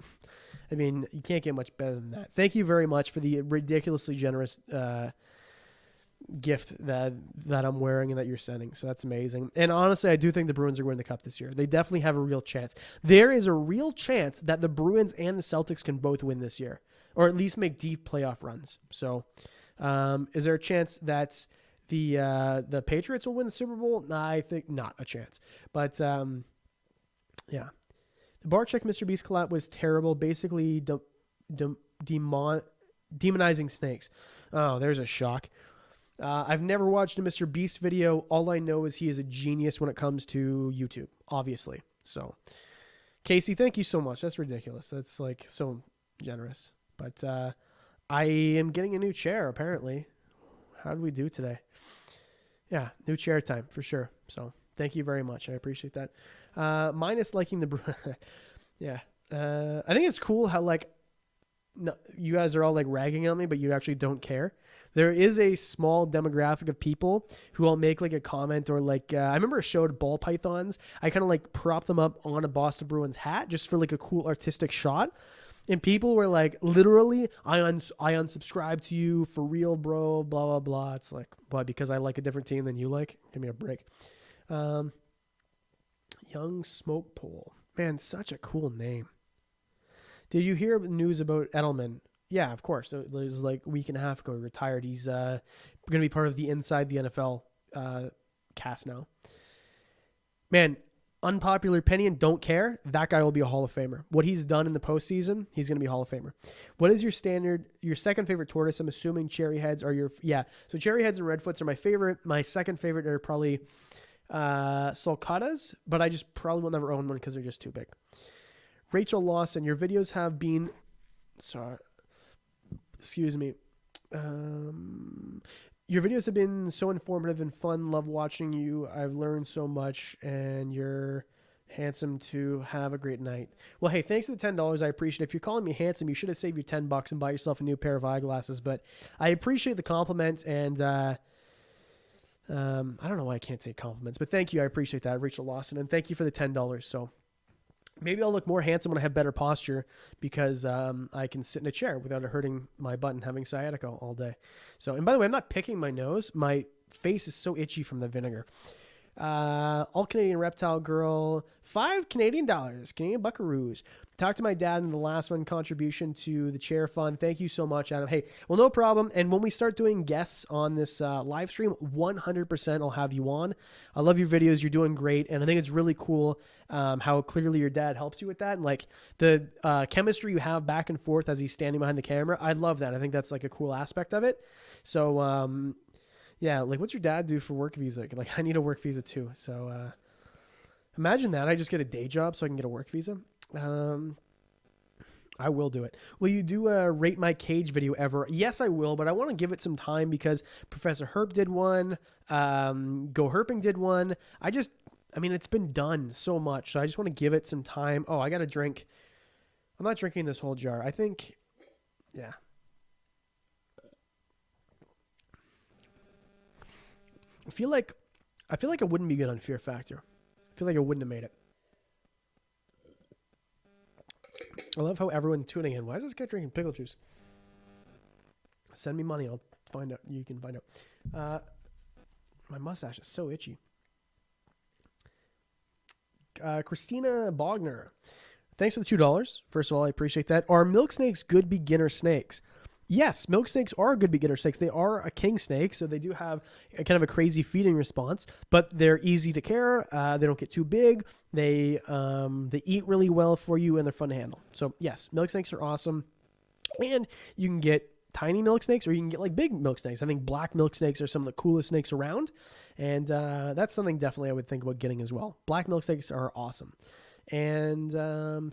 I mean, you can't get much better than that. Thank you very much for the ridiculously generous gift that I'm wearing and that you're sending. So that's amazing. And honestly, I do think the Bruins are winning the cup this year. They definitely have a real chance. There is a real chance that the Bruins and the Celtics can both win this year, or at least make deep playoff runs. So is there a chance that the Patriots will win the Super Bowl? Nah, I think not a chance. But yeah, the Barchuk Mr. Beast collab was terrible. Basically demonizing snakes. Oh, there's a shock. I've never watched a Mr. Beast video. All I know is he is a genius when it comes to YouTube, obviously. So, Casey, thank you so much. That's ridiculous. That's like so generous. But I am getting a new chair, apparently. How did we do today? Yeah, new chair time for sure. So, thank you very much. I appreciate that. Minus liking the... yeah. I think it's cool how, like, no, you guys are all, like, ragging on me, but you actually don't care. There is a small demographic of people who will make like a comment or like, I remember I showed ball pythons. I kind of like prop them up on a Boston Bruins hat just for like a cool artistic shot. And people were like, literally, I unsubscribe to you for real, bro, blah, blah, blah. It's like, but because I like a different team than you like, give me a break. Young Smoke Pole. Man, such a cool name. Did you hear news about Edelman? Yeah, of course. So it was like a week and a half ago. He retired. He's going to be part of the Inside the NFL cast now. Man, unpopular opinion, don't care. That guy will be a Hall of Famer. What he's done in the postseason, he's going to be a Hall of Famer. What is your second favorite tortoise? I'm assuming cherry heads are your... Yeah, so cherry heads and redfoots are my favorite. My second favorite are probably sulcatas, but I just probably will never own one because they're just too big. Rachel Lawson, your videos have been... Sorry. Excuse me. Your videos have been so informative and fun. Love watching you. I've learned so much, and you're handsome too. Have a great night. Well, hey, thanks for the $10. I appreciate it. If you're calling me handsome, you should have saved your $10 and buy yourself a new pair of eyeglasses. But I appreciate the compliment, and I don't know why I can't take compliments, but thank you. I appreciate that, Rachel Lawson, and thank you for the $10. So Maybe I'll look more handsome when I have better posture because I can sit in a chair without it hurting my butt and having sciatica all day. So, and by the way, I'm not picking my nose. My face is so itchy from the vinegar. All Canadian reptile girl, $5 Canadian, Canadian buckaroos. Talked to my dad in the last one, contribution to the chair fund. Thank you so much, Adam. Hey, well, no problem. And when we start doing guests on this live stream, 100% I'll have you on. I love your videos. You're doing great. And I think it's really cool how clearly your dad helps you with that. And like the chemistry you have back and forth as he's standing behind the camera. I love that. I think that's like a cool aspect of it. So, yeah, like what's your dad do for work visa? Like I need a work visa too. So imagine that. I just get a day job so I can get a work visa. I will do it. Will you do a rate my cage video ever? Yes, I will, but I want to give it some time because Professor Herp did one. Go Herping did one. I mean, it's been done so much. So I just want to give it some time. Oh, I got to drink. I'm not drinking this whole jar. I think, yeah. I feel like it wouldn't be good on Fear Factor. I feel like I wouldn't have made it. I love how everyone's tuning in. Why is this guy drinking pickle juice? Send me money. I'll find out. You can find out. My mustache is so itchy. Christina Bogner. Thanks for the $2. First of all, I appreciate that. Are milk snakes good beginner snakes? Yes, milk snakes are good beginner snakes. They are a king snake, so they do have a kind of a crazy feeding response, but they're easy to care. They don't get too big. They eat really well for you, and they're fun to handle. So yes, milk snakes are awesome. And you can get tiny milk snakes, or you can get like big milk snakes. I think black milk snakes are some of the coolest snakes around, and that's something definitely I would think about getting as well. Black milk snakes are awesome. And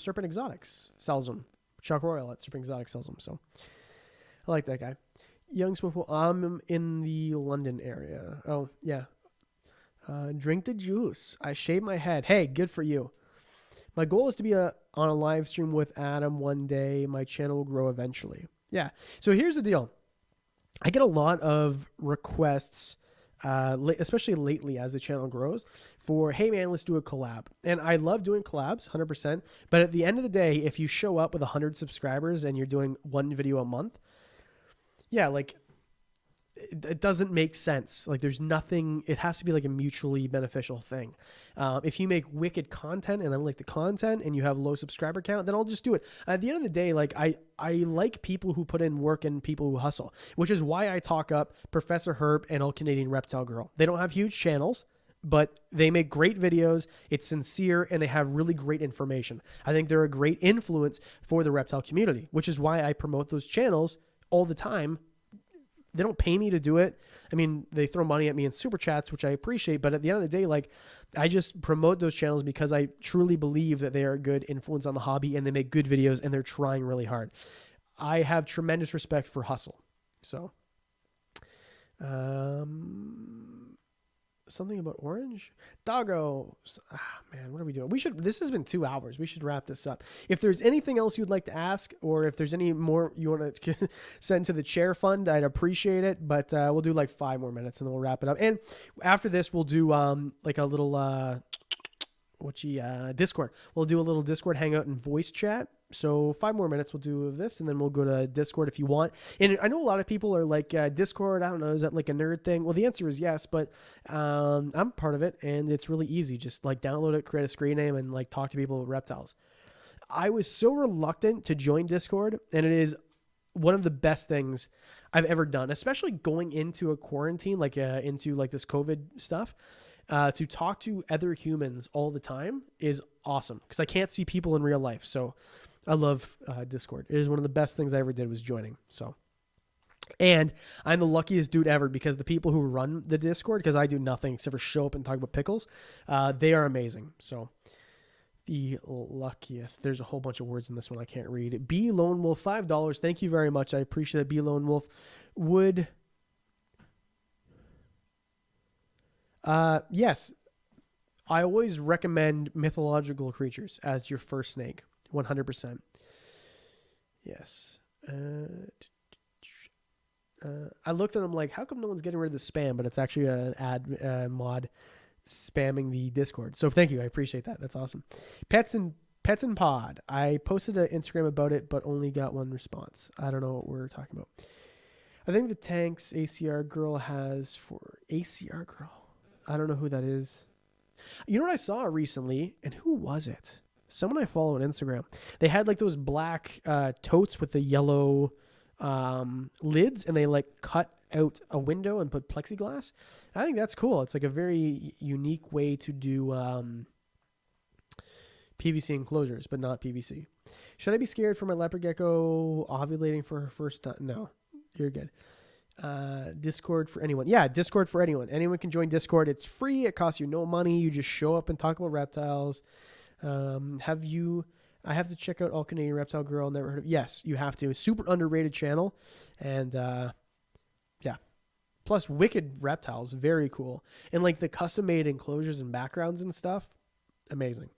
Serpent Exotics sells them. Chuck Royal at Serpent Exotics sells them, so... I like that guy. Young Swiffle, I'm in the London area. Oh, yeah. Drink the juice. I shave my head. Hey, good for you. My goal is to be on a live stream with Adam one day. My channel will grow eventually. Yeah. So here's the deal. I get a lot of requests, especially lately as the channel grows, for, hey, man, let's do a collab. And I love doing collabs, 100%. But at the end of the day, if you show up with 100 subscribers and you're doing one video a month, yeah, like it doesn't make sense. Like there's nothing, it has to be like a mutually beneficial thing. If you make wicked content and I like the content and you have low subscriber count, then I'll just do it. At the end of the day, like I like people who put in work and people who hustle, which is why I talk up Professor Herp and All Canadian Reptile Girl. They don't have huge channels, but they make great videos. It's sincere and they have really great information. I think they're a great influence for the reptile community, which is why I promote those channels all the time. They don't pay me to do it. I mean, they throw money at me in super chats, which I appreciate. But at the end of the day, like I just promote those channels because I truly believe that they are a good influence on the hobby and they make good videos and they're trying really hard. I have tremendous respect for hustle. So, something about orange doggo. Man, what are we doing? This has been 2 hours. We should wrap this up. If there's anything else you'd like to ask, or if there's any more you want to send to the chair fund, I'd appreciate it. But we'll do like 5 more minutes and then we'll wrap it up. And after this, we'll do like a little Discord. We'll do a little Discord hangout and voice chat. So 5 more minutes we'll do of this, and then we'll go to Discord if you want. And I know a lot of people are like, Discord, I don't know, is that like a nerd thing? Well, the answer is yes, but I'm part of it, and it's really easy. Just like download it, create a screen name, and like talk to people about reptiles. I was so reluctant to join Discord, and it is one of the best things I've ever done, especially going into a quarantine, like into like this COVID stuff. To talk to other humans all the time is awesome because I can't see people in real life. So I love Discord. It is one of the best things I ever did was joining. So, and I'm the luckiest dude ever because the people who run the Discord, because I do nothing except for show up and talk about pickles, they are amazing. So the luckiest. There's a whole bunch of words in this one I can't read. B Lone Wolf, $5. Thank you very much. I appreciate it. B Lone Wolf would. Yes, I always recommend mythological creatures as your first snake. 100%. Yes. I looked at them like, how come no one's getting rid of the spam? But it's actually an ad mod spamming the Discord. So thank you. I appreciate that. That's awesome. Pets and Pets and Pod. I posted an Instagram about it, but only got one response. I don't know what we're talking about. I think the tanks ACR girl has for ACR girl. I don't know who that is. You know what I saw recently? And who was it? Someone I follow on Instagram. They had like those black totes with the yellow lids, and they like cut out a window and put plexiglass. I think that's cool. It's like a very unique way to do PVC enclosures, but not PVC. Should I be scared for my leopard gecko ovulating for her first time? No, you're good. Discord for anyone. Yeah, Discord for anyone. Anyone can join Discord. It's free. It costs you no money. You just show up and talk about reptiles. I have to check out All Canadian Reptile Girl. Never heard of. Yes, you have to. Super underrated channel. And yeah. Plus wicked reptiles. Very cool. And like the custom made enclosures and backgrounds and stuff. Amazing.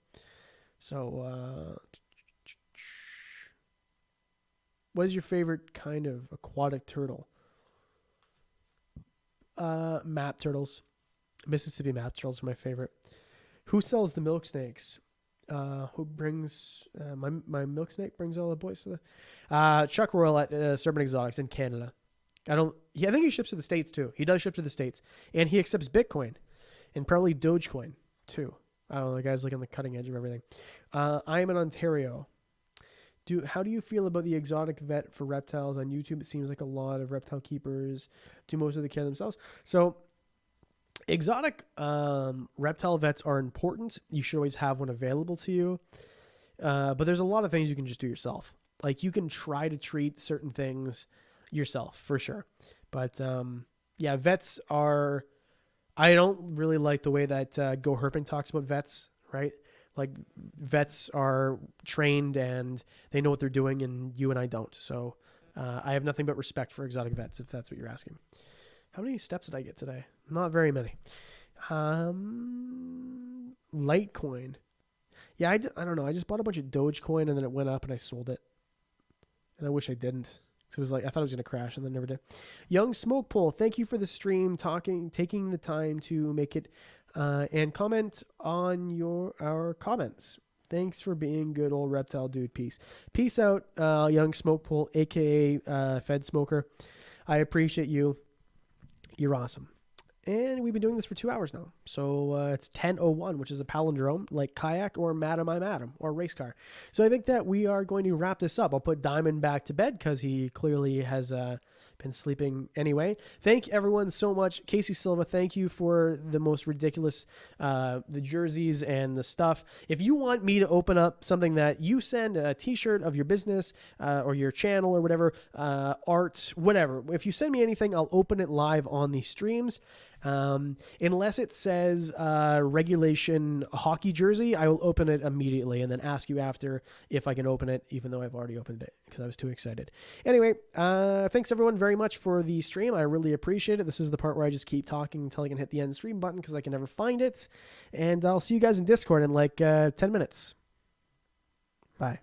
So what is your favorite kind of aquatic turtle? Map turtles. Mississippi map turtles are my favorite. Who sells the milk snakes? Who brings my milk snake brings all the boys to the Chuck Royal at Serpent Exotics in Canada. I think he ships to the States too. He does ship to the States, and he accepts Bitcoin and probably Dogecoin too. I don't know. The guy's like on the cutting edge of everything. I am in Ontario. How do you feel about the exotic vet for reptiles on YouTube? It seems like a lot of reptile keepers do most of the care themselves. So exotic reptile vets are important. You should always have one available to you. But there's a lot of things you can just do yourself. Like you can try to treat certain things yourself for sure. But yeah, vets are... I don't really like the way that Go Herping talks about vets, right? Like vets are trained and they know what they're doing, and you and I don't. So I have nothing but respect for exotic vets, if that's what you're asking. How many steps did I get today? Not very many. Litecoin. Yeah, I don't know. I just bought a bunch of Dogecoin and then it went up and I sold it. And I wish I didn't. So it was like, I thought it was going to crash and then never did. Young Smoke Pole, thank you for the stream, taking the time to make it, and comment on our comments. Thanks for being good old reptile dude. Peace out, Young Smoke Pole, aka Fed Smoker. I appreciate you. You're awesome. And we've been doing this for 2 hours now. So it's 10:01, which is a palindrome, like kayak or Madam I'm Adam or race car. So I think that we are going to wrap this up. I'll put Diamond back to bed because he clearly has been sleeping anyway. Thank everyone so much. Casey Silva, thank you for the most ridiculous, the jerseys and the stuff. If you want me to open up something that you send, a t-shirt of your business or your channel or whatever, art, whatever. If you send me anything, I'll open it live on the streams. Unless it says regulation hockey jersey, I will open it immediately and then ask you after if I can open it, even though I've already opened it because I was too excited. Anyway, thanks everyone very much for the stream. I really appreciate it. This is the part where I just keep talking until I can hit the end stream button because I can never find it. And I'll see you guys in Discord in like 10 minutes. Bye.